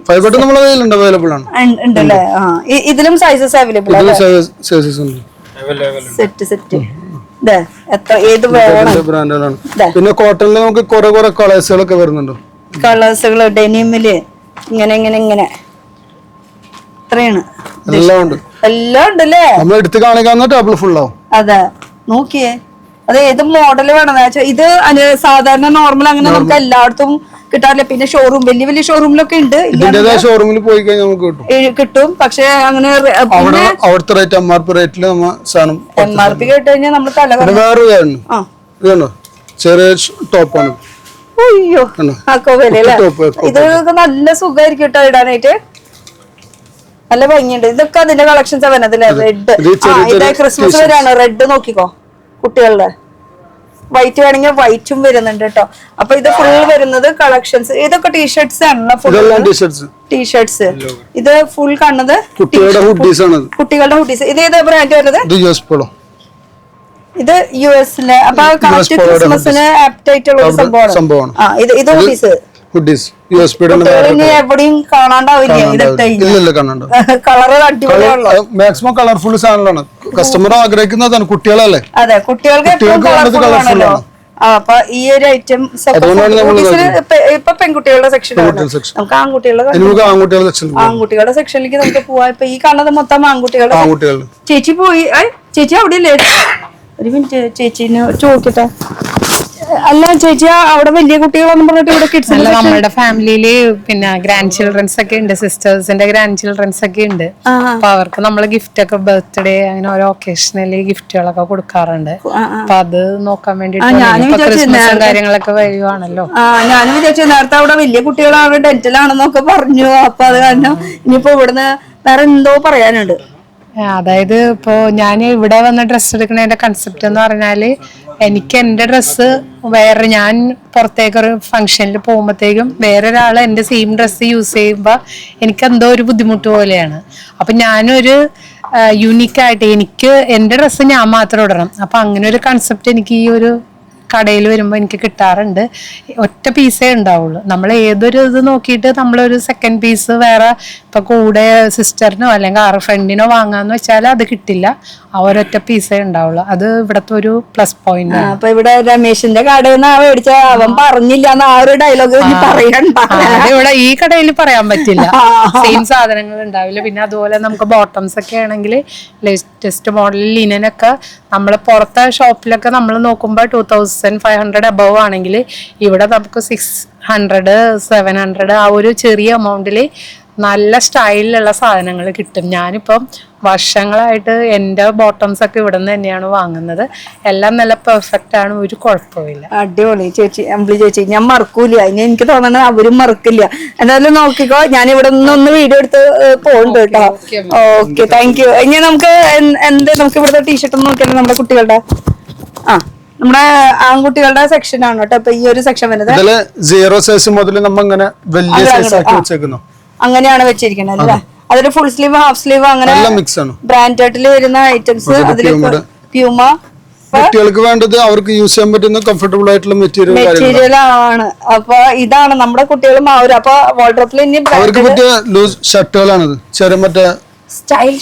5 ബട്ടൺ നമ്മളെ കയ്യിലുണ്ട്, അവൈലബിൾ ആണ്. ഉണ്ടല്ലേ? ഇതിലും സൈസസ് അവൈലബിൾ ആണ്. സെറ്റ് ഏത് വേണം. പിന്നെ കോട്ടണില് നമുക്ക് കുറെ കളേഴ്സുകളൊക്കെ വരുന്നുണ്ട്. കളേഴ്സുകള് ഡെനിമില് ഇങ്ങനെ എല്ലാം ഉണ്ടല്ലേ. നമ്മൾ എടുത്ത് കാണിക്കാവുന്ന ടേബിൾ ഫുൾ ആവും. അതെ, നോക്കിയേ. അത് ഏത് മോഡല് വേണം. ഇത് സാധാരണ നോർമൽ അങ്ങനെ നമുക്ക് എല്ലായിടത്തും കിട്ടാറില്ല. പിന്നെ ഷോറൂം, വലിയ ഷോറൂമിലൊക്കെ ഉണ്ട്. ഷോറൂമിൽ പോയി കഴിഞ്ഞാൽ നമുക്ക് കിട്ടും. പക്ഷെ അങ്ങനെ അവിടുത്തെ റേറ്റ് MRP റേറ്റില് MRP കേട്ട് കഴിഞ്ഞാൽ നമ്മൾ തല. വേറെ ഇതുണ്ടോ, ചെറിയ ടോപ്പാണ്. അയ്യോ, ഇതൊക്കെ നല്ല സുഖമായിരിക്കും കേട്ടോ ഇടാനായിട്ട്. നല്ല ഭംഗിയുണ്ട്. ഇതൊക്കെ അതിന്റെ കളക്ഷൻസ് വരുന്നത്. റെഡ്, ഇത് ക്രിസ്മസ് വരെയാണ്. റെഡ് നോക്കിക്കോ, കുട്ടികളുടെ. വൈറ്റ് വേണമെങ്കിൽ വൈറ്റും വരുന്നുണ്ട് കേട്ടോ. അപ്പൊ ഇത് ഫുൾ വരുന്നത് കളക്ഷൻസ്. ഇതൊക്കെ ടീഷർട്സ് ആണല്ലോ, ടീഷർട്സ്. ഇത് ഫുൾ കാണുന്നത് കുട്ടികളുടെ ഹുഡീസ്. ഇത് ഏത് ബ്രാൻഡ് വരുന്നത്? ഇത് US-ലെ. അപ്പൊ ക്രിസ്മസിന് ആപ്റ്റ് ആയിട്ടുള്ള ഒരു സംഭവമാണ്. ഇത് ഹുഡീസ്. എവിടെയും കാണാണ്ടാവില്ല. കളർ അടിപൊളിയാണല്ലോ. മാക്സിമം കളർഫുൾ സാധനങ്ങളാണ് കസ്റ്റമർ ആഗ്രഹിക്കുന്നതാണ്. കുട്ടികളല്ലേ? അതെ, കുട്ടികൾക്ക് കളർഫുൾ. അപ്പൊ ഈ ഒരു ഐറ്റം ഇപ്പൊ പെൺകുട്ടികളുടെ സെക്ഷനാണ്. നമുക്ക് ആൺകുട്ടികളുടെ സെക്ഷനിലേക്ക് നമുക്ക് പോവാം. ഇപ്പൊ ഈ കാണുന്നത് മൊത്തം ആൺകുട്ടികളുടെ. ചേച്ചി പോയി. ചേച്ചി അവിടെ ഇല്ലേ? ഒരു മിനിറ്റ്, ചേച്ചിന് ചോദിക്കട്ടെ. അല്ല ചേച്ചി, അവിടെ വലിയ കുട്ടികളൊന്നും പറഞ്ഞിട്ട് ഇവിടെ കിഡ്സ് അല്ല, നമ്മുടെ ഫാമിലിയില് പിന്നെ ഗ്രാൻഡ് ചിൽഡ്രൻസ് ഒക്കെ ഉണ്ട്. സിസ്റ്റേഴ്സിന്റെ ഗ്രാൻഡ് ചിൽഡ്രൻസ് ഒക്കെ ഉണ്ട്. അപ്പൊ അവർക്ക് നമ്മള് ഗിഫ്റ്റ് ഒക്കെ ബർത്ത്ഡേ അങ്ങനെ ഓരോ ഒക്കേഷണലി ഗിഫ്റ്റുകളൊക്കെ കൊടുക്കാറുണ്ട്. അപ്പൊ അത് നോക്കാൻ വേണ്ടിട്ട് ക്രിസ്മസും കാര്യങ്ങളൊക്കെ വരുവാണല്ലോ. ഞാനും വിചാരിച്ചു നേരത്തെ അവിടെ വലിയ കുട്ടികളാണ്, ഡെന്റലാണെന്നൊക്കെ പറഞ്ഞു. അപ്പൊ അത് കാരണം ഇനിയിപ്പോ ഇവിടുന്ന് വേറെ എന്തോ പറയാനുണ്ട്. അതായത് ഇപ്പോ ഞാൻ ഇവിടെ വന്ന് ഡ്രസ്സ് എടുക്കുന്നതിന്റെ കൺസെപ്റ്റ് എന്ന് പറഞ്ഞാല്, എനിക്ക് എന്റെ ഡ്രസ്സ് വേറെ, ഞാൻ പുറത്തേക്കൊരു ഫംഗ്ഷനിൽ പോകുമ്പോഴത്തേക്കും വേറൊരാള് എന്റെ സെയിം ഡ്രസ്സ് യൂസ് ചെയ്യുമ്പോൾ എനിക്ക് എന്തോ ഒരു ബുദ്ധിമുട്ട് പോലെയാണ്. അപ്പൊ ഞാനൊരു യുണീക്കായിട്ട് എനിക്ക് എന്റെ ഡ്രസ്സ് ഞാൻ മാത്രം ഇടണം. അപ്പൊ അങ്ങനെ ഒരു കൺസെപ്റ്റ് എനിക്ക് ഈ ഒരു കടയിൽ വരുമ്പോൾ എനിക്ക് കിട്ടാറുണ്ട്. ഒറ്റ പീസേ ഉണ്ടാവുള്ളൂ. നമ്മൾ ഏതൊരു ഇത് നോക്കിയിട്ട് നമ്മളൊരു സെക്കൻഡ് പീസ് വേറെ ഇപ്പൊ കൂടെ സിസ്റ്ററിനോ അല്ലെങ്കിൽ ആറ് ഫ്രണ്ടിനോ വാങ്ങാന്ന് വെച്ചാൽ അത് കിട്ടില്ല. ആ ഒരൊറ്റ പീസേ ഉണ്ടാവുള്ളൂ. അത് ഇവിടത്തെ ഒരു പ്ലസ് പോയിന്റ് ആണ്. അപ്പൊ ഇവിടെ രമേശിന്റെ കടയിൽ നിന്ന് മേടിച്ച അവൻ പറഞ്ഞില്ല എന്ന് ആ ഒരു ഡയലോഗ് പറയണ്ട. ഇവിടെ ഈ കടയിൽ പറയാൻ പറ്റില്ല, സെയിം സാധനങ്ങൾ ഉണ്ടാവില്ല. പിന്നെ അതുപോലെ നമുക്ക് ബോട്ടംസ് ഒക്കെ ആണെങ്കിൽ ലേറ്റസ്റ്റ് മോഡൽ ലിനനൊക്കെ നമ്മൾ പുറത്തെ ഷോപ്പിലൊക്കെ നമ്മൾ നോക്കുമ്പോൾ 2500 അബവ് ആണെങ്കിൽ ഇവിടെ നമുക്ക് 600 700 ആ ഒരു ചെറിയ എമൗണ്ടിൽ നല്ല സ്റ്റൈലിലുള്ള സാധനങ്ങൾ കിട്ടും. ഞാനിപ്പം വർഷങ്ങളായിട്ട് എൻ്റെ ബോട്ടംസ് ഒക്കെ ഇവിടെ നിന്ന് തന്നെയാണ് വാങ്ങുന്നത്. എല്ലാം നല്ല പെർഫെക്റ്റ് ആണ്, ഒരു കുഴപ്പമില്ല. അടിപൊളി ചേച്ചി, അമ്പിളി ചേച്ചി, ഞാൻ മറക്കൂല. ഇനി എനിക്ക് തോന്നണത് അവരും മറക്കില്ല. എന്തായാലും നോക്കിക്കോ, ഞാൻ ഇവിടെ നിന്ന് വീഡിയോ എടുത്ത് പോകുന്നുണ്ട് കേട്ടോ. Okay, thank you. ഇനി നമുക്ക് നമുക്ക് ഇവിടുത്തെ ടീഷർട്ട് ഒന്ന് നോക്കിയാലോ, നമ്മുടെ കുട്ടികളുടെ നമ്മുടെ ആൺകുട്ടികളുടെ സെക്ഷൻ ആണ് കേട്ടോ ഇപ്പൊ ഈ ഒരു സെക്ഷൻ വരുന്നത്. 0 സൈസ് മുതൽ നമ്മ ഇങ്ങനെ വലിയ സൈസ് ആക്കി വെച്ചേക്കുന്നു. അങ്ങനെയാണ് വെച്ചിരിക്കുന്നത് അല്ലേ? അതൊരു ഫുൾ സ്ലീവ്, ഹാഫ് സ്ലീവ്, അങ്ങനെ ബ്രാൻഡഡിൽ വരുന്ന ഐറ്റംസ്. അതിൽ പ്യൂമ കുട്ടികൾക്ക് വേണ്ടത് അവർക്ക് യൂസ് ചെയ്യാൻ പറ്റുന്ന കംഫർട്ടബിൾ ആയിട്ടുള്ള മെറ്റീരിയൽ ആണ്. അപ്പൊ ഇതാണ് നമ്മുടെ കുട്ടികളും ആ ഒരു അപ്പൊ വാർഡ്രോബിൽ ഇനി അവർക്ക് പറ്റിയ ലൂസ് ഷർട്ടുകളാണിത്. ചെറിയ മറ്റേ സ്റ്റൈൽ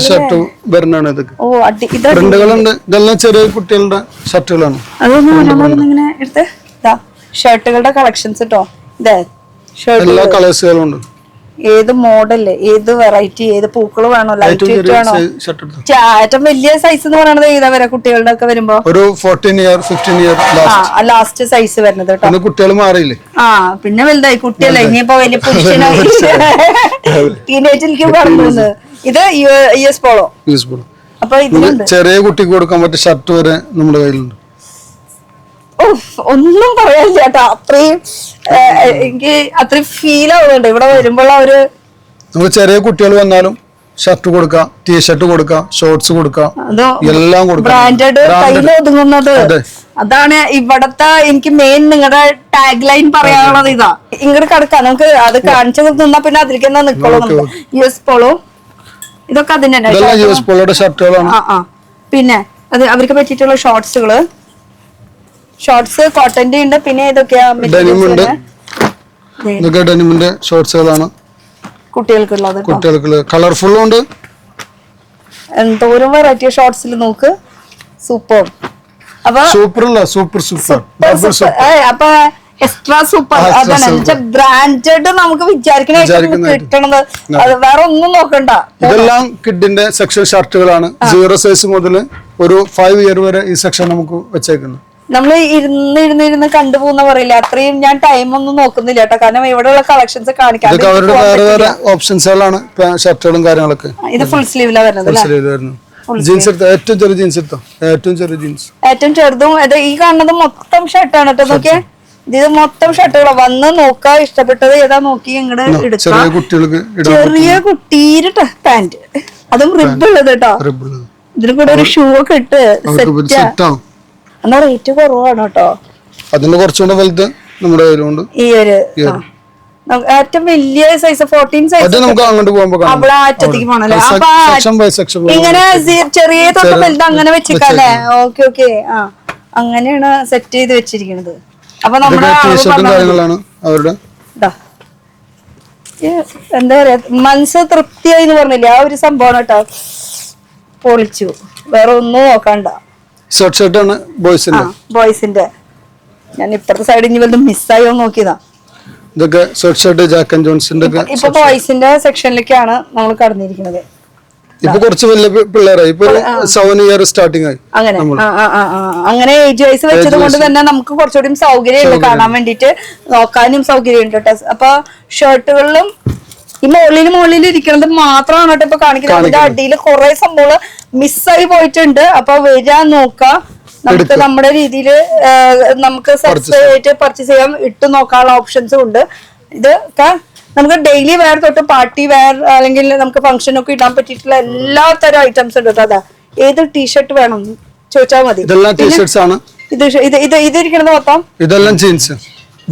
ഷർട്ട് വരുന്നതാണ് ഇതൊക്കെ. പ്രിന്റുകളുണ്ട്. ഇതെല്ലാം ചെറിയ കുട്ടികളുടെ ഷർട്ടുകളാണ്. അതൊന്നും ഇങ്ങനെ എടുത്ത് ഷർട്ടുകളുടെ കളക്ഷൻസ് കേട്ടോ. ഇതേ എല്ലാ കളേഴ്സുകളും ഉണ്ട്. ഏത് മോഡല്, ഏത് വെറൈറ്റി, ഏത് പൂക്കള് വേണോ, ലൈറ്റ് വെയിറ്റ് വേണോ? ഏറ്റവും വലിയ സൈസ് എന്ന് പറയുന്നത് ഏതാ വരെ കുട്ടികളുടെ ഒക്കെ വരുമ്പോ? ഒരു 14 ഇയർ 15 ഇയർ ലാസ്റ്റ് സൈസ് വരുന്നത് കേട്ടോ. കുട്ടികൾ മാറിയില്ലേ? പിന്നെ വലുതായി കുട്ടിയല്ലേ, ഇനിയിപ്പോ വലിയ പുരുഷനായി ടീനേജിലേക്ക് കടന്നു. ഇത് US പോളോ. അപ്പൊ ഇതിലുണ്ട് ചെറിയ കുട്ടിക്ക് കൊടുക്കാൻ പറ്റിയ ഷർട്ട് വരെ നമ്മുടെ കയ്യിലുണ്ട്. ഒന്നും പറയാനില്ല കേട്ടോ. അത്രയും എനിക്ക് അത്രയും ഫീൽ ആവുന്നുണ്ട് ഇവിടെ വരുമ്പോൾ. നമുക്ക് ചെറിയ കുട്ടികൾ വന്നാലും ഷർട്ട് കൊടുക്കാം, ടീഷർട്ട് കൊടുക്കാം, ഷോർട്സ് കൊടുക്കാം, എല്ലാം കൊടുക്കാം. ബ്രാൻഡഡ് കയ്യിൽ ഒതുങ്ങുന്നത് അതാണ് ഇവിടത്തെ എനിക്ക് മെയിൻ നിങ്ങളുടെ ടാഗ് ലൈൻ പറയാനുള്ളത്. ഇതാ ഇങ്ങോട്ട് കിടക്കാം, നമുക്ക് അത് കാണിച്ചു നിന്നാ പിന്നെ അതിലേക്ക് എന്നാ നിക്കോളൂ. നമുക്ക് US പോളോ ഇതൊക്കെ അതിന്റെ US പോളോയുടെ ഷർട്ടുകളാണ്. പിന്നെ അത് അവർക്ക് പറ്റിയിട്ടുള്ള ഷോർട്സുകള്, ഷോർട്സ് കോട്ടന്റെ ഉണ്ട്. പിന്നെ ഇതൊക്കെയാ ഡെനിമിന്റെ ഷോർട്സുകളാണ് കുട്ടികൾക്കുള്ളത്. കുട്ടികൾക്ക് കളർഫുൾ ഉണ്ട്. എന്തോരം വെറൈറ്റി ഷോർട്സിൽ നോക്ക്. സൂപ്പർ. അപ്പൊ സൂപ്പർ അപ്പൊ എക്സ്ട്രാ സൂപ്പർ. അതാണ് ബ്രാൻഡഡ് നമുക്ക് വിചാരിക്കണ കിട്ടണത്. അത് വേറെ ഒന്നും നോക്കണ്ട. ഇതെല്ലാം കിഡിന്റെ സെക്ഷൻ ഷർട്ടുകളാണ്. 0 സൈസ് മുതൽ ഒരു 5 ഇയർ വരെ ഈ സെക്ഷൻ നമുക്ക് വെച്ചേക്കുന്നു. നമ്മള് ഇരുന്ന് കണ്ടുപോകുന്ന പറയില്ല, അത്രയും ഞാൻ ടൈം ഒന്നും നോക്കുന്നില്ല കേട്ടോ. കാരണം ഇവിടെയുള്ള കളക്ഷൻസ് കാണിക്കാൻ ഓപ്ഷൻസുകളാണ് ഷർട്ടുകളും കാര്യങ്ങളൊക്കെ. ഇത് ഫുൾ സ്ലീവിലാണ് വരുന്നത്. ജീൻസ് എടുത്തോ, ഏറ്റവും ചെറിയ ജീൻസ് എടുത്തോ, ഏറ്റവും ചെറിയ ജീൻസ്, ഏറ്റവും ചെറുതും. ഈ കാണുന്നത് മൊത്തം ഷർട്ടാണ് കേട്ടോ. നോക്കിയേ, ഇത് മൊത്തം ഷർട്ടുകളാണ്. വന്ന് നോക്കാം, ഇഷ്ടപ്പെട്ടത് ഏതാ നോക്കി ഇങ്ങോട്ട് എടുക്കാം. ചെറിയ കുട്ടീരുടെ പാന്റ്, അതും റിബ് ഉള്ളത് കേട്ടോ. ഇതിന് കൂടെ ഒരു ഷൂ ഒക്കെ ഇട്ട് സെറ്റ്. എന്നാ റേറ്റ് കുറവാണ് കേട്ടോ. അതിന്റെ കുറച്ചുകൂടെ വലുത് നമ്മുടെ കയ്യിലുണ്ട്. ഈ ഒരു ഏറ്റവും വലിയ സൈസ് 14 സൈസ് നമുക്ക് അങ്ങോട്ട് പോകുമ്പോ അവിടെ അറ്റത്തേക്ക് പോണല്ലേ. അപ്പൊ ഇങ്ങനെ ചെറിയ തൊട്ട് വലുത് അങ്ങനെ വെച്ചേക്കല്ലേ. ഓക്കെ. അങ്ങനെയാണ് സെറ്റ് ചെയ്ത് വെച്ചിരിക്കുന്നത്. അപ്പൊ നമ്മുടെ എന്താ പറയാ, മനസ്സ് തൃപ്തിയായി എന്ന് പറഞ്ഞില്ലേ, ആ ഒരു സംഭവം കേട്ടോ. പൊളിച്ചു, വേറെ ഒന്നും നോക്കണ്ട. ഷർട്ടാണ് ബോയ്സിന്റെ. ഞാൻ ഇപ്പഴത്തെ സൈഡ് ഇനി വല്ലതും മിസ്സായോ നോക്കിയതാ. ഇതൊക്കെ ഷർട്ട് ജാക്ക് ആൻഡ് ജോൺസിന്റെ. ഇപ്പൊ ബോയ്സിന്റെ സെക്ഷനിലേക്കാണ് നമ്മൾ കടന്നിരിക്കുന്നത്. ഇപ്പൊ കുറച്ച് വലിയ പിള്ളേരായി. ഇപ്പൊ 7 ഇയർ സ്റ്റാർട്ടിങ് ആയി. അങ്ങനെ ഏജ് വൈസ് വെച്ചത് കൊണ്ട് തന്നെ നമുക്ക് കുറച്ചുകൂടി സൗകര്യമുണ്ട് കാണാൻ വേണ്ടിട്ട്, നോക്കാനും സൗകര്യമുണ്ട് കേട്ടോ. അപ്പൊ ഷർട്ടുകളിലും ഈ മുകളിൽ ഇരിക്കുന്നത് മാത്രമാണ് കേട്ടോ ഇപ്പൊ കാണിക്കുന്നത്. അതിന്റെ അടിയിൽ കുറെ സംഭവങ്ങൾ മിസ്സായി പോയിട്ടുണ്ട്. അപ്പൊ വരാൻ നോക്കാം, നമുക്ക് നമ്മുടെ രീതിയിൽ നമുക്ക് പർച്ചേസ് ചെയ്യാൻ, ഇട്ട് നോക്കാനുള്ള ഓപ്ഷൻസും ഉണ്ട്. ഇതൊക്കെ നമുക്ക് ഡെയിലി വെയർ തൊട്ട് പാർട്ടി വെയർ അല്ലെങ്കിൽ നമുക്ക് ഫംഗ്ഷൻ ഒക്കെ ഇടാൻ പറ്റിയിട്ടുള്ള എല്ലാ തരം ഐറ്റംസ് ഉണ്ട് കേട്ടോ. അതാ ഏത് ടീഷർട്ട് വേണം ചോദിച്ചാൽ മതി. ഇതിരിക്കുന്നത് മൊത്തം ഇതെല്ലാം ജീൻസ്,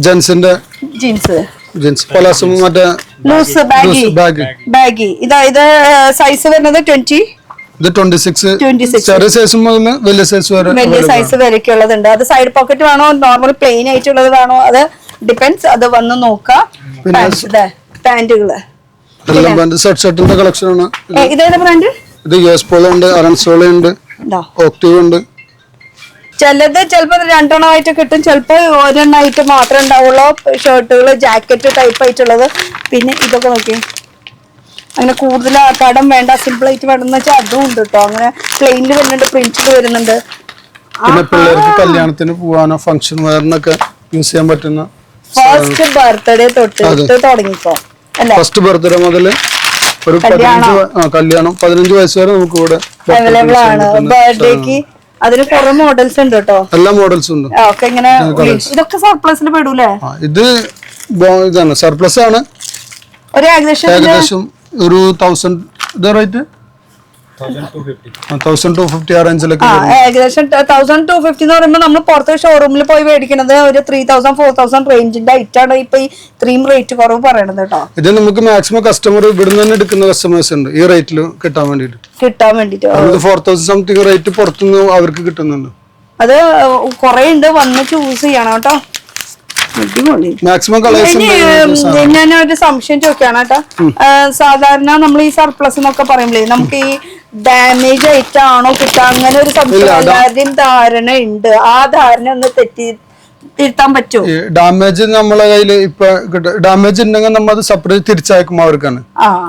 ജെൻസിന്റെ ജീൻസ് പലാസും മറ്റേ ലൂസ് ബാഗി. ഇത് സൈസ് വരുന്നത് 20 ഇത് 26 26 ചെറിയ സൈസ് മുതൽ വലിയ സൈസ് വരെ വലിയ സൈസ് വരെയൊക്കെയുള്ളതുണ്ട്. അത് സൈഡ് പോക്കറ്റ് വേണോ നോർമൽ പ്ലെയിൻ ആയിട്ടുള്ളത് വേണോ അത് ഡിപ്പെൻസ്. അത് വന്ന് നോക്കാം. പാന്റുകള് എല്ലാം ഷർട്ടിന്റെ കളക്ഷൻ ആണ്. ഇതേതാ ബ്രാൻഡ്? ഇത് യുഎസ് പോളോ ഉണ്ട്, അലൻസോള ഉണ്ട്, ഓക്ടീവ് ഉണ്ട്. ചിലത് ചിലപ്പോ രണ്ടെണ്ണമായിട്ട് കിട്ടും, ചിലപ്പോ ഒരെണ്ണമായിട്ട് മാത്രമേ ഉണ്ടാവുള്ളൂ. ഷർട്ടുകള് ജാക്കറ്റ് ടൈപ്പ് ആയിട്ടുള്ളത്. പിന്നെ ഇതൊക്കെ നോക്കി, അങ്ങനെ കൂടുതൽ കടം വേണ്ട, സിമ്പിൾ ആയിട്ട് വേണമെന്ന് വെച്ചാൽ അതും ഉണ്ട് കേട്ടോ. അങ്ങനെ പ്ലെയിനിൽ വരുന്നുണ്ട്, പ്രിന്റിൽ വരുന്നുണ്ട്. പിന്നെ പിള്ളേർക്ക് കല്യാണത്തിന് പോവാനോ ഫംഗ്ഷൻ വെയറിനൊക്കെ യൂസ് ചെയ്യാൻ പറ്റുന്ന ഫസ്റ്റ് ബർത്ത്ഡേ തൊട്ട് തുടങ്ങിക്കോ അല്ലെ? ഫസ്റ്റ് ബർത്ത്ഡേ മുതൽ ഒരു 15 വയസ്സ് വരെ നമുക്ക് ഇവിടെ അവൈലബിൾ ആണ്. ബർത്ത്ഡേക്ക് അതിന് കുറെ മോഡൽസ് ഉണ്ട് കേട്ടോ. എല്ലാ മോഡൽസും ഉണ്ട്. ഓക്കെ, ഇങ്ങനെ ഇതൊക്കെ സർപ്ലസിൽ പെടൂലേ? ഇത് ഇതാണ് സർപ്ലസ് ആണ്. ഒരു ഏകദേശം ഒരു 1000 റേറ്റ് 1250 ആ റേഞ്ചിലൊക്കെ ഏകദേശം 1250 എന്ന് പറയുമ്പോൾ നമ്മൾ പുറത്ത് ഷോറൂമിൽ പോയി മേടിക്കുന്നത് ഒരു 3000 4000 റേഞ്ചിന്റെ ഐറ്റാണ് ഇപ്പൊ ഈ ഇത്രയും റേറ്റ് കുറവ് പറയണത് കേട്ടോ. ഇത് നമുക്ക് മാക്സിമം കസ്റ്റമർ ഇവിടുന്ന് തന്നെ എടുക്കുന്ന കസ്റ്റമേഴ്സ് ഉണ്ട് ഈ റേറ്റിൽ കിട്ടാൻ വേണ്ടിട്ട് 4000 സംതിങ് റേറ്റ് പുറത്തുനിന്ന് അവർക്ക് കിട്ടുന്നുണ്ട്. അത് കുറെ ഉണ്ട്, വന്ന് ചൂസ് ചെയ്യണം കേട്ടോ. Maximum colours. ഞാൻ ഒരു സംശയം ചോദിക്കാണ് കേട്ടോ. സാധാരണ നമ്മൾ ഈ സർപ്ലസ് എന്നൊക്കെ പറയുമ്പോഴേ നമുക്ക് ഈ ഡാമേജ് ആയിട്ടാണോ കിട്ടുക, അങ്ങനെ ഒരു സംശയം എല്ലാവരുടെയും ധാരണ ഉണ്ട്. ആ ധാരണ ഒന്ന് തിരുത്താൻ പറ്റുമോ? ഡാമേജ് നമ്മളെ കയ്യിൽ ഇപ്പൊ ഡാമേജ് ഉണ്ടെങ്കിൽ നമ്മൾ അത് സെപ്പറേറ്റ് തിരിച്ചയക്കുമ്പോൾ അവർക്കാണ്.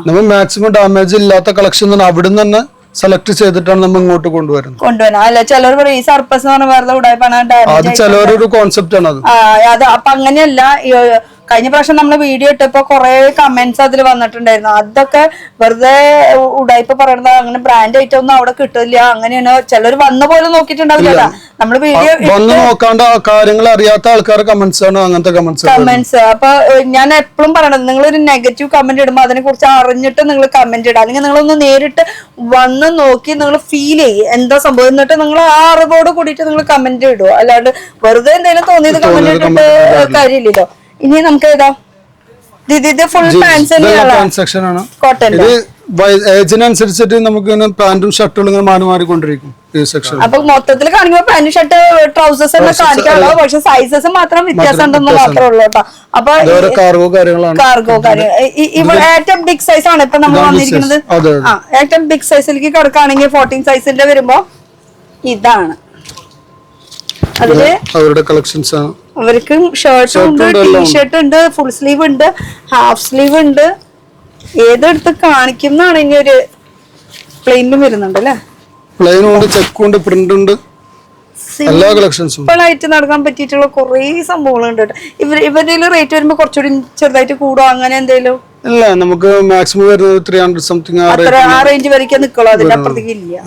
നമ്മൾ മാക്സിമം ഡാമേജ് ഇല്ലാത്ത കളക്ഷൻ അവിടുന്ന് തന്നെ സെലക്ട് ചെയ്തിട്ടാണ് നമ്മൾ ഇങ്ങോട്ട് കൊണ്ടുവരുന്നത്. അല്ല ചിലർ പറയും ഈ സർപ്ലസ് എന്ന് പറഞ്ഞാൽ വെറുതെ ഉടായ്പാണ്, അത് ചിലവരൊരു കോൺസെപ്റ്റ് ആണ് അത്. അപ്പൊ അങ്ങനെയല്ല. കഴിഞ്ഞ പ്രാവശ്യം നമ്മള് വീഡിയോ ഇട്ടപ്പോ കുറെ കമന്റ്സ് അതിൽ വന്നിട്ടുണ്ടായിരുന്നു. അതൊക്കെ വെറുതെ ഉടായ്പ പറയണത്, അങ്ങനെ ബ്രാൻഡ് ആയിട്ട് ഒന്നും അവിടെ കിട്ടില്ല, അങ്ങനെയാണ്. ചിലർ വന്ന പോലെ നോക്കിയിട്ടുണ്ടാവില്ല. നമ്മള് വീഡിയോ വന്ന് നോക്കാണ്ട് കാര്യങ്ങൾ അറിയാത്ത ആൾക്കാർ കമന്റ്സ് ആണ് അങ്ങനത്തെ കമന്റ്സ്. അപ്പൊ ഞാൻ എപ്പോഴും പറയണത്, നിങ്ങൾ ഒരു നെഗറ്റീവ് കമന്റ് ഇടുമ്പോ അതിനെ കുറിച്ച് അറിഞ്ഞിട്ട് നിങ്ങൾ കമന്റ് ഇടുക. അല്ലെങ്കിൽ നിങ്ങളൊന്ന് നേരിട്ട് വന്ന് നോക്കി നിങ്ങൾ ഫീൽ ചെയ്യും എന്താ സംഭവം, എന്നിട്ട് നിങ്ങൾ ആ അറിവോട് കൂടിയിട്ട് നിങ്ങൾ കമന്റ് ഇടുക. അല്ലാണ്ട് വെറുതെ എന്തെങ്കിലും തോന്നിയത് കമന്റ് ഇട്ടിട്ട് കാര്യമില്ലല്ലോ. ഇനി നമുക്ക് ഏതാ? ഇത് ഫുൾ ട്രാൻസാക്ഷൻ ആണ്. കോട്ടൺ. ഇത് ഏജിനനുസരിച്ചിട്ട് നമുക്ക് പാന്റും ഷർട്ടുകളും ഇങ്ങനെ മാറി മാറിക്കൊണ്ടിരിക്കും ഈ സെക്ഷൻ. അപ്പൊ മൊത്തത്തിൽ കാണിക്കുമ്പോ പാന്റ് ഷർട്ട് ട്രൗസേഴ്സ് തന്നെ കാണിക്കാനുള്ളൂ, പക്ഷെ സൈസസ് മാത്രം വ്യത്യാസം ഉണ്ടെന്ന് മാത്രമേ ഉള്ളൂ കേട്ടോ. അപ്പൊ കാർഗോ കാര്യങ്ങളാണ്. ഇവിടെ ഏറ്റവും ബിഗ് സൈസ് ആണ് ഇപ്പൊ നമ്മൾ വന്നിരിക്കുന്നത്. ഏറ്റവും ബിഗ് സൈസിലേക്ക് കിടക്കുകയാണെങ്കിൽ 14 സൈസിന്റെ വരുമ്പോ ഇതാണ്. അതില് അവരുടെ കളക്ഷൻസ് ആണ്. അവർക്ക് ഷർട്ടും ഉണ്ട്, ടീഷർട്ട് ഉണ്ട്, ഫുൾ സ്ലീവ് ഉണ്ട്, ഹാഫ് സ്ലീവ് ഉണ്ട്. ഏതെടുത്ത് കാണിക്കുന്നതാണ്. ഇനി ഒരു പ്ലെയിനും വരുന്നുണ്ട് അല്ലെ? പ്ലെയിനും ഉണ്ട്, ചെക്കും ഉണ്ട്, പ്രിന്റ് ഉണ്ട്, എല്ലാ കളക്ഷൻസും. സിമ്പിൾ ആയിട്ട് നടക്കാൻ പറ്റിയിട്ടുള്ള കുറെ സംഭവങ്ങളുണ്ട് കേട്ടോ. ഇവരുടെ റേറ്റ് വരുമ്പോ കുറച്ചുകൂടി ചെറുതായിട്ട് കൂടുക അങ്ങനെ എന്തെങ്കിലും? ഇല്ല, നമുക്ക് മാക്സിമം വരുന്നത് 300 സംതിങ് ആ റേഞ്ച് വരയ്ക്കാൻ നിക്കുള്ളൂ, അതിന്റെ അപ്പുറത്തേക്ക് ഇല്ല.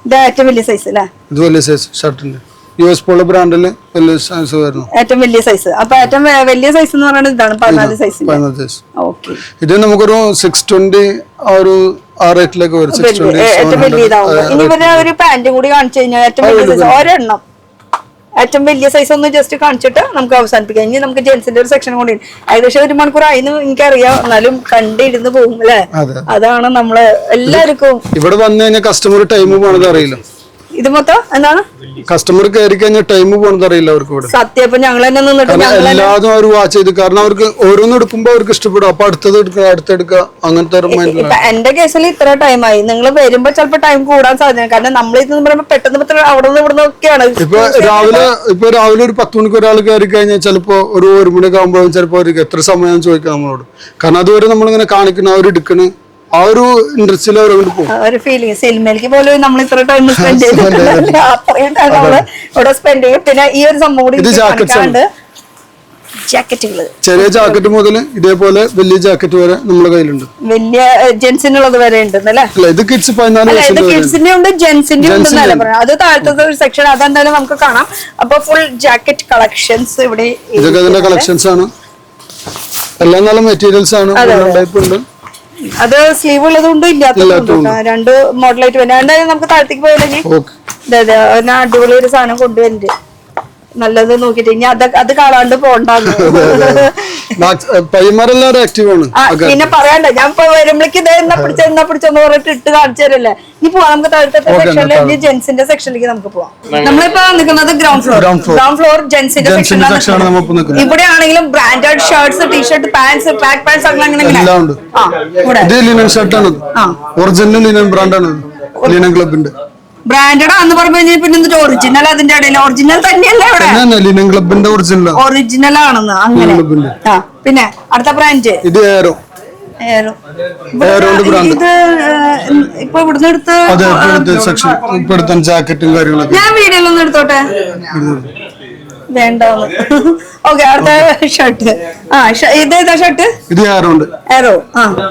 ഇത് ഏറ്റവും വലിയ സൈസ് അല്ലേ? ഇത് വലിയ സൈസ് ഷർട്ടിന്റെ യുഎസ് പോളോ ബ്രാൻഡില് വലിയ സൈസ് വരുന്നു. ഏറ്റവും വലിയ സൈസ്. അപ്പൊ ഏറ്റവും വലിയ സൈസ് എന്ന് പറയുന്നത് ഇതാണ് 14 സൈസ്. ഓക്കെ, ഇത് നമുക്കൊരു 620 ആ ഒരു ആ റേറ്റിലേക്ക് വരും. 620 ഏറ്റവും വലിയ ഇതാവുമ്പോ. ഇനി ഇവരെ ഒരു പാന്റും കൂടി കാണിച്ചു കഴിഞ്ഞാൽ ഏറ്റവും വലിയ സൈസ് ഒരെണ്ണം ഏറ്റവും വലിയ സൈസ് ഒന്ന് ജസ്റ്റ് കാണിച്ചിട്ട് നമുക്ക് അവസാനിപ്പിക്കാം. ഇനി നമുക്ക് ജെൻസിന്റെ ഒരു സെക്ഷൻ കൂടി ഏകദേശം 1 മണിക്കൂർ ആയിന്ന് എനിക്കറിയാം, എന്നാലും കണ്ടിരുന്ന് പോകും അല്ലെ? അതാണ് നമ്മള് എല്ലാവർക്കും ഇവിടെ വന്നു കഴിഞ്ഞാൽ കസ്റ്റമർ ടൈം പോണത് അറിയില്ല. ഇത് മൊത്തം എന്താണ് കസ്റ്റമർ കയറി കഴിഞ്ഞാൽ ടൈം പോണത് അറിയില്ല അവർക്ക്. ഇവിടെ സത്യം. അപ്പൊ ഞങ്ങൾ തന്നെ നിന്നിട്ട് എല്ലാതും അവർ വാച്ച് ചെയ്ത്, കാരണം അവർക്ക് ഓരോന്നും എടുക്കുമ്പോ അവർക്ക് ഇഷ്ടപ്പെടും. അപ്പൊ അടുത്തത് എടുക്കുക, അടുത്തെടുക്കുക, അങ്ങനത്തെ എന്റെ കേസിൽ ഇത്ര ടൈമായി. നിങ്ങൾ വരുമ്പോ ചിലപ്പോ ടൈം കൂടാൻ സാധ്യത, കാരണം നമ്മൾ ഇത് പറയുമ്പോ പെട്ടെന്ന് അവിടെ നിന്ന് ഇവിടെ നിന്നൊക്കെയാണ്. ഇപ്പൊ രാവിലെ ഒരു 10 മണിക്ക് ഒരാൾ കയറി കഴിഞ്ഞാൽ ചിലപ്പോ ഒരു 1 മണിയൊക്കെ ആകുമ്പോഴും ചിലപ്പോ അവർക്ക് എത്ര സമയം ചോദിക്കാം നമ്മളോട്. കാരണം അതുവരെ നമ്മളിങ്ങനെ കാണിക്കണം, അവരെടുക്കണ്, ആ ഒരു ഇൻട്രസ്റ്റിൽ അവരോട് പോകും. ഒരു ഫീലിംഗ് സിനിമയിലേക്ക് പോലും നമ്മൾ ഇത്ര ടൈം സ്പെൻഡ് ചെയ്തിട്ടുണ്ട്, അത്രയും ടൈം നമ്മള് ഇവിടെ സ്പെൻഡ് ചെയ്യും. പിന്നെ ഈ ഒരു സംഭവം കൂടി ജാക്കറ്റുകള്, ചെറിയ ജാക്കറ്റ് മുതൽ ഇതേപോലെ വലിയ ജാക്കറ്റ് വരെ നമ്മുടെ കയ്യിലുണ്ട്. വലിയ ജെൻസിനുള്ളത് വരെ ഉണ്ട് അല്ലേ? ഇത് കിഡ്സ് 14 കിഡ്സിന്റെ ഉണ്ട്, ജെൻസിന്റെ ഉണ്ടെന്നല്ല പറയാം. അത് താഴത്തെ ഒരു സെക്ഷൻ, അതെന്തായാലും നമുക്ക് കാണാം. അപ്പൊ ഫുൾ ജാക്കറ്റ് കളക്ഷൻസ് ഇവിടെ. ഇതൊക്കെ അതിന്റെ കളക്ഷൻസ് ആണ്. എല്ലാം നല്ല മെറ്റീരിയൽസ് ആണ്. ടൈപ്പ് ഉണ്ട്. അത് സ്ലീവ് ഉള്ളതുകൊണ്ട് ഇല്ലാത്തതുകൊണ്ട് രണ്ട് മോഡലായിട്ട് വരുന്നത്. എന്തായാലും നമുക്ക് താഴത്തേക്ക് പോയില്ലെങ്കിൽ അടിപൊളി ഒരു സാധനം കൊണ്ടുവരുന്നുണ്ട്. നല്ലത് നോക്കിട്ട് ഇനി അത് കാണാണ്ട് പോണ്ടാന്ന്. പയ്യന്മാരെല്ലാരും ആക്റ്റീവ് ആണ്. പിന്നെ പറയണ്ട, ഞാൻ ഇപ്പൊ വരുമ്പോഴേക്ക് ഇത് എന്നാ പിടിച്ചെന്ന് പറഞ്ഞിട്ട് ഇട്ട് കാണിച്ചു തരല്ലേ. ഇനി പോവാം, നമുക്ക് താഴത്തെ സെക്ഷനിൽ ഇനി ജെന്റ്സിന്റെ സെക്ഷനിലേക്ക് നമുക്ക് പോവാം. നമ്മളിപ്പോ നിൽക്കുന്നത് ഗ്രൗണ്ട് ഫ്ലോർ ജെന്റ്സിന്റെ സെക്ഷനിലാണ്. ഇവിടെ ആണെങ്കിലും branded shirts, t shirt, pants, track pants അങ്ങനെ ഒറിജിനൽ ലിനൻ ബ്രാൻഡാണ്. ലിനൻ ക്ലബിന്റെ ബ്രാൻഡഡ് ആണെന്ന് പറഞ്ഞു പിന്നെ എന്നിട്ട് ഒറിജിനൽ അതിന്റെ ഇടയിൽ ഒറിജിനൽ തന്നെയല്ലേ ഇവിടെ? ലിനൻ ക്ലബിന്റെ ഒറിജിനൽ ആണെന്ന് അങ്ങനെ. പിന്നെ അടുത്ത ബ്രാൻഡ് ഇത് ഏറോ. ഇത് ഇപ്പൊ ഇവിടുന്ന് എടുത്ത് ജാക്കറ്റും കാര്യങ്ങളൊക്കെ ഞാൻ വീഡിയോയിലൊന്നും എടുത്തോട്ടെ, വേണ്ട. ഓക്കെ, അടുത്ത ഷർട്ട്. ഇതേതാ ഷർട്ട്? ഇത് ഏറോ.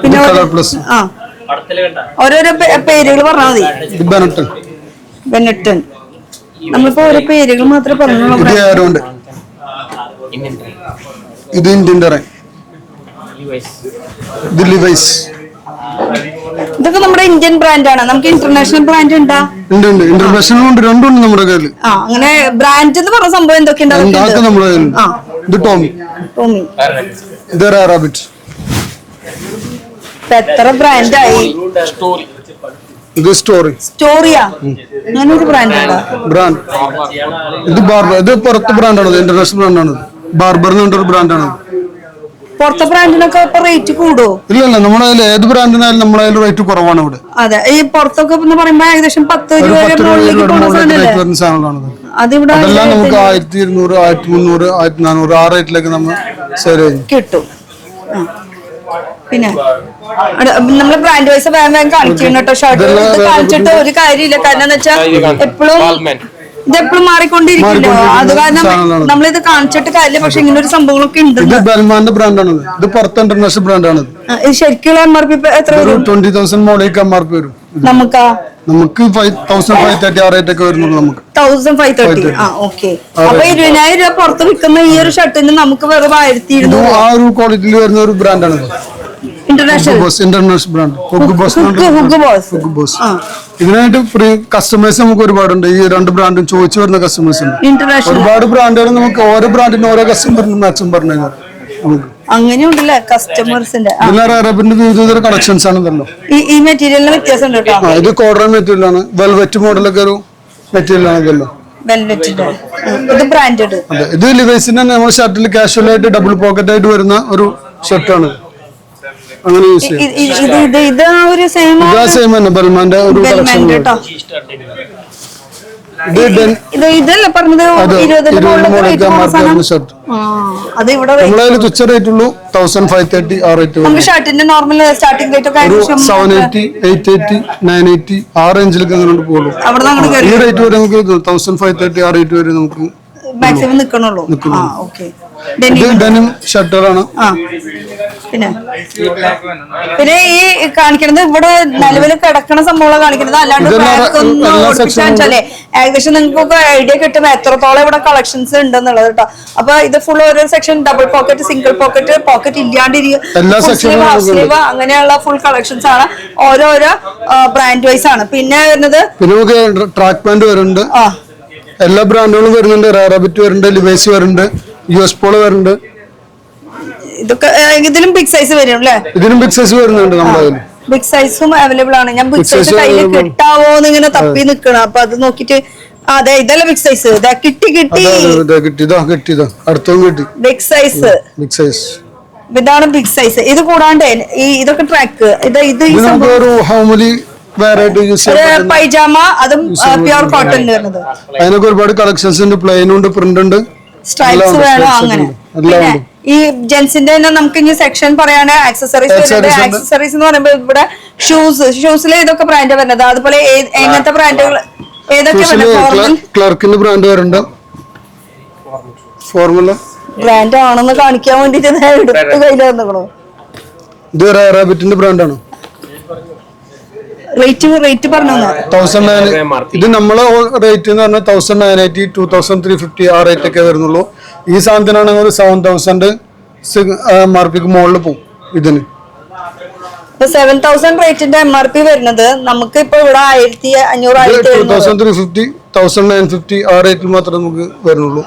പിന്നെ ഓരോരോ പേരുകൾ പറഞ്ഞാൽ മതി. ബെനട്ടൺ. നമ്മളിപ്പോ ഓരോ പേരുകൾ മാത്രമേ പറഞ്ഞുള്ളൂ. ഇത് ഇന്ത്യൻ, ഇത് ലിവൈസ്. ഇതൊക്കെ നമ്മുടെ ഇന്ത്യൻ ബ്രാൻഡാണ്. നമുക്ക് ഇന്റർനാഷണൽ ബ്രാൻഡ് ഉണ്ടാ? ഉണ്ട്, ഇന്റർനാഷണൽ ഉണ്ട്, രണ്ടുണ്ട് നമ്മുടെ കയ്യിൽ. അങ്ങനെ ബ്രാൻഡ് എന്ന് പറഞ്ഞ സംഭവം എന്തൊക്കെയുണ്ട്? ഇത് ടോമി, ഇത് റാബിറ്റ്. എത്ര ബ്രാൻഡായി? ഇത് സ്റ്റോറിയാ, അങ്ങനെ ഒരു ബ്രാൻഡ്. ഇത് ബാർബർ. ഇത് പുറത്ത് ബ്രാൻഡാണ്, ഇന്റർനാഷണൽ ബ്രാൻഡാണ്. ബാർബർ എന്ന് പറഞ്ഞൊരു ബ്രാൻഡാണ്. പുറത്തെ ബ്രാൻഡിനൊക്കെ റേറ്റ് കൂടുമോ? ഇല്ല, നമ്മുടെ കയ്യിൽ ഏത് ബ്രാൻഡിനായാലും നമ്മുടെ കയ്യിൽ റേറ്റ് കുറവാണ് ഇവിടെ. അതെ, ഈ പുറത്തൊക്കെ പറയുമ്പോ ഏകദേശം 10 രൂപ സാധനങ്ങളാണ്. അതെല്ലാം നമുക്ക് 1200, 1300, 1400 ആ റേറ്റിലേക്ക് നമ്മൾ സെയിൽ ചെയ്യും, കിട്ടും. പിന്നെ നമ്മള് ബ്രാൻഡ് വൈസ് വേഗം കാണിക്കണം കേട്ടോ. ഷർട്ട് കാണിച്ചിട്ട് ഒരു കാര്യമില്ല, കാരണം എന്ന് വെച്ചാൽ ഇതെപ്പോഴും മാറിക്കൊണ്ടിരിക്കില്ലോ. അത് കാരണം നമ്മളിത് കാണിച്ചിട്ട് കാര്യമില്ല. പക്ഷെ ഇങ്ങനെ ഒരു സംഭവങ്ങളൊക്കെ ഉണ്ട്. ഇത് ബൽമാന്റെ ബ്രാൻഡാണ്. ഇത് പുറത്ത് ഇന്റർനാഷണൽ ബ്രാൻഡാണ്. ശരിക്കുള്ള MRP എത്ര വരും? 20,000 മോളിലേക്ക് MRP വരും. നമുക്ക് 5,530 ആ റേറ്റ് ഒക്കെ വരുന്നുള്ളൂ. നമുക്ക് 1,530. ഓക്കെ. അപ്പൊ 20,000 രൂപ പുറത്ത് വിൽക്കുന്ന ഈ ഒരു ഷർട്ടിന് നമുക്ക് വെറും 1,200 ആ ഒരു ക്വാളിറ്റിയിൽ വരുന്ന ഒരു ബ്രാൻഡാണ്. International brand Hugo Boss. ഇതിനായിട്ട് ഫ്രീ കസ്റ്റമേഴ്സ് നമുക്ക് ഒരുപാടുണ്ട്. ഈ രണ്ട് ബ്രാൻഡും ചോദിച്ചു വരുന്ന കസ്റ്റമേഴ്സ് ഉണ്ട്. ഒരുപാട് ബ്രാൻഡുകൾ നമുക്ക് ഓരോ ബ്രാൻഡിന് ഓരോ കസ്റ്റമറിന് മാച്ചും പറഞ്ഞു അങ്ങനെയുണ്ടല്ലേ കസ്റ്റമേഴ്സിന്റെ. വിവിധ കളക്ഷൻസ് ആണല്ലോ. ഈ മെറ്റീരിയലിന് വ്യത്യാസം ഉണ്ട് കേട്ടോ. ഇത് കോട്ടൺ മെറ്റീരിയൽ ആണ്. വെൽവെറ്റ് മോഡലൊക്കെ ഒരു മെറ്റീരിയൽ ആണല്ലോ. ഇത് ബ്രാൻഡഡ്. ഇത് ലിവൈസിന്റെ നമ്മൾ ഷർട്ടിൽ കാഷ്വൽ ആയിട്ട് ഡബിൾ പോക്കറ്റ് ആയിട്ട് വരുന്ന ഒരു ഷർട്ടാണ്. അങ്ങനെ യൂസ് ചെയ്യാം. ബൽമാന്റെ ഒരു കളക്ഷൻ. തുച്ഛ റേറ്റ് ഉള്ളൂ. 1,530 ആ റേറ്റ്. ഷർട്ടിന്റെ നോർമൽ സ്റ്റാർട്ടിംഗ് റേറ്റ് ഒക്കെ 780, 880, 980 ആ റേഞ്ചിലേക്ക് അങ്ങനെ പോകുള്ളൂ. ഈ റേറ്റ് വരെ നമുക്ക് 1,530 ആ റേറ്റ് വരെ നമുക്ക് മാക്സിമം നിക്കണുള്ളൂ. ഡെനിം ഷർട്ടുകളാണ്. പിന്നെ ഈ കാണിക്കുന്നത് ഇവിടെ നിലവിൽ കിടക്കണ സംഭവം കാണിക്കുന്നത്, അല്ലാണ്ട് ഏകദേശം നിങ്ങൾക്ക് ഐഡിയ കിട്ടും എത്രത്തോളം ഇവിടെ കളക്ഷൻസ് ഉണ്ടെന്നുള്ളത് കേട്ടോ. അപ്പൊ ഇത് ഫുൾ ഓരോ section double pocket, single pocket, pocket ഇല്ലാണ്ടിരിക്കുക, അങ്ങനെയുള്ള ഫുൾ കളക്ഷൻസ് ആണ്. ഓരോരോ ബ്രാൻഡ് വൈസ് ആണ്. പിന്നെ വരുന്നത് ട്രാക്ക് പാന്റ് വരുന്നുണ്ട്. എല്ലാ ബ്രാൻഡുകളും വരുന്നുണ്ട്. റാബിറ്റ് വരുന്നുണ്ട്, ലിവൈസ് വരുന്നുണ്ട്, US പോളോ വരുന്നുണ്ട്. ഇതൊക്കെ ഇതിലും ബിഗ് സൈസ് വരും അല്ലേ? ഇതിനും ബിഗ് സൈസ് വരുന്നുണ്ട് നമ്മുടെ കയ്യിൽ. ബിഗ് സൈസും അവൈലബിൾ ആണ്. ഞാൻ ബിഗ് സൈസ് കയ്യിൽ കിട്ടാവോന്ന് ഇങ്ങനെ തപ്പി നിക്കണം. അപ്പൊ അത് നോക്കിട്ട് അതെ ഇതല്ല ബിഗ് സൈസ്. കിട്ടി അടുത്തും കിട്ടി ബിഗ് സൈസ്. ഇതാണ് ബിഗ് സൈസ്. ഇത് കൂടാണ്ട് ഇതൊക്കെ ട്രാക്ക് പൈജാമ, അതും പ്യുർ കോട്ടൺ വരുന്നത്. അതിനൊക്കെ ഒരുപാട് കളക്ഷൻസ് ഉണ്ട്. പ്ലെയിൻ ഉണ്ട്, പ്രിന്റ് ഉണ്ട്, സ്ട്രൈപ്സ് വേണോ അങ്ങനെ. ഈ ജെന്റ്സിന്റെ തന്നെ നമുക്ക് ഇനി സെക്ഷൻ പറയാൻ ആക്സസറീസ് വരുന്നുണ്ട്. ആക്സസറീസ് എന്ന് പറയുമ്പോൾ ഇവിടെ ഷൂസിലെ ഇതൊക്കെ ബ്രാൻഡ് വരുന്നത്. അതുപോലെ എങ്ങനത്തെ ബ്രാൻഡുകൾ ഏതൊക്കെ? ക്ലർക്കിന്റെ ബ്രാൻഡ് വരുന്നുണ്ട്. ഫോർമുല ബ്രാൻഡ് ആണെന്ന് കാണിക്കാൻ വേണ്ടിട്ട് എടുത്ത് കയ്യിൽ വന്നിക്കണോ. ഇത് റാബിറ്റിന്റെ ബ്രാൻഡാണ്. റേറ്റ് പറഞ്ഞു. 1,900. ഇത് നമ്മളെ റേറ്റ് എന്ന് പറഞ്ഞാൽ 1,980, 2,350 ആ റേറ്റ് ഒക്കെ വരുന്നുള്ളൂ. ഈ സാധനത്തിനാണെങ്കിൽ ഒരു 7,000 MRPക്ക് മുകളിൽ പോകും. ഇതിന് ഇപ്പൊ 7,000 റേറ്റിന്റെ MRP വരുന്നത് നമുക്ക് ഇപ്പൊ ഇവിടെ 1,500 2350 1950 ആ റേറ്റിൽ മാത്രമേ നമുക്ക് വരുന്നുള്ളൂ.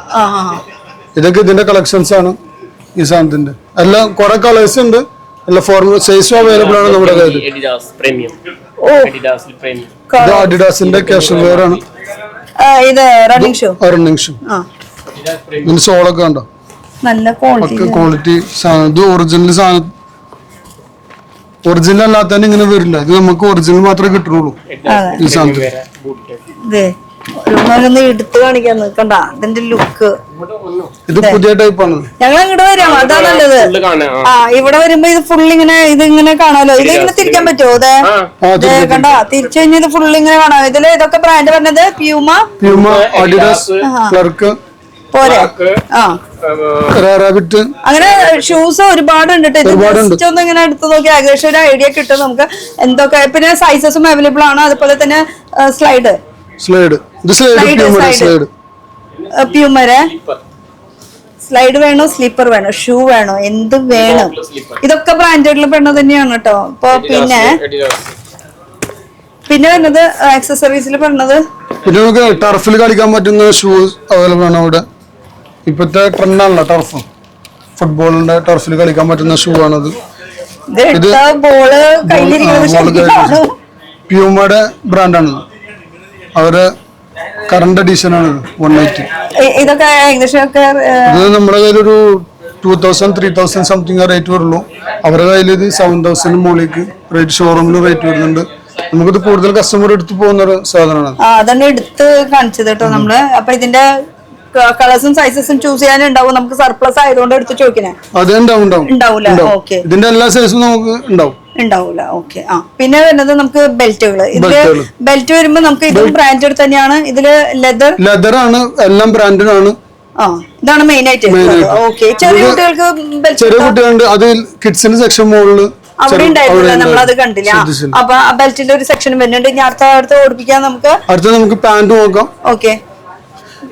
ഇതൊക്കെ ഇതിന്റെ കളക്ഷൻസ് ആണ് ഈ സാധനത്തിന്റെ. എല്ലാം കുറെ കളേഴ്സ് ഉണ്ട്, എല്ലാ ഫോർമൽ സൈസും അവൈലബിൾ ആണ് നമ്മുടെ കയ്യിൽ. ഇത് അഡിഡാസിന്റെ കാഷ്വൽ വെയർ ആണ്. ഇത് റണ്ണിങ് ഷൂ. ഇതിന്റെ സോളൊക്കെ കണ്ടോ, നല്ല ക്വാളിറ്റി സാധനം. ഇത് ഒറിജിനൽ സാധനം, ഒറിജിനൽ അല്ലാത്ത ഇങ്ങനെ വരില്ല. ഇത് നമുക്ക് ഒറിജിനൽ മാത്രമേ കിട്ടുള്ളൂ ഈ സാധനത്തിന്. എടുത്തു കാണിക്കാൻ നിൽക്കണ്ട ഇതിന്റെ ലുക്ക്. ഇത് പുതിയ ടൈപ്പ് ആണ്. ഞങ്ങൾ ഇങ്ങോട്ട് വരാം, അതാ നല്ലത്. ഇവിടെ വരുമ്പോ ഇത് ഫുൾ ഇങ്ങനെ ഇതിങ്ങനെ കാണാലോ. ഇത് ഇങ്ങനെ തിരിക്കാൻ പറ്റുമോ? അതെ കണ്ട, തിരിച്ചു കഴിഞ്ഞാൽ ഇത് ഫുൾ ഇങ്ങനെ കാണാം. ഇതില് ഇതൊക്കെ ബ്രാൻഡ് പറഞ്ഞത് പ്യൂമ, അഡിഡാസ്, ക്ലർക്ക്, പോരെ. അങ്ങനെ ഷൂസ് ഒരുപാട് ഉണ്ട്. ഒന്ന് ഇങ്ങനെ എടുത്ത് നോക്കി ഏകദേശം ഒരു ഐഡിയ കിട്ടും നമുക്ക് എന്തൊക്കെ. പിന്നെ സൈസസും അവൈലബിൾ ആണ്. അതുപോലെ തന്നെ സ്ലൈഡ് പ്യൂമര് സ്ലൈഡ് വേണോ, സ്ലീപ്പർ വേണോ, ഷൂ വേണോ, എന്ത് വേണം, ഇതൊക്കെ ബ്രാൻഡഡിൽ പെടുന്നത് തന്നെയാണ് കേട്ടോ. ഇപ്പൊ പിന്നെ വരുന്നത് ആക്സസറീസിൽ പെടുന്നത്. പിന്നെ നമുക്ക് ടർഫിൽ കളിക്കാൻ പറ്റുന്ന ഷൂസ് അവൈലബിൾ ആണ് അവിടെ. ഇപ്പത്തെ ട്രെൻഡാണല്ലോ ടർഫ്, ഫുട്ബോളിന്റെ ടർഫിൽ കളിക്കാൻ പറ്റുന്ന ഷൂ ആണത്. പ്യൂമയുടെ ബ്രാൻഡാണ്. അവര് കറണ്ട് എഡിഷൻ ആണ് 180. ഇതൊക്കെ ഏകദേശം ഇത് നമ്മുടെ കയ്യിലൊരു 2000 3000 സംതിങ് റേറ്റ് വരുള്ളൂ. അവരുടെ കയ്യിൽ ഇത് 7000 മുകളിലേക്ക് റേറ്റ് ഷോറൂമിൽ റേറ്റ് വരുന്നുണ്ട്. നമുക്കിത് കൂടുതൽ കസ്റ്റമർ എടുത്ത് പോകുന്ന ഒരു സാധനമാണ്. അതന്നെ എടുത്ത് കാണിച്ചത് കേട്ടോ നമ്മള്. അപ്പൊ ഇതിന്റെ കളേഴ്സും സൈസസും ചൂസ് ചെയ്യാനുണ്ടാവും. നമുക്ക് സർപ്ലസ് ആയതുകൊണ്ട് എടുത്ത് ചോദിക്കണേ. അതെ, ഉണ്ടാവൂല. ഓക്കെ, ഇതിന്റെ എല്ലാ സൈസും നമുക്ക് ഉണ്ടാവൂല. ഓക്കെ. പിന്നെ വരുന്നത് നമുക്ക് ബെൽറ്റുകള്. ഇതില് ബെൽറ്റ് വരുമ്പോ നമുക്ക് ഇതും ബ്രാൻഡഡ് തന്നെയാണ്. ഇതില് ലെതർ ആണ്, എല്ലാം ബ്രാൻഡഡ് ആണ്. ഇതാണ് മെയിൻ ആയിട്ട്. ഓക്കെ, ചെറിയ കുട്ടികളുണ്ട്. അത് കിഡ്സിന്റെ സെക്ഷൻ മുകളില് അവിടെ ഉണ്ടായിരുന്നില്ല, നമ്മളത് കണ്ടില്ല. അപ്പൊ ആ ബെൽറ്റിന്റെ ഒരു സെക്ഷൻ വരുന്നുണ്ട്. ഇനി അടുത്ത ഓടിപ്പിക്കാൻ നമുക്ക് പാന്റ് നോക്കാം. ഓക്കെ,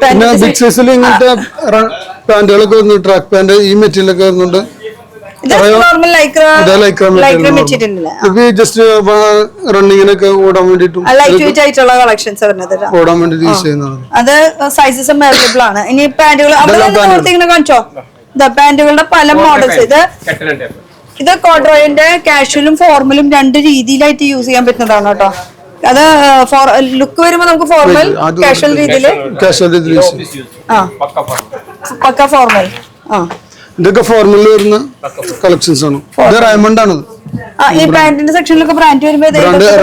പിന്നെ ബിഗ് സൈസിൽ ഇങ്ങനത്തെ പാന്റുകളൊക്കെ വരുന്നുണ്ട്. ട്രാക്ക് പാന്റ് ഈ മെറ്റീരിയൽ ഒക്കെ വരുന്നുണ്ട്. ജസ്റ്റ് റണ്ണിങ്ങിനൊക്കെ ഓടാൻ വേണ്ടിട്ടും ഓടാൻ വേണ്ടിട്ട് യൂസ് ചെയ്യുന്നതാണ്. അത് സൈസസും അവൈലബിൾ ആണ്. ഇനി പാന്റുകൾ കാണിച്ചോ. പാന്റുകളുടെ പല മോഡൽസ്. ഇത് കോഡ്രോയിന്റെ കാഷ്വലും ഫോർമലും രണ്ട് രീതിയിലായിട്ട് യൂസ് ചെയ്യാൻ പറ്റുന്നതാണ് കേട്ടോ. അത് ലുക്ക് വരുമ്പോ നമുക്ക് ഫോർമൽ, കാഷ്വൽ രീതിയില്. പക്ക ഫോർമൽ. ഇതൊക്കെ ഫോർമലിൽ വരുന്ന കളക്ഷൻസ് ആണ്. ഇത് റൈമണ്ട് ആണ്. ഈ ബ്രാൻഡിന്റെ സെക്ഷനിലൊക്കെ ബ്രാൻഡ് വരുമ്പോ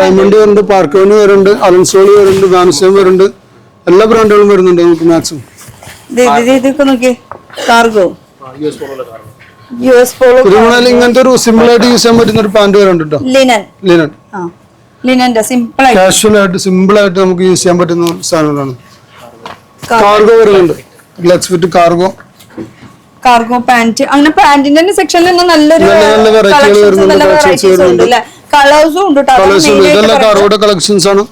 റൈമണ്ട് വരുന്നുണ്ട്, പാർക്കോന് വരുന്നുണ്ട്, അലൻസോളി വരുന്നുണ്ട്, വാൻസേം വരുന്നുണ്ട്. എല്ലാ ബ്രാൻഡുകളും വരുന്നുണ്ട് നമുക്ക് മാക്സിമം. ഇതൊക്കെ നോക്കി, കാർഗോ, ഇങ്ങനത്തെ ഒരു സിമ്പിൾ ആയിട്ട് യൂസ് ചെയ്യാൻ പറ്റുന്ന ഒരു പാന്റ് വരുന്നുണ്ട്. ലിനന്റെ കാഷ്വൽ ആയിട്ട് സിമ്പിൾ ആയിട്ട് നമുക്ക് യൂസ് ചെയ്യാൻ പറ്റുന്ന സാധനങ്ങളാണ്. കാർഗോ വരുന്നുണ്ട്, ഗ്ലക്സ് ഫിറ്റ് കാർഗോ പാന്റ്. അങ്ങനെ പാന്റിന്റെ സെക്ഷനിൽ നല്ലൊരു കളേഴ്സും ഉണ്ട്. കാർഗോയുടെ കളക്ഷൻസ് ആണ്.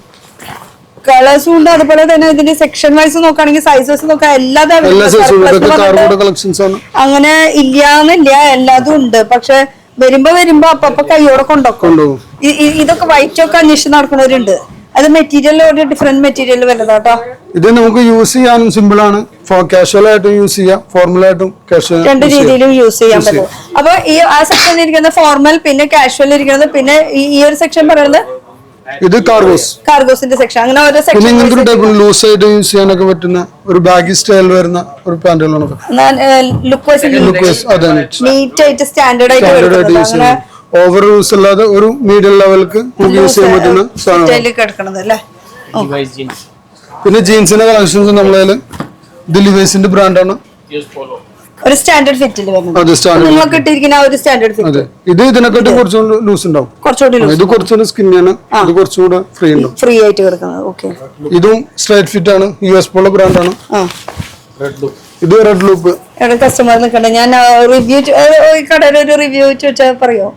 കളേഴ്സും ഉണ്ട്. അതുപോലെ തന്നെ ഇതിന്റെ സെക്ഷൻ വൈസ് നോക്കുകയാണെങ്കിൽ സൈസസ് നോക്കാം. അങ്ങനെ ഇല്ലാന്നില്ല, എല്ലാതും ഉണ്ട്. പക്ഷെ വരുമ്പോ അപ്പൊ കൈയോടെ കൊണ്ടുപോകും. ഇതൊക്കെ വൈറ്റ് ഒക്കെ അന്വേഷിച്ച് നടക്കുന്നവരുണ്ട്. അത് മെറ്റീരിയൽ ഒരു ഡിഫറെന്റ് മെറ്റീരിയൽ വരുന്നതാട്ടോ. ഇത് നമുക്ക് യൂസ് ചെയ്യാനും സിമ്പിൾ ആണ്. കാഷ്വൽ ആയിട്ടും യൂസ് ചെയ്യാം, ഫോർമൽ ആയിട്ടും രണ്ട് രീതിയിലും യൂസ് ചെയ്യാൻ പറ്റും. അപ്പൊ ആ സെക്ഷൻ ഇരിക്കുന്നത് ഫോർമൽ, പിന്നെ കാഷ്വൽ ഇരിക്കുന്നത്, പിന്നെ ഈ ഒരു സെക്ഷൻ പറയുന്നത് ഇത് കാർഗോസിന്റെ സെക്ഷൻ. അങ്ങനെ ഓരോ സെക്ഷൻ ഇങ്ങനത്തെ ടൈപ്പ് ലൂസ് ആയിട്ട് യൂസ് ചെയ്യാനൊക്കെ പറ്റുന്ന ഒരു ബാഗി സ്റ്റൈൽ വരുന്ന ഒരു പാന്റുകളാണ്. ലുക്ക് നീറ്റ് ആയിട്ട് സ്റ്റാൻഡേർഡ് ആയിട്ട് ഓവർ യൂസ് അല്ലാതെ ഒരു മീഡിയം ലെവൽക്ക് യൂസ് ചെയ്യാൻ പറ്റുന്ന സാധനം. പിന്നെ ജീൻസിന്റെ കളക്ഷൻസ് നമ്മളെ ഇത് ലിവൈസിന്റെ ബ്രാൻഡാണ്. ഒരു സ്റ്റാൻഡേർഡ് ഫിറ്റിൽ നിങ്ങൾക്ക് ഇട്ടിരിക്കുന്ന ഒരു സ്റ്റാൻഡേർഡ് ഫിറ്റ്. ഇത് ഇതിനെക്കാട്ടും കുറച്ചുകൂടി ലൂസ് ഉണ്ടാവും. ഇത് കുറച്ചുകൂടി സ്കിന്നിയാണ്, ഇത് കുറച്ചുകൂടെ ഫ്രീ ഉണ്ടാവും, ഫ്രീ ആയിട്ട് കിടക്കുന്നത്. ഓക്കെ, ഇതും സ്ട്രൈറ്റ് ഫിറ്റ് ആണ്. US പോളോ ബ്രാൻഡാണ്. ഇത് റെഡ് ലൂപ്പ്. കസ്റ്റമർ നിൽക്കണ്ട, ഞാൻ റിവ്യൂ കടയുടെ ഒരു റിവ്യൂ ചോദിച്ചാൽ പറയോ?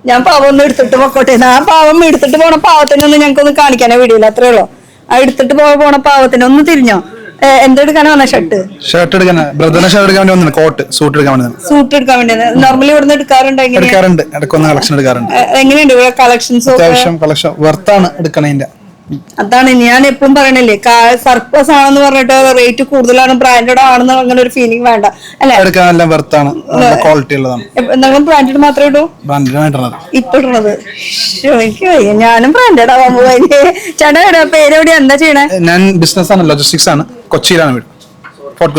ഞാൻ പാവം ഒന്ന് എടുത്തിട്ട് പോക്കോട്ടെ. ആ പാവം എടുത്തിട്ട് പോണ പാവത്തിനൊന്നും ഞങ്ങൾക്കൊന്ന് കാണിക്കാനേ വീഡിയോയില്ല, അത്രേ ഉള്ളൂ. ആ എടുത്തിട്ട് പോണ പാവത്തിന് ഒന്ന് തിരിഞ്ഞോ. എന്തെടുക്കാനാ വന്ന ഷർട്ട് എടുക്കാൻ ബ്രദറിനെ ഷർട്ട് എടുക്കാൻ വേണ്ടി വന്നു. കോട്ട് സൂട്ട് എടുക്കാൻ വേണ്ടി വന്നു. സൂട്ട് എടുക്കാൻ വേണ്ടി നോർമലി ഇവിടുന്ന് എടുക്കാറുണ്ട് എങ്ങനെയാ? എടുക്കാറുണ്ട്, ഇടയ്ക്കൊന്ന് കളക്ഷൻ എടുക്കാറുണ്ട്. എങ്ങനെയുണ്ട് ഇവിടെ കളക്ഷൻസ്? അത്യാവശ്യം കളക്ഷൻ വർത്താണ് എടുക്കണതിന്റെ. അതാണ് ഞാൻ എപ്പോഴും പറയണില്ലേ, സർപ്ലസ് ആണെന്ന് പറഞ്ഞിട്ട് റേറ്റ് കൂടുതലാണ് ബ്രാൻഡഡ് ആണെന്ന് അങ്ങനെ ഒരു ഫീലിംഗ് വേണ്ട അല്ലെ. എടുക്കാൻ എല്ലാം വർത്താണ്, ക്വാളിറ്റി ഉള്ളതാണ്. നിങ്ങൾ ബ്രാൻഡഡ് മാത്രമേ ഇടൂ? ബ്രാൻഡഡ് ഇപ്പൊ ഇടുന്നത് എനിക്ക് വയ്യ, ഞാനും ബ്രാൻഡഡ് ആവാൻ പോയി. ചേട്ടാ പേരെവിടെയാ, എന്താ ചെയ്യണേ? ഞാൻ ബിസിനസ് ആണ്, ലോജിസ്റ്റിക്സ് ആണ്, കൊച്ചിയിലാണ് വീട്.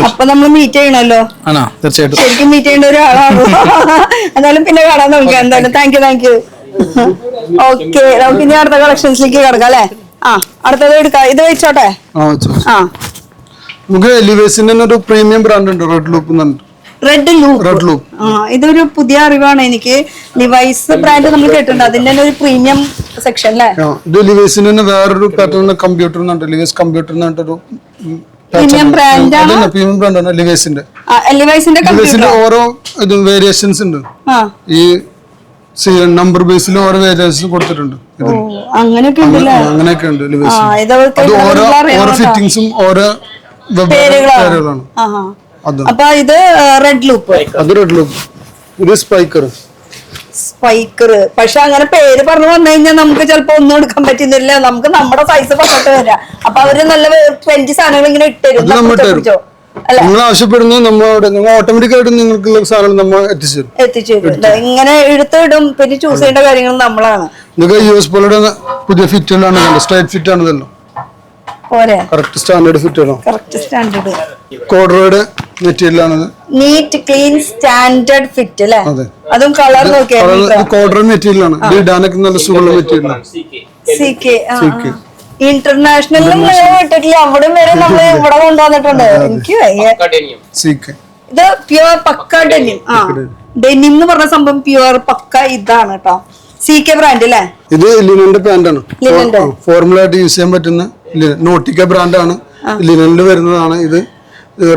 അപ്പൊ നമ്മൾ മീറ്റ് ചെയ്യണല്ലോ. ആണോ? തീർച്ചയായിട്ടും ശരിക്കും മീറ്റ് ചെയ്യേണ്ട ഒരാളാണോ? എന്നാലും പിന്നെ കാണാൻ നോക്കാം. എന്തായാലും താങ്ക് യു. ഓക്കെ, നമുക്ക് ഇനി അടുത്ത കളക്ഷൻസിലേക്ക് കിടക്കാം അല്ലെ. അടുത്തത് എടുക്കാം. ഇത് വെച്ചോട്ടെ. നമുക്ക് എലിവേസിന്റെ ഒരു പ്രീമിയം ബ്രാൻഡ് ഉണ്ട്, റെഡ് ലൂപ്പ്. റെഡ് ലൂപ്പ് ഇതൊരു പുതിയ അറിവാണ് എനിക്ക്. ലിവൈസ് ബ്രാൻഡ് നമ്മൾ കേട്ടിട്ടുണ്ട്, അതിന്റെ തന്നെ ഒരു പ്രീമിയം സെക്ഷൻ അല്ലേ? ഇത് എലിവേസിന്റെ തന്നെ വേറൊരു പാറ്റേൺ കമ്പ്യൂട്ടർ എന്നുണ്ട്, എലിവേസ് കമ്പ്യൂട്ടർ എന്നിട്ടൊരു പ്രീമിയം ബ്രാൻഡാണ്. പ്രീമിയം ബ്രാൻഡാണ് എലിവേസിന്റെ. എലിവൈസിന്റെ ഓരോ വേരിയേഷൻസ് ഉണ്ട്. ഈ നമ്പർ ബേസിൽ ഓരോ വേരിയേഷൻസ് കൊടുത്തിട്ടുണ്ട്. അങ്ങനെയൊക്കെ ഉണ്ട്. അത് ഓരോ ഫിറ്റിംഗ്സും ഓരോ പേരുകളാണ്. അപ്പൊ ഇത് റെഡ് ലൂപ്പ്, അത് റെഡ് ലൂപ്പ്. ഇത് സ്പൈക്കർ. പക്ഷെ അങ്ങനെ പേര് പറഞ്ഞു വന്നു കഴിഞ്ഞാൽ നമുക്ക് ചിലപ്പോ ഒന്നും എടുക്കാൻ പറ്റുന്നില്ല. നമുക്ക് നമ്മുടെ സൈസ് പറഞ്ഞിട്ട് വരാം. അപ്പൊ അവര് നല്ല 20 സാധനങ്ങൾ ഇങ്ങനെ ഇട്ടുതരും. നിങ്ങൾ ആവശ്യപ്പെടുന്നത് നമ്മൾ ഓട്ടോമാറ്റിക് ആയിട്ട് നിങ്ങൾക്കുള്ള സാധനം നമ്മൾ എത്തിച്ചു തരും. ഇങ്ങനെ എടുത്തിടും, പിന്നെ ചൂസ് ചെയ്യേണ്ട കാര്യങ്ങൾ നമ്മളാണ്. ഇതൊക്കെ US പോളുടെ പുതിയ ഫിറ്റുകളാണ്, സ്ട്രൈറ്റ് ഫിറ്റ് ആണ്. ഇതല്ലോ കറക്റ്റ് സ്റ്റാൻഡേർഡ് ഫിറ്റുകളാണ്. കോഡ്രോയുടെ മെറ്റീരിയൽ ആണ്. നീറ്റ് ക്ലീൻ സ്റ്റാൻഡേർഡ് ഫിറ്റ് അല്ലേ? അതും കളർ നോക്കിയാൽ കോഡ്രോ മെറ്റീരിയൽ ആണ്. ഇത് ഇടാനൊക്കെ നല്ല സുഖമുള്ള മെറ്റീരിയൽ ആണ്. ഇന്റർനാഷണലിലും വിട്ടിട്ടില്ല, അവിടെ വരെ നമ്മൾ ഇവിടെ കൊണ്ടുവന്നിട്ടുണ്ട്. എനിക്ക് ഇത് പ്യുവർ പക്ക ഡെനിം. ഡെനിം എന്ന് പറഞ്ഞ സംഭവം പ്യുവർ പക്ക ഇതാണ് കേട്ടോ. CK ബ്രാൻഡ് അല്ലേ? ഇത് ലിനന്റെ പാന്റ് ആണ്. ഫോർമൽ ആയിട്ട് യൂസ് ചെയ്യാൻ പറ്റുന്ന നോട്ടിക്ക ബ്രാൻഡാണ്. ലിനനിൽ വരുന്നതാണ്. ഇത്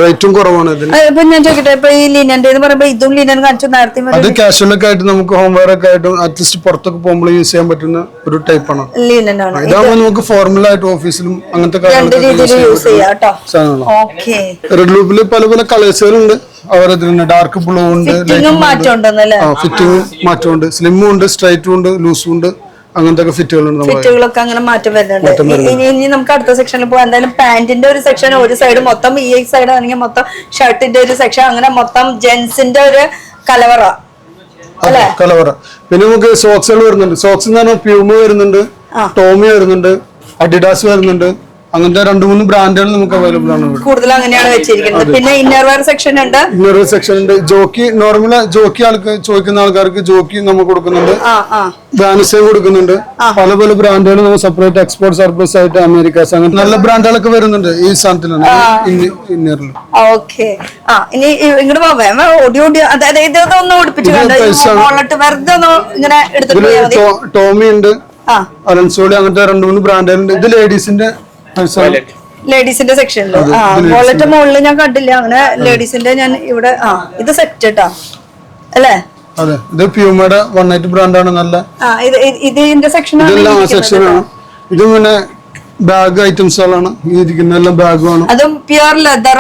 റേറ്റും കുറവാണ്. ഇപ്പൊ ഞാൻ ചോദിക്കട്ടെ, ഇപ്പൊ ഈ ലിനന്റെ എന്ന് പറയുമ്പോ ഇതും ലിനൻ കാണിച്ചു നേരത്തെ. അത് കാഷ്വൽ ഒക്കെ ആയിട്ട് നമുക്ക് ഹോം വെയർ ഒക്കെ ആയിട്ട് അറ്റ്ലീസ്റ്റ് പുറത്തൊക്കെ പോകുമ്പോൾ യൂസ് ചെയ്യാൻ പറ്റുന്ന ഒരു ടൈപ്പ് ആണ്. ഇതാകുമ്പോൾ നമുക്ക് ഫോർമൽ ആയിട്ട് ഓഫീസിലും അങ്ങനത്തെ റെഡ് ലൂപ്പില് പല പല കളേഴ്സുകളുണ്ട്. അവരതിന് ഡാർക്ക് ബ്ലൂ ഉണ്ട്, ഫിറ്റിംഗും മാറ്റമുണ്ട്. സ്ലിമ്മും ഉണ്ട്, സ്ട്രൈറ്റും ഉണ്ട്, ലൂസും ഉണ്ട്. അങ്ങനത്തെ ഫിറ്റുകളൊക്കെ അങ്ങനെ മാറ്റം വരുന്നുണ്ട്. ഇനി നമുക്ക് അടുത്ത സെക്ഷനിൽ പോകാം. എന്തായാലും പാന്റിന്റെ ഒരു സെക്ഷൻ, ഒരു സൈഡ് മൊത്തം ഈ സൈഡ് ആണെങ്കിൽ മൊത്തം ഷർട്ടിന്റെ ഒരു സെക്ഷൻ, അങ്ങനെ മൊത്തം ജെന്റ്സിന്റെ ഒരു കലവറ. പിന്നെ നമുക്ക് സോക്സുകൾ വരുന്നുണ്ട്. സോക്സ് എന്ന് പറഞ്ഞാൽ പ്യൂമ വരുന്നുണ്ട്, ടോമി വരുന്നുണ്ട്, അഡിഡാസ് വരുന്നുണ്ട്. അങ്ങനത്തെ 2-3 ബ്രാൻഡുകൾ നമുക്ക് അവൈലബിൾ ആണ്. കൂടുതൽ അങ്ങനെയാണ് വെച്ചിരിക്കുന്നത്. പിന്നെ ഇന്നർവെയർ സെക്ഷൻ ഉണ്ട്. ഇന്നർവെയർ സെക്ഷൻ ഉണ്ട്. ജോക്കി നോർമൽ ജോക്കി ചോദിക്കുന്ന ആൾക്കാർക്ക് ജോക്കി നമുക്ക് കൊടുക്കുന്നുണ്ട്, ബാനിസയും കൊടുക്കുന്നുണ്ട്. പല പല ബ്രാൻഡുകൾ നമ്മൾ സെപ്പറേറ്റ് എക്സ്പോർട്ട് സർപ്ലസ് ആയിട്ട് അമേരിക്കാസ് അങ്ങനെ നല്ല ബ്രാൻഡുകളൊക്കെ വരുന്നുണ്ട് ഈ സാധനത്തിലാണ്. ഇന്നറിൽ ഇനി ഇങ്ങോട്ട് പോവാം. അതായത് ഇതൊന്നും ഉടുപ്പിച്ചു ഇങ്ങനെ എടുത്തിട്ട് ടോമി ഉണ്ട്, അലൻസോളി, അങ്ങനത്തെ 2-3 ബ്രാൻഡുകളുണ്ട്. ഇത് ലേഡീസിന്റെ സെക്ഷനില് വോളറ്റ് മുകളിൽ ഞാൻ കണ്ടില്ല. അങ്ങനെ ലേഡീസിന്റെ ഞാൻ ഇവിടെ ഇത് സെറ്റ് കേട്ടാ അല്ലേ? അതെ, ഇത് പ്യൂമയുടെ 180 ബ്രാൻഡാണ്. നല്ല ഇതിന്റെ സെക്ഷനാണ്. ഇത് പിന്നെ ബാഗ് ഐറ്റംസുകളാണ്. ഈ ഇരിക്കുന്ന എല്ലാം ബാഗുമാണ്. അതും പ്യുവർ ലെതർ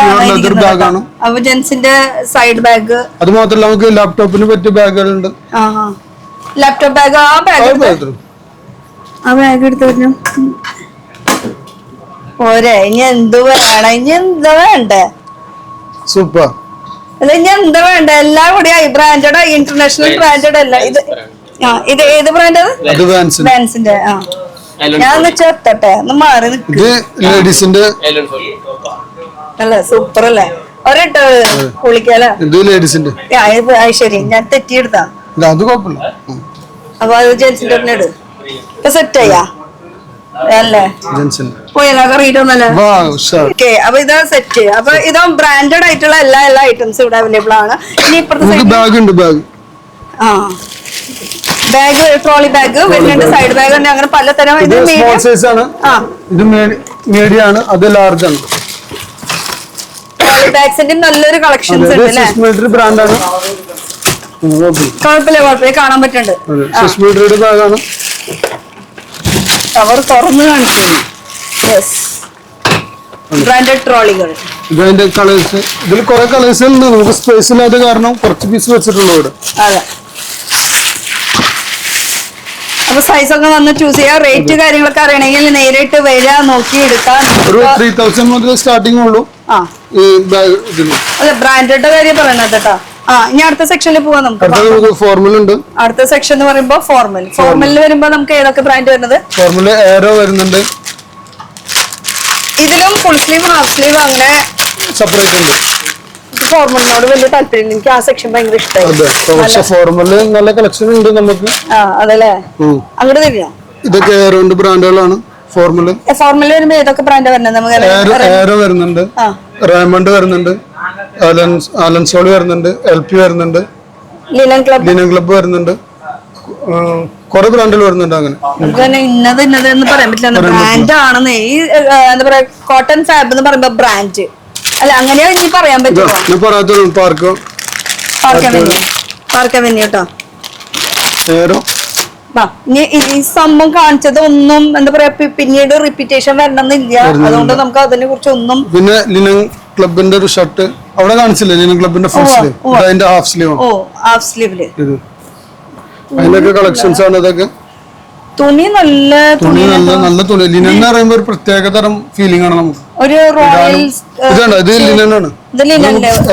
ബാഗാണ്. അപ്പൊ ജെന്റ്സിന്റെ സൈഡ് ബാഗ്. അത് മാത്രമല്ല നമുക്ക് ലാപ്ടോപ്പിന് പറ്റിയ ബാഗുകളുണ്ട്. Laptop bag. ആ ബാഗ് എടുത്തു പറഞ്ഞു പോരെ. ഇനി എന്ത് വേണം? ഇനി എന്താ വേണ്ടേ? സൂപ്പർ. അല്ല, ഇനി എന്താ വേണ്ട? എല്ലാം കൂടി ബ്രാൻഡഡ്, ഇന്റർനാഷണൽ ബ്രാൻഡഡ് അല്ല. ഇത് ഏത് ബ്രാൻഡ്? വാൻസിന്റെ. ഞാൻ ഒന്ന് ചേർത്തട്ടെ, ഒന്ന് മാറി ലേഡീസിന്റെ. അല്ല സൂപ്പർ അല്ലേ? ഒരിട്ട് കുളിക്കല്ലേ? ശരി, ഞാൻ തെറ്റിയെടുത്താ. അപ്പൊ അത് ജെന്റ്സിന്റെ ഇട്. ഇപ്പൊ സെറ്റ് ചെയ്യാ അല്ലേ? അപ്പൊ ഇതാ സെറ്റ്. അപ്പൊ ഇതാ ബ്രാൻഡഡ് ആയിട്ടുള്ള എല്ലാ ഐറ്റംസും ഇവിടെ അവൈലബിൾ ആണ്. ഇനി ഇപ്പുറത്തെ ബാഗ്, ട്രോളി ബാഗ് വരുന്നുണ്ട്, സൈഡ് ബാഗ് ഉണ്ട്, അങ്ങനെ പലതരം. ഇത് സ്മോൾ സൈസ് ആണ്, ഇത് മീഡിയം ആണ്, അത് ലാർജ് ആണ്. ട്രോളി ബാഗ്സിന്റെ നല്ലൊരു കളക്ഷൻസ് ഉണ്ട് അല്ലേ? ബ്രാൻഡാണ്. കുഴപ്പമില്ല, കാണാൻ പറ്റുന്നുണ്ട്. ബാഗാണ്. കവർ തുറന്ന് കാണിച്ചു. ബ്രാൻഡഡ് ട്രോളികൾ. ഇതിന്റെ കളേഴ്സ്, ഇതിൽ കുറെ കളേഴ്സ് ഉണ്ട്. നമുക്ക് സ്പേസ് ഇല്ലാത്ത കാരണം കുറച്ച് പീസ് വെച്ചിട്ടുള്ളൂ ഇവിടെ. അതെ. അപ്പൊ സൈസ് ഒക്കെ വന്ന് ചൂസ് ചെയ്യാം. റേറ്റ് കാര്യങ്ങളൊക്കെ അറിയണമെങ്കിൽ നേരിട്ട് വരിക, നോക്കി എടുക്കാം. ഒരു 3000 മുതൽ സ്റ്റാർട്ടിംഗ് ഉള്ളൂ. അതെ, ബ്രാൻഡഡ് കാര്യം പറയുന്നത് കേട്ടോ. ഇനി അടുത്ത സെക്ഷനിൽ പോവാം നമുക്ക്. ഫോർമൽ ഉണ്ട്. അടുത്ത സെക്ഷൻ എന്ന് പറയുമ്പോ ഫോർമലിൽ വരുമ്പോ നമുക്ക് ഏതൊക്കെ ബ്രാൻഡ് വരുന്നത്? ഫോർമൽ എയറോ വരുന്നുണ്ട്. ഇതിലും ഫുൾ സ്ലീവ്, ഹാഫ് സ്ലീവ് അങ്ങനെ സെപ്പറേറ്റ് ഉണ്ട്. ഫോർമലിനോട് വലിയ താല്പര്യം, എനിക്ക് ആ സെക്ഷൻ ഭയങ്കര ഇഷ്ടമായി. ഫോർമല് നല്ല കളക്ഷൻ ഉണ്ട് നമുക്ക്. അതല്ലേ, അങ്ങോട്ട് തരിക. ഇതൊക്കെ എയറോന്റെ ബ്രാൻഡുകളാണ്. ഫോർമല് വരുമ്പോ ഏതൊക്കെ ബ്രാൻഡ് വരുന്നത്? നമുക്ക് എയറോ വരുന്നുണ്ട്, റേമണ്ട് വരുന്നുണ്ട്, അലൻസോൾ വരുന്നുണ്ട്, LP വരുന്നുണ്ട്, ലിനൻ ക്ലബ് വരുന്നുണ്ട്. കുറെ ബ്രാൻഡുകൾ വരുന്നുണ്ട്. അങ്ങനെ ഇന്നത് എന്ന് പറയാൻ പറ്റില്ല, ബ്രാൻഡ് ആണെന്ന്. ഈ എന്താ പറയാ, കോട്ടൺ ഫാബ് എന്ന് പറയുമ്പോ ബ്രാൻഡ് അല്ല, അങ്ങനെയാ ഇനി പറയാൻ പറ്റുമോ? പാർക്കവന്യൂ കേട്ടോ. ഇനി ഈ സംഭവം കാണിച്ചത് ഒന്നും എന്താ പറയാ പിന്നീട് റിപ്പീറ്റേഷൻ വരണമെന്നില്ല. അതുകൊണ്ട് നമുക്ക് അതിനെ കുറിച്ച് ഒന്നും. പിന്നെ ലിനൻ ക്ലബിന്റെ ഒരു ഷർട്ട് അവിടെ കാണിച്ചില്ലേ? ലിനൻ ക്ലബിന്റെ ഫുൾ സ്ലീവ്, അതിന്റെ ഹാഫ് സ്ലീവ്. ഹാഫ് സ്ലീവില് അതിനൊക്കെ കളക്ഷൻസ് ആണ്. ഇതൊക്കെ തുണി നല്ല തുണി. ലിനൻ എന്ന് പറയുമ്പോ ഒരു പ്രത്യേക തരം ഫീലിംഗ് ആണ് നമുക്ക്. ഒരു റോയൽ ഇത് ലിനനാണ്.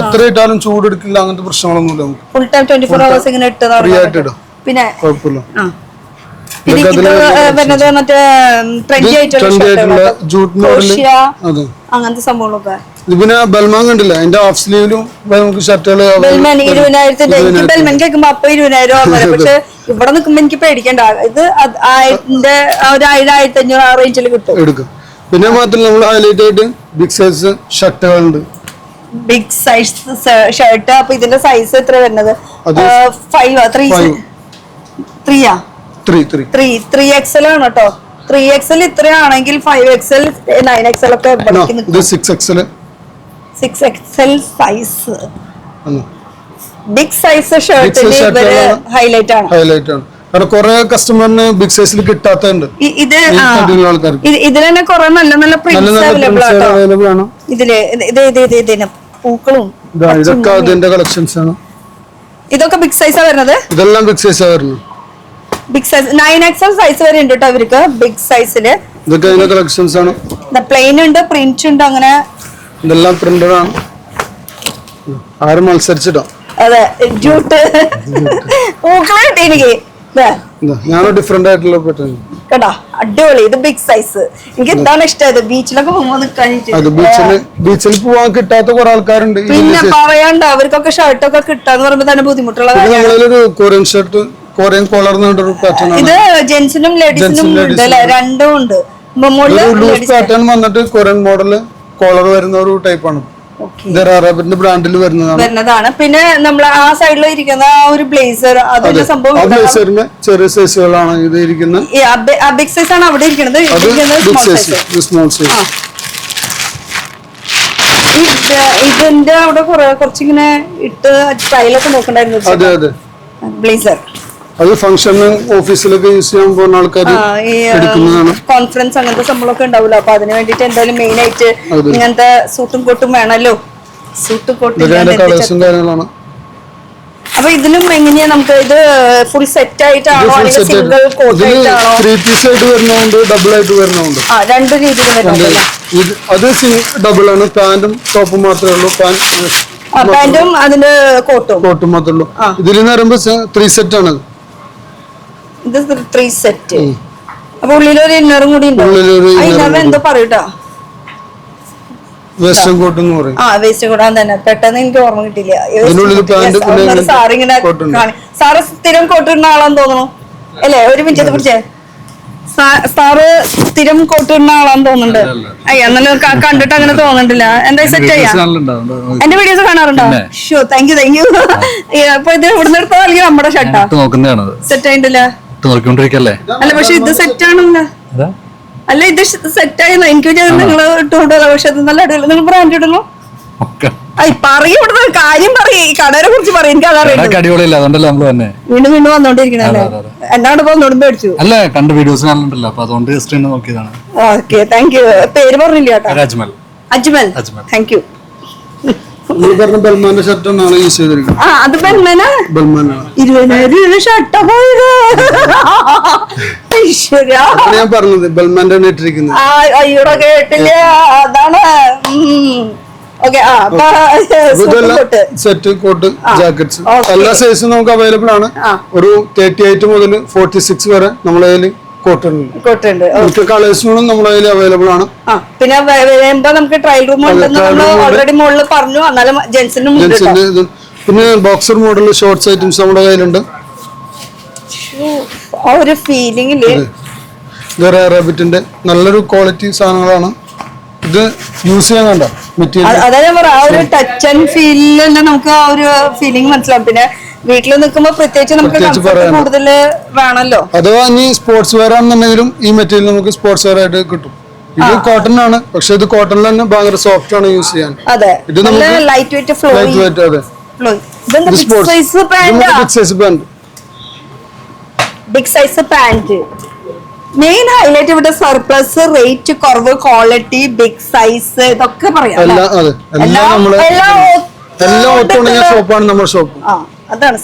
എത്ര ഇട്ടാലും ചൂടെടുക്കില്ല, അങ്ങനത്തെ പ്രശ്നങ്ങളൊന്നുമില്ല നമുക്ക്. ഫുൾ ടൈം 24 hours ഇങ്ങനെ ഇട്ട്. പിന്നെ കുഴപ്പമില്ല. വരുന്നത് മറ്റേ ട്രെൻഡി ആയിട്ടുള്ള ജൂട്ട് മോഡൽ അങ്ങനത്തെ സംഭവങ്ങളൊക്കെ. പിന്നെ ബൽമാൻ കണ്ടില്ല, അതിന്റെ ഹാഫ് സ്ലീവിലും നമുക്ക് ഷർട്ടുകള്. ബെൽമാൻ 20,000. എനിക്ക് ബെൽമാൻ കേൾക്കുമ്പോ അപ്പൊ 20,000 പക്ഷെ ഇവിടെ നിൽക്കുമ്പോ എനിക്ക് പേടിക്കണ്ട. ഇത് 1000-1500 ആ റേഞ്ചിൽ കിട്ടും, എടുക്കും. പിന്നെ മാത്രമല്ല നമ്മൾ ഹൈലൈറ്റ് ആയിട്ട് ബിഗ് സൈസ് ഷർട്ടുകളുണ്ട്. Big size shirt. അപ്പൊ ഇതിന്റെ സൈസ് എത്ര വരുന്നത്? 3XL ആണ് കേട്ടോ. 3XL ഇത്രയാണെങ്കിൽ 5XL 9XL ഒക്കെ 6XL സൈസ്. ബിഗ് സൈസ് ഷർട്ടിന് ഇവര് ഹൈലൈറ്റ് ആണ്. കാരണം കുറെ കസ്റ്റമറിന് ബിഗ് സൈസിൽ കിട്ടാത്തുണ്ട്. ഇതിൽ തന്നെ കുറെ നല്ല നല്ല പ്രിന്റ്സ് അവൈലബിൾ ആണ്. ഇതില് പൂക്കളും ഇതൊക്കെ അതിന്റെ കളക്ഷൻസ് ആണ്. ഇതൊക്കെ ബിഗ് സൈസാ വരുന്നത്. ഇതെല്ലാം ബിഗ് സൈസാ വരുന്നത്. ബിഗ് സൈസ് 9XL സൈസ് വരെ ഉണ്ട് കേട്ടോ ഇവർക്ക് ബിഗ് സൈസില്. ഇതൊക്കെ അതിന്റെ കളക്ഷൻസ് ആണ്. പ്ലെയിൻ ഉണ്ട്, പ്രിന്റ് ഉണ്ട്, അങ്ങനെ ഇതെല്ലാം പ്രിന്റഡ് ആണ്. ആരും മത്സരിച്ചിട്ടോ. അതെ, ജൂട്ട് പൂക്കളായിട്ട് എനിക്ക് ഞാൻ ഡിഫറെന്റ് ആയിട്ടുള്ള കേട്ടോ. അടിപൊളി. ഇത് ബിഗ് സൈസ്. എനിക്ക് എന്താണ് ഇഷ്ടമായത്, ബീച്ചിലൊക്കെ പോകുമ്പോ ബീച്ചിൽ പോവാൻ കിട്ടാത്ത കുറെ ആൾക്കാരുണ്ട്. പിന്നെ പറയാണ്ട് അവർക്കൊക്കെ ഷർട്ടൊക്കെ കിട്ടാന്ന് പറയുമ്പോ തന്നെ ബുദ്ധിമുട്ടുള്ള കാര്യമാണ്. Korean shirt, Korean collar pattern. ഇത് ജെന്റ്സിനും ലേഡീസിനും ഉണ്ട് അല്ലെ? രണ്ടും ഉണ്ട്. ലൂസ് പാറ്റേൺ വന്നിട്ട് കൊറിയൻ മോഡല് കോളർ വരുന്ന ഒരു ടൈപ്പ് ആണ്. അറബിന്റെ ബ്രാൻഡിൽ വരുന്നതാണ്. പിന്നെ നമ്മൾ ആ സൈഡിൽ ഇരിക്കുന്ന ആ ഒരു ബ്ലേസർ, അതിന്റെ സംഭവം ബ്ലേസറിന് ചെറിയ സൈസുകളാണ് ഇത് ഇരിക്കുന്നത്. ബിഗ് സൈസ് ആണ് അവിടെ ഇരിക്കുന്നത്. Small size. ഇതിന്റെ അവിടെ കുറച്ചിങ്ങനെ ഇട്ട് സ്റ്റൈലൊക്കെ നോക്കണ്ടായിരുന്നു. ബ്ലേസർ അത് ഫംഗ്ഷന് ഓഫീസിലൊക്കെ യൂസ് ചെയ്യാൻ പോകുന്ന ആൾക്കാർ എടുക്കുന്നതാണ്. കോൺഫറൻസ് അങ്ങനത്തെ സംഭവമൊക്കെ ഉണ്ടാവില്ല. അപ്പൊ അതിന് വേണ്ടിട്ട് എന്തായാലും മെയിൻ ആയിട്ട് ഇങ്ങനത്തെ സൂട്ടും കോട്ടും വേണമല്ലോ. സൂട്ടും കോട്ടും. അപ്പൊ ഇതിലും എങ്ങനെയാ നമുക്ക് ഇത് ഫുൾ സെറ്റ് ആയിട്ടാണോ സിംഗിൾ കോട്ട് ആയിട്ടാണോ? 3 പീസ് ആയിട്ട് വരുന്നതുണ്ട്, ഡബിൾ ആയിട്ട് വരുന്നതുണ്ട്. രണ്ട് രീതിയിൽ വരുന്നുണ്ട്. അത് ഡബിൾ ആണ്. പാന്റും ടോപ്പും മാത്രമേ ഉള്ളൂ. പാന്റും അതിന്റെ കോട്ടും മാത്രമേ ഉള്ളൂ. ഇതിൽ നിന്ന് പറയുമ്പോ 3 സെറ്റ് ആണ്. ഇത് 3 സെറ്റ്. അപ്പൊ ഉള്ളിലൊരു ഇന്നറും കൂടി ഉണ്ടാവും. എന്തോ പറയൂട്ടാ, വെസ്റ്റേൺ കോട്ട് എന്ന് പറയും. വേസ്റ്റ് കൂടാൻ തന്നെ പെട്ടെന്ന് എനിക്ക് ഓർമ്മ കിട്ടില്ല. സാറ് സ്ഥിരം കോട്ടിടുന്ന ആളാന്ന് തോന്നുന്നു അല്ലേ? ഒരു മിനിറ്റ് പിടിച്ചേ. സാറ് സ്ഥിരം കോട്ടിടുന്ന ആളാന്ന് തോന്നുന്നുണ്ട്. എന്നാലും കണ്ടിട്ട് അങ്ങനെ തോന്നുന്നില്ല. എന്താ സെറ്റ് ചെയ്യാം? എന്റെ വീഡിയോസ് കാണാറുണ്ടോ? Show, thank you. അപ്പൊ ഇത് ഇവിടുന്ന് എടുത്തോ അല്ലെങ്കിൽ നമ്മുടെ ഷർട്ടാ? സെറ്റ് ആയിട്ടില്ല. അല്ല പക്ഷെ ഇത് സെറ്റ് ആണല്ലോ. അല്ല ഇത് സെറ്റ് ആയിരുന്നു. എനിക്ക് നിങ്ങൾ ഇട്ടുകൊണ്ടല്ലോ. പക്ഷെ അത് നല്ല അടിപൊളി. നിങ്ങൾ ബ്രാൻഡ് ഇടല്ലോ. പറയും ഇവിടുന്ന് കാര്യം പറയും. ഈ കടയെ കുറിച്ച് പറയും. എനിക്ക് അതറിയാം. വീണ്ടും വീണ്ടും വന്നോണ്ടിരിക്കണല്ലേ. എന്നാണ് പോന്നോടും പേടിച്ചു. കണ്ട വീഡിയോസ് കാണുന്നുണ്ടല്ലോ, അപ്പൊ അതുകൊണ്ട് ജസ്റ്റ് നോക്കിയതാണ്. Okay, thank you. പേര് പറഞ്ഞില്ല കേട്ടോ. Ajmal, thank you. നമ്മൾ പറഞ്ഞ ബൽമാന്റെ ഷർട്ട് ആണ് യൂസ് ചെയ്തിരിക്കുന്നത്. അത് ബൽമാനാ? ബൽമാനാണ്. 20,000 ഷർട്ടാ പോയത്. ഞാൻ പറഞ്ഞത് ബൽമാന്റെ ആണ് ഇട്ടിരിക്കുന്നത്. അയ്യോടെ കേട്ടില്ല, അതാണ്. സെറ്റ് കോട്ട് ജാക്കറ്റ്സ് എല്ലാ സൈസും നമുക്ക് അവൈലബിൾ ആണ്. ഒരു 38 മുതൽ 46 വരെ നമ്മളെ കയ്യിൽ കോട്ട് ഉണ്ട്. കളേഴ്സുകളും നമ്മളെ കയ്യിൽ അവൈലബിൾ ആണ്. പിന്നെ വരുമ്പോ നമുക്ക് ട്രയൽ റൂം ഓൾറെഡി മുകളിൽ പറഞ്ഞു. എന്നാലും ജെന്റ്സിനും പിന്നെ ബോക്സർ മോഡൽ ഷോർട്സ് ഐറ്റംസ് നമ്മുടെ കയ്യിലുണ്ട്. ആ ഒരു ഫീലിംഗില് റാബിറ്റിന്റെ നല്ലൊരു ക്വാളിറ്റി സാധനങ്ങളാണ്. ഇത് യൂസ് ചെയ്യാൻ കണ്ട മെറ്റീരിയൽ, അതായത് ആ ഒരു ടച്ച് ആൻഡ് ഫീലിൽ തന്നെ നമുക്ക് ആ ഒരു ഫീലിംഗ് മനസ്സിലാവും. പിന്നെ വീട്ടിൽ നിൽക്കുമ്പോ പ്രത്യേകിച്ച് നമുക്ക് കൂടുതൽ വേണമല്ലോ. അഥവാ ഇനി സ്പോർട്സ് വെയർ ആണെന്നുണ്ടെങ്കിലും ഈ മെറ്റീരിയൽ നമുക്ക് സ്പോർട്സ് വെയർ ആയിട്ട് കിട്ടും. ഇത് കോട്ടൺ ആണ്, പക്ഷെ ഇത് കോട്ടണിൽ തന്നെ ഭയങ്കര സോഫ്റ്റ് ആണ് യൂസ് ചെയ്യാൻ. ഇത് light weight flow. Big size pant. Main highlight ഇവിടെ സർപ്ലസ്, റേറ്റ് കുറവ്, ക്വാളിറ്റി, ബിഗ് സൈസ്, ഇതൊക്കെ പറയാം. ഷോപ്പാണ് നമ്മുടെ ഷോപ്പ്. അതാണ്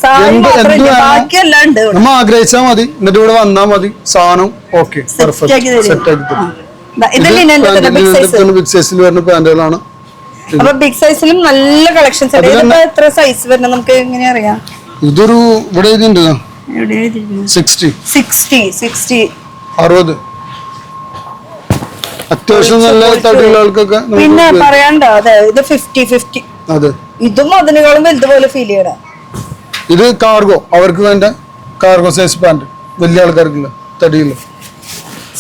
നമ്മൾ ആഗ്രഹിച്ചാൽ മതി, എന്നിട്ട് ഇവിടെ വന്നാൽ മതി, സാധനം ഓക്കെ ബിഗ് സൈസിൽ വരുന്ന പാന്റുകളാണ്. അപ്പൊ ബിഗ് സൈസിലും നല്ല കളക്ഷൻസ് ഉണ്ട്. എത്ര സൈസ് വരുന്നത് നമുക്ക് എങ്ങനെ അറിയാം? ഇതൊരു ഇവിടെ ഇതുണ്ട് 60 അത്യാവശ്യം നല്ല തടിയുള്ള ആൾക്കൊക്കെ. പിന്നെ പറയണ്ട, അതെ ഇത് 50. അതെ, ഇതും അതിനേക്കാളും വലുതുപോലെ ഫീൽ ചെയ്യണം. ഇത് കാർഗോ, അവർക്ക് വേണ്ട കാർഗോ സൈസ് പാന്റ്, വലിയ ആൾക്കാർക്കില്ല, തടിയില്ല.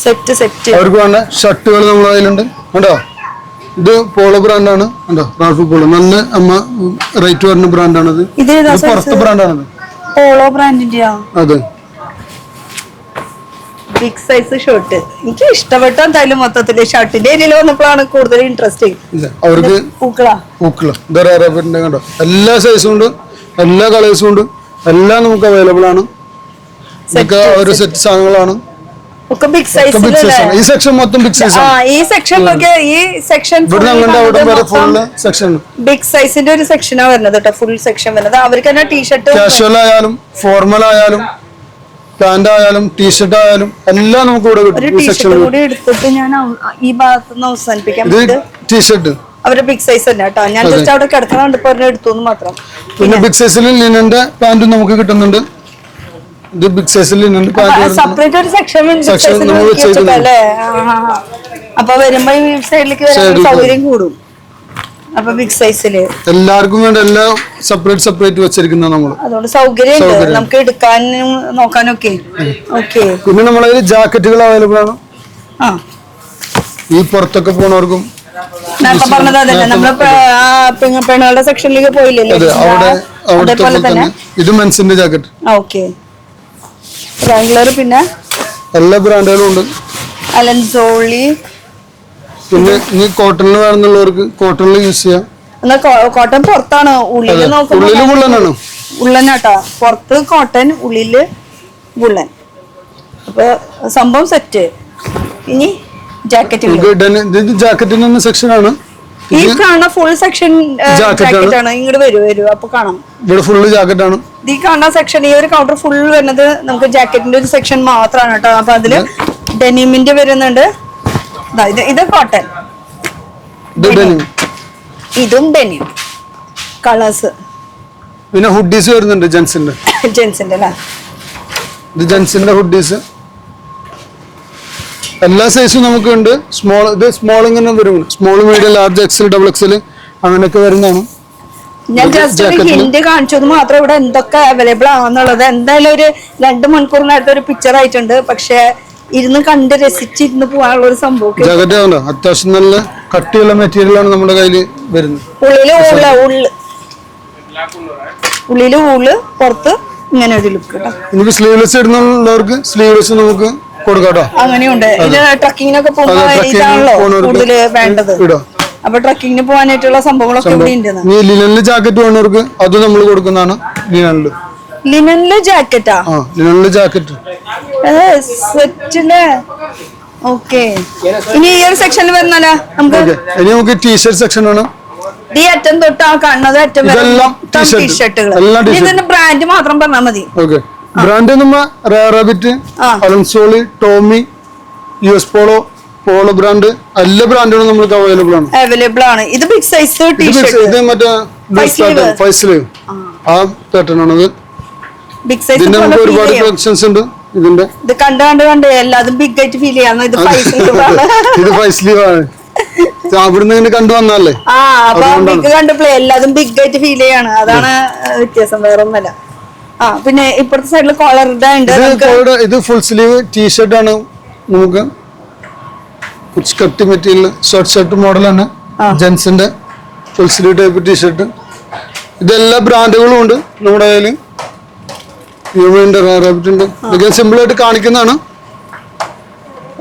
സെറ്റ് അവർക്ക് വേണ്ട ഷർട്ടുകൾ നമ്മുടെ കയ്യിലുണ്ട്. കണ്ടോ, ഇത് പോളോ ബ്രാൻഡാണ്. കണ്ടോ, റാൾഫ് പോളോ, നല്ല റേറ്റ് വരുന്ന ബ്രാൻഡാണിത്. ഇത് പുറത്തെ ബ്രാൻഡാണിത്, പോളോ ബ്രാൻഡിന്റെ. അതെ, ബിഗ് സൈസ് ഷർട്ട് എനിക്ക് ഇഷ്ടപ്പെട്ട. എന്തായാലും മൊത്തത്തില് ഷർട്ടിന്റെ ഏരിയയിൽ വന്നപ്പോഴാണ് കൂടുതൽ ഇൻട്രസ്റ്റ്. അവർക്ക് കണ്ടോ, എല്ലാ സൈസും ഉണ്ട്, എല്ലാ കളേഴ്സും ഉണ്ട്, എല്ലാം നമുക്ക് അവൈലബിൾ ആണ്. ഒരു സെറ്റ് സാധനങ്ങളാണ്. ഈ സെക്ഷൻ മൊത്തം ബിഗ് സൈസ്. ബിഗ് സൈസിന്റെ ഒരു സെക്ഷനാ വരുന്നത് കേട്ടോ, ഫുൾ സെക്ഷൻ വരുന്നത്. അവർക്ക് തന്നെ ടീഷർട്ട്, കാഷ്വൽ ആയാലും ഫോർമൽ ആയാലും പാന്റ് ആയാലും ടീഷർട്ട് ആയാലും എല്ലാം നമുക്ക് ഇവിടെ കിട്ടും. എടുത്തിട്ട് ഞാൻ ഈ ഭാഗത്തുനിന്ന് അവസാനിപ്പിക്കാൻ ടീഷർട്ട് അവരുടെ ബിഗ് സൈസ് തന്നെ കേട്ടോ. ഞാൻ ജസ്റ്റ് അവിടെ കിടക്കണുണ്ട് പറഞ്ഞ എടുത്തു മാത്രം. പിന്നെ ബിഗ് സൈസിൽ ലിനന്റെ പാന്റും നമുക്ക് കിട്ടുന്നുണ്ട്. ഇത് ബിഗ് സൈസിൽ ലിനന്റെ പാന്റ് സെപ്പറേറ്റ് ഒരു സെക്ഷൻ അല്ലേ? അപ്പൊ വരുമ്പോ ഈ സൈഡിലേക്ക് സൗകര്യം കൂടും. അപ്പൊ ബിഗ് സൈസില് എല്ലാവർക്കും വേണ്ട എല്ലാം സെപ്പറേറ്റ് വെച്ചിരിക്കുന്ന നമ്മള്. അതുകൊണ്ട് സൗകര്യം നമുക്ക് എടുക്കാനും നോക്കാനും ഒക്കെ. ഓക്കെ, പിന്നെ നമ്മളെ ജാക്കറ്റുകൾ അവൈലബിൾ ആണ്. ഈ പുറത്തൊക്കെ പോണവർക്കും പറഞ്ഞത് അതന്നെ, നമ്മള് പെണ്ണുകളുടെ സെക്ഷനിലേക്ക് പോയില്ലേ, അതേപോലെ തന്നെ ഇത് മെൻസിന്റെ ജാക്കറ്റ്. ഓക്കെ, റാംഗ്ലർ, പിന്നെ എല്ലാ ബ്രാൻഡുകളും ഉണ്ട്. അലൻസോളി. പിന്നെ ഇനി കോട്ടണിൽ വേണമെന്നുള്ളവർക്ക് കോട്ടണിൽ യൂസ് ചെയ്യാം. കോട്ടൺ പുറത്താണ്, ഉള്ളില് നോക്കുമ്പോ ഉള്ളനാട്ടാ. പുറത്ത് കോട്ടൺ, ഉള്ളില് വുള്ളൻ. അപ്പൊ സംഭവം സെറ്റ്. ഇനി ജാക്കറ്റിന് സെക്ഷൻ ആണ്. ഈ കാണുന്ന ഫുൾ സെക്ഷൻ ജാക്കറ്റ് ആണ്. ഇങ്ങോട്ട് വരൂ അപ്പൊ കാണാം. ഇവിടെ ഫുള്ള് ജാക്കറ്റ് ആണ്. ഈ കാണുന്ന സെക്ഷൻ, ഈ ഒരു കൗണ്ടർ ഫുൾ വരുന്നത് നമുക്ക് ജാക്കറ്റിന്റെ ഒരു സെക്ഷൻ മാത്രമാണ് കേട്ടോ. അപ്പൊ അതില് ഡെനിമിന്റെ വരുന്നുണ്ട്. ഇത് കോട്ടൺ, ഇതും ഡെനിം കളേഴ്സ്. പിന്നെ ഹുഡീസ് വരുന്നുണ്ട് ജെൻസിന്റെ അല്ലേ? ഇത് ജെൻസിന്റെ ഹുഡീസ് എല്ലാ സൈസും നമുക്ക് ഉണ്ട്. സ്മോൾ ഇങ്ങനെ വരും, small, medium, large, XL, double XL അങ്ങനെയൊക്കെ വരുന്നതാണ്. ഞാൻ ജസ്റ്റ് ഒരു ഹിന്റ് കാണിച്ചത് മാത്രം. ഇവിടെ എന്തൊക്കെ അവൈലബിൾ ആണെന്നുള്ളത് എന്തായാലും ഒരു 2 മണിക്കൂർ നേരത്തെ ഒരു പിക്ചർ ആയിട്ടുണ്ട്. പക്ഷെ ഇരുന്ന് കണ്ട് രസിച്ചിരുന്ന് പോകാനുള്ള ഒരു സംഭവം. ജാക്കറ്റ് അത്യാവശ്യം നല്ല കട്ടിയുള്ള മെറ്റീരിയൽ ആണ് നമ്മുടെ കയ്യിൽ വരുന്നത്. ഉള്ളില് ഊള്, പുറത്ത് ഇങ്ങനെ ഒരു ലുക്ക് കേട്ടോ. നമുക്ക് സ്ലീവ്ലെസ് ഇടുന്നുള്ളവർക്ക് സ്ലീവ്ലെസ് നമുക്ക് കൊടുക്കാം. അങ്ങനെയുണ്ട്. ഇത് ട്രക്കിങ്ങിനൊക്കെ പോകുമ്പോ ഇതാണല്ലോ കൂടുതൽ വേണ്ടത്. അപ്പൊ ട്രക്കിങ്ങിന് പോകാനായിട്ടുള്ള സംഭവങ്ങളൊക്കെ ഇവിടെ ഉണ്ട്. ലിനനില് ജാക്കറ്റ് വേണവർക്ക് അത് നമ്മൾ കൊടുക്കുന്നതാണ്. ലിനനില് ജാക്കറ്റാ? ലിനനില് ജാക്കറ്റ് സെറ്റില് ഓക്കെ ഇനി ഈ ഒരു സെക്ഷനിൽ വരുന്നാലോ നമുക്ക് ഓക്കെ ഇനി നമുക്ക് ടീഷർട്ട് സെക്ഷൻ ആണ്. ഈ അറ്റം തൊട്ട് ആ കാണുന്നത് അറ്റം ഇതെല്ലാം t-shirt. ടീഷർട്ടുകൾ എല്ലാം t-shirt. ഇതിന്റെ ബ്രാൻഡ് മാത്രം പറഞ്ഞാൽ മതി. ഓക്കെ ബ്രാൻഡ് നമ്മ rabbit, Allen Solly, Tommy, US Polo brand എല്ലാ ബ്രാൻഡുകളും നമുക്ക് അവൈലബിൾ ആണ്. അവൈലബിൾ ആണ്. ഇത് ബിഗ് സൈസ് ടീഷർട്ട്, ഇത് മറ്റേ 5 സ്ലീവ് ആ പാറ്റേൺ ആണ്. ബിഗ് സൈസ് ഇതിന് നമുക്ക് ഒരുപാട് കളക്ഷൻസ് ഉണ്ട്. ഇതിന്റെ ഇത് കണ്ട് എല്ലാതും ബിഗ് ആയിട്ട് ഫീൽ ചെയ്യാം. ഇത് 5 സ്ലീവ് ആണ്. ഇത് 5 സ്ലീവ് ആണ്. അവിടുന്ന് ഇങ്ങനെ കണ്ടു വന്നല്ലേ. അപ്പൊ ബിഗ് കണ്ടപ്പോഴേ എല്ലാതും ബിഗ് ആയിട്ട് ഫീൽ ചെയ്യാണ്. അതാണ് വ്യത്യാസം, വേറെ ഒന്നല്ല. പിന്നെ ഇപ്പുറത്തെ സൈഡിൽ കോളറിന്റെ ഉണ്ട്. ഇത് ഫുൾ സ്ലീവ് ടീഷർട്ട് ആണ്. നമുക്ക് കട്ടി മെറ്റീരിയൽ ഷോർട്ട് ഷർട്ട് മോഡലാണ്. ജെൻസിന്റെ ഫുൾ സ്ലീവ് ടൈപ്പ് ടീഷർട്ട്. ഇതെല്ലാ ബ്രാൻഡുകളും ഉണ്ട് നമ്മുടെ കയ്യില്. യൂമയുണ്ട്, റാബിറ്റുണ്ട്. ഇതൊക്കെ സിമ്പിൾ ആയിട്ട് കാണിക്കുന്നതാണ്.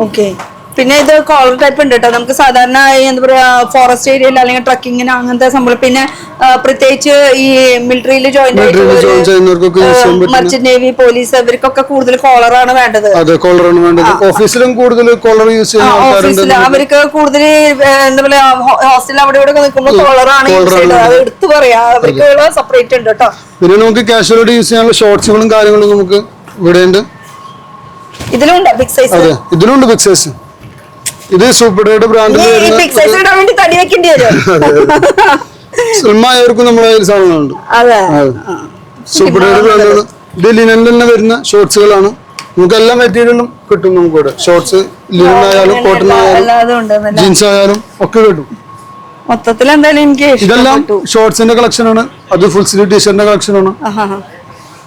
ഓക്കെ പിന്നെ ഇത് കോളർ ടൈപ്പ് ഉണ്ട് കേട്ടോ. നമുക്ക് സാധാരണ എന്താ പറയാ ഫോറസ്റ്റ് ഏരിയയിൽ അല്ലെങ്കിൽ ട്രക്കിങ്ങിന് അങ്ങനത്തെ സംഭവം, പിന്നെ പ്രത്യേകിച്ച് ഈ മിലിറ്ററിയിൽ ജോയിൻ മർച്ചന്റ് നേവി, പോലീസ് ഇവർക്കൊക്കെ കൂടുതൽ കോളറാണ് വേണ്ടത്. അതെ കോളറാണ് വേണ്ടത്. ഓഫീസിലും കൂടുതൽ കോളർ യൂസ് ചെയ്യുന്ന അവർക്ക് കൂടുതൽ എന്താ പറയാ ഹോസ്റ്റലിൽ അവിടെ ഇവിടെ നിൽക്കുമ്പോൾ കോളറാണ് യൂസ് ചെയ്യുന്നത്. അത് എടുത്തു പറയാ, അവർക്ക് സെപ്പറേറ്റ് ഉണ്ട് കേട്ടോ. പിന്നെ നമുക്ക് കാഷ്വലായിട്ട് യൂസ് ചെയ്യാനുള്ള ഷോർട്സുകളും കാര്യങ്ങളും നമുക്ക് ഇവിടെ ഉണ്ട്. ഇതിലുണ്ട് ബിഗ് സൈസ്. അതെ ഇതിലുണ്ട് ബിഗ് സൈസ്. ഇത് സൂപ്പർഡേയുടെ ബ്രാൻഡിൽ ബിഗ് സൈസ് ഇടാൻ വേണ്ടി തടി വെക്കേണ്ടി വരും. സ്ലിമായവർക്കും നമ്മുടെ കയ്യിൽ സാധനങ്ങളുണ്ട്. സൂപ്പർഡേയുടെ ബ്രാൻഡാണ്. ഇത് ലിനനിൽ തന്നെ വരുന്ന ഷോർട്സുകളാണ്. നമുക്ക് എല്ലാ മെറ്റീരിയലും കിട്ടും. നമുക്ക് ഇവിടെ ഷോർട്സ് ലിനൻ ആയാലും കോട്ടൺ ആയാലും ജീൻസ് ആയാലും ഒക്കെ കിട്ടും. മൊത്തത്തിൽ എന്തായാലും എനിക്ക് ഇതെല്ലാം ഷോർട്സിന്റെ കളക്ഷൻ ആണ്. അത് ഫുൾ സ്ലീവ് ടീഷർട്ടിന്റെ കളക്ഷൻ ആണ്.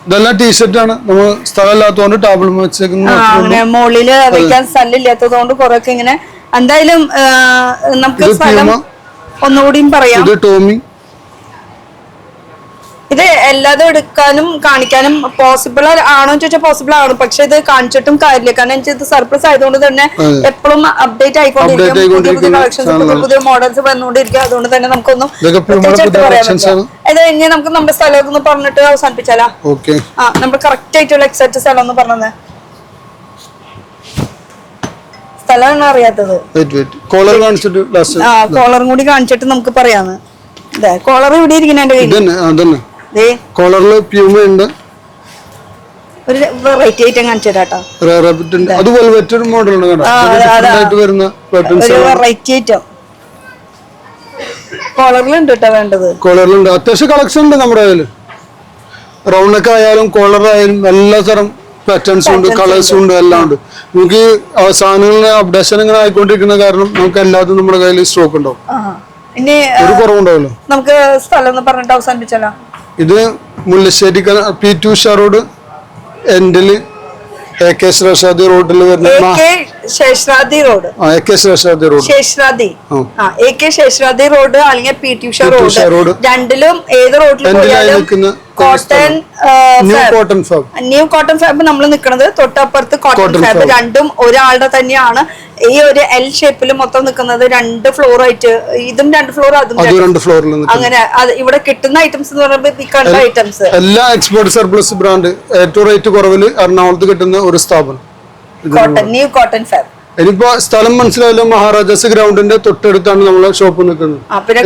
ഇതെല്ലാം ടീഷർട്ട് ആണ്. നമ്മൾ സ്ഥലമില്ലാത്തതുകൊണ്ട് ടേബിൾ വെച്ചേക്കുന്ന മുകളില് വെക്കാൻ സ്ഥലം ഇല്ലാത്തത് കൊണ്ട് കുറെയൊക്കെ ഇങ്ങനെ. എന്തായാലും നമുക്ക് സ്ഥലം ഒന്നുകൂടിയും പറയാം. ഇത് ടോമി. ഇത് എല്ലാതും എടുക്കാനും കാണിക്കാനും പോസിബിൾ ആണോ ചോദിച്ചാൽ പോസിബിൾ ആണ്. പക്ഷെ ഇത് കാണിച്ചിട്ടും കാര്യമില്ല. കാരണം എനിക്ക് ഇത് സർപ്രൈസ് ആയതുകൊണ്ട് തന്നെ എപ്പോഴും അപ്ഡേറ്റ് ആയിക്കൊണ്ടിരിക്കും. പുതിയ കളക്ഷൻസ് പുതിയ മോഡൽസ് വന്നുകൊണ്ടിരിക്കും. അതുകൊണ്ട് തന്നെ നമുക്കൊന്നും പറയാൻ പറ്റില്ല. ഇത് ഇനി നമുക്ക് നമ്മുടെ സ്ഥലം ഒന്ന് പറഞ്ഞിട്ട് അവസാനിപ്പിച്ചാലാ. നമ്മൾ കറക്റ്റ് ആയിട്ടുള്ള എക്സാക്ട് സ്ഥലം ഒന്ന് പറഞ്ഞത്. സ്ഥലമാണ് അറിയാത്തത്. കോളറും കൂടി കാണിച്ചിട്ട് നമുക്ക് പറയാന്ന്. കോളർ ഇവിടെ ഇരിക്കുന്ന എന്റെ കയ്യിൽ. കോളറില് പ്യൂമ ഉണ്ട്. ഒരു വെറൈറ്റി ഐറ്റം കാണിച്ചാട്ടോ. അതുപോലെ മറ്റൊരു മോഡലാണ് വരുന്ന വെറൈറ്റി ഐറ്റം കോളറിലുണ്ട് കേട്ടോ വേണ്ടത്. കോളറിലുണ്ട്. അത്യാവശ്യം കളക്ഷൻ ഉണ്ട് നമ്മുടെ കയ്യില്. റൗണ്ട് നെക്ക് ആയാലും കോളർ ആയാലും എല്ലാ തരം പാറ്റേൺസും ഉണ്ട്, കളേഴ്സും ഉണ്ട്, എല്ലാം ഉണ്ട്. നമുക്ക് സാധനങ്ങളുടെ അപ്ഡേഷൻ ഇങ്ങനെ ആയിക്കൊണ്ടിരിക്കുന്ന കാരണം നമുക്ക് എല്ലാതും നമ്മുടെ കയ്യിൽ സ്റ്റോക്ക് ഉണ്ടാവും. ഇനി ഒരു കുറവുണ്ടാവല്ലോ. നമുക്ക് സ്ഥലം ഒന്ന് പറഞ്ഞിട്ട് അവസാനിപ്പിച്ചാലോ. ഇത് മുല്ലശ്ശേരി P2 ഉഷാ റോഡ് എൻഡില് AK ശേഷാദ്രി റോഡിൽ വരുന്ന ശേഷാദ്രി റോഡ് ശേഷാദ്രി റോഡ് അല്ലെങ്കിൽ PT ഉഷാ റോഡ് രണ്ടിലും ഏത് റോഡിൽ പോയാലും ന്യൂ കോട്ടൺ ഫാബ് നമ്മൾ നിൽക്കുന്നത് തൊട്ടപ്പുറത്ത് കോട്ടൺ ഫാബ്. രണ്ടും ഒരാളുടെ തന്നെയാണ്. ഈ ഒരു L ഷേപ്പിൽ മൊത്തം നിൽക്കുന്നത് 2 ഫ്ലോർ ആയിട്ട്. ഇതും 2 ഫ്ലോർ, അതും 2 ഫ്ലോറിൽ. അങ്ങനെ ഇവിടെ കിട്ടുന്ന ഐറ്റംസ് എന്ന് പറയുമ്പോൾ ഈ കണ്ട ഐറ്റംസ് എല്ലാ എക്സ്പോർട്ട് സർപ്ലസ് ബ്രാൻഡ് ഏറ്റവും റേറ്റ് കുറവിൽ എറണാകുളത്ത് കിട്ടുന്ന ഒരു സ്ഥാപനം ന്യൂ കോട്ടൺ ഫാബ്. ഇനിയിപ്പോ സ്ഥലം മനസ്സിലായല്ലോ. മഹാരാജാസ് ഗ്രൗണ്ടിന്റെ തൊട്ടടുത്താണ് നമ്മളെ ഷോപ്പ് നിൽക്കുന്നത്.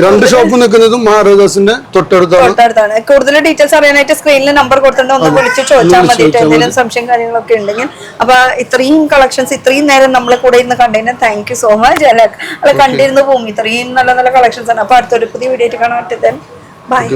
2 ഷോപ്പ് നിൽക്കുന്നതും മഹാരാജാസിന്റെ തൊട്ടടുത്താണ്. കൂടുതൽ ഡീറ്റെയിൽസ് അറിയാനായിട്ട് സ്ക്രീനിൽ നമ്പർ കൊടുത്തിട്ട് ഒന്ന് വിളിച്ച് ചോദിച്ചാൽ മതി. എന്തെങ്കിലും സംശയം കാര്യങ്ങളൊക്കെ ഉണ്ടെങ്കിൽ. അപ്പൊ ഇത്രയും കളക്ഷൻസ് ഇത്രയും നേരം നമ്മളെ കൂടെ ഇന്ന് കണ്ടതിന് താങ്ക് യു സോ മച്ച്. അല്ല കണ്ടിരുന്നു പോകും. ഇത്രയും നല്ല നല്ല കളക്ഷൻസ് ആണ്. അപ്പൊ അടുത്തൊരു പുതിയ വീഡിയോ ആയിട്ട് കാണാൻ പറ്റുന്നത്. ബൈ.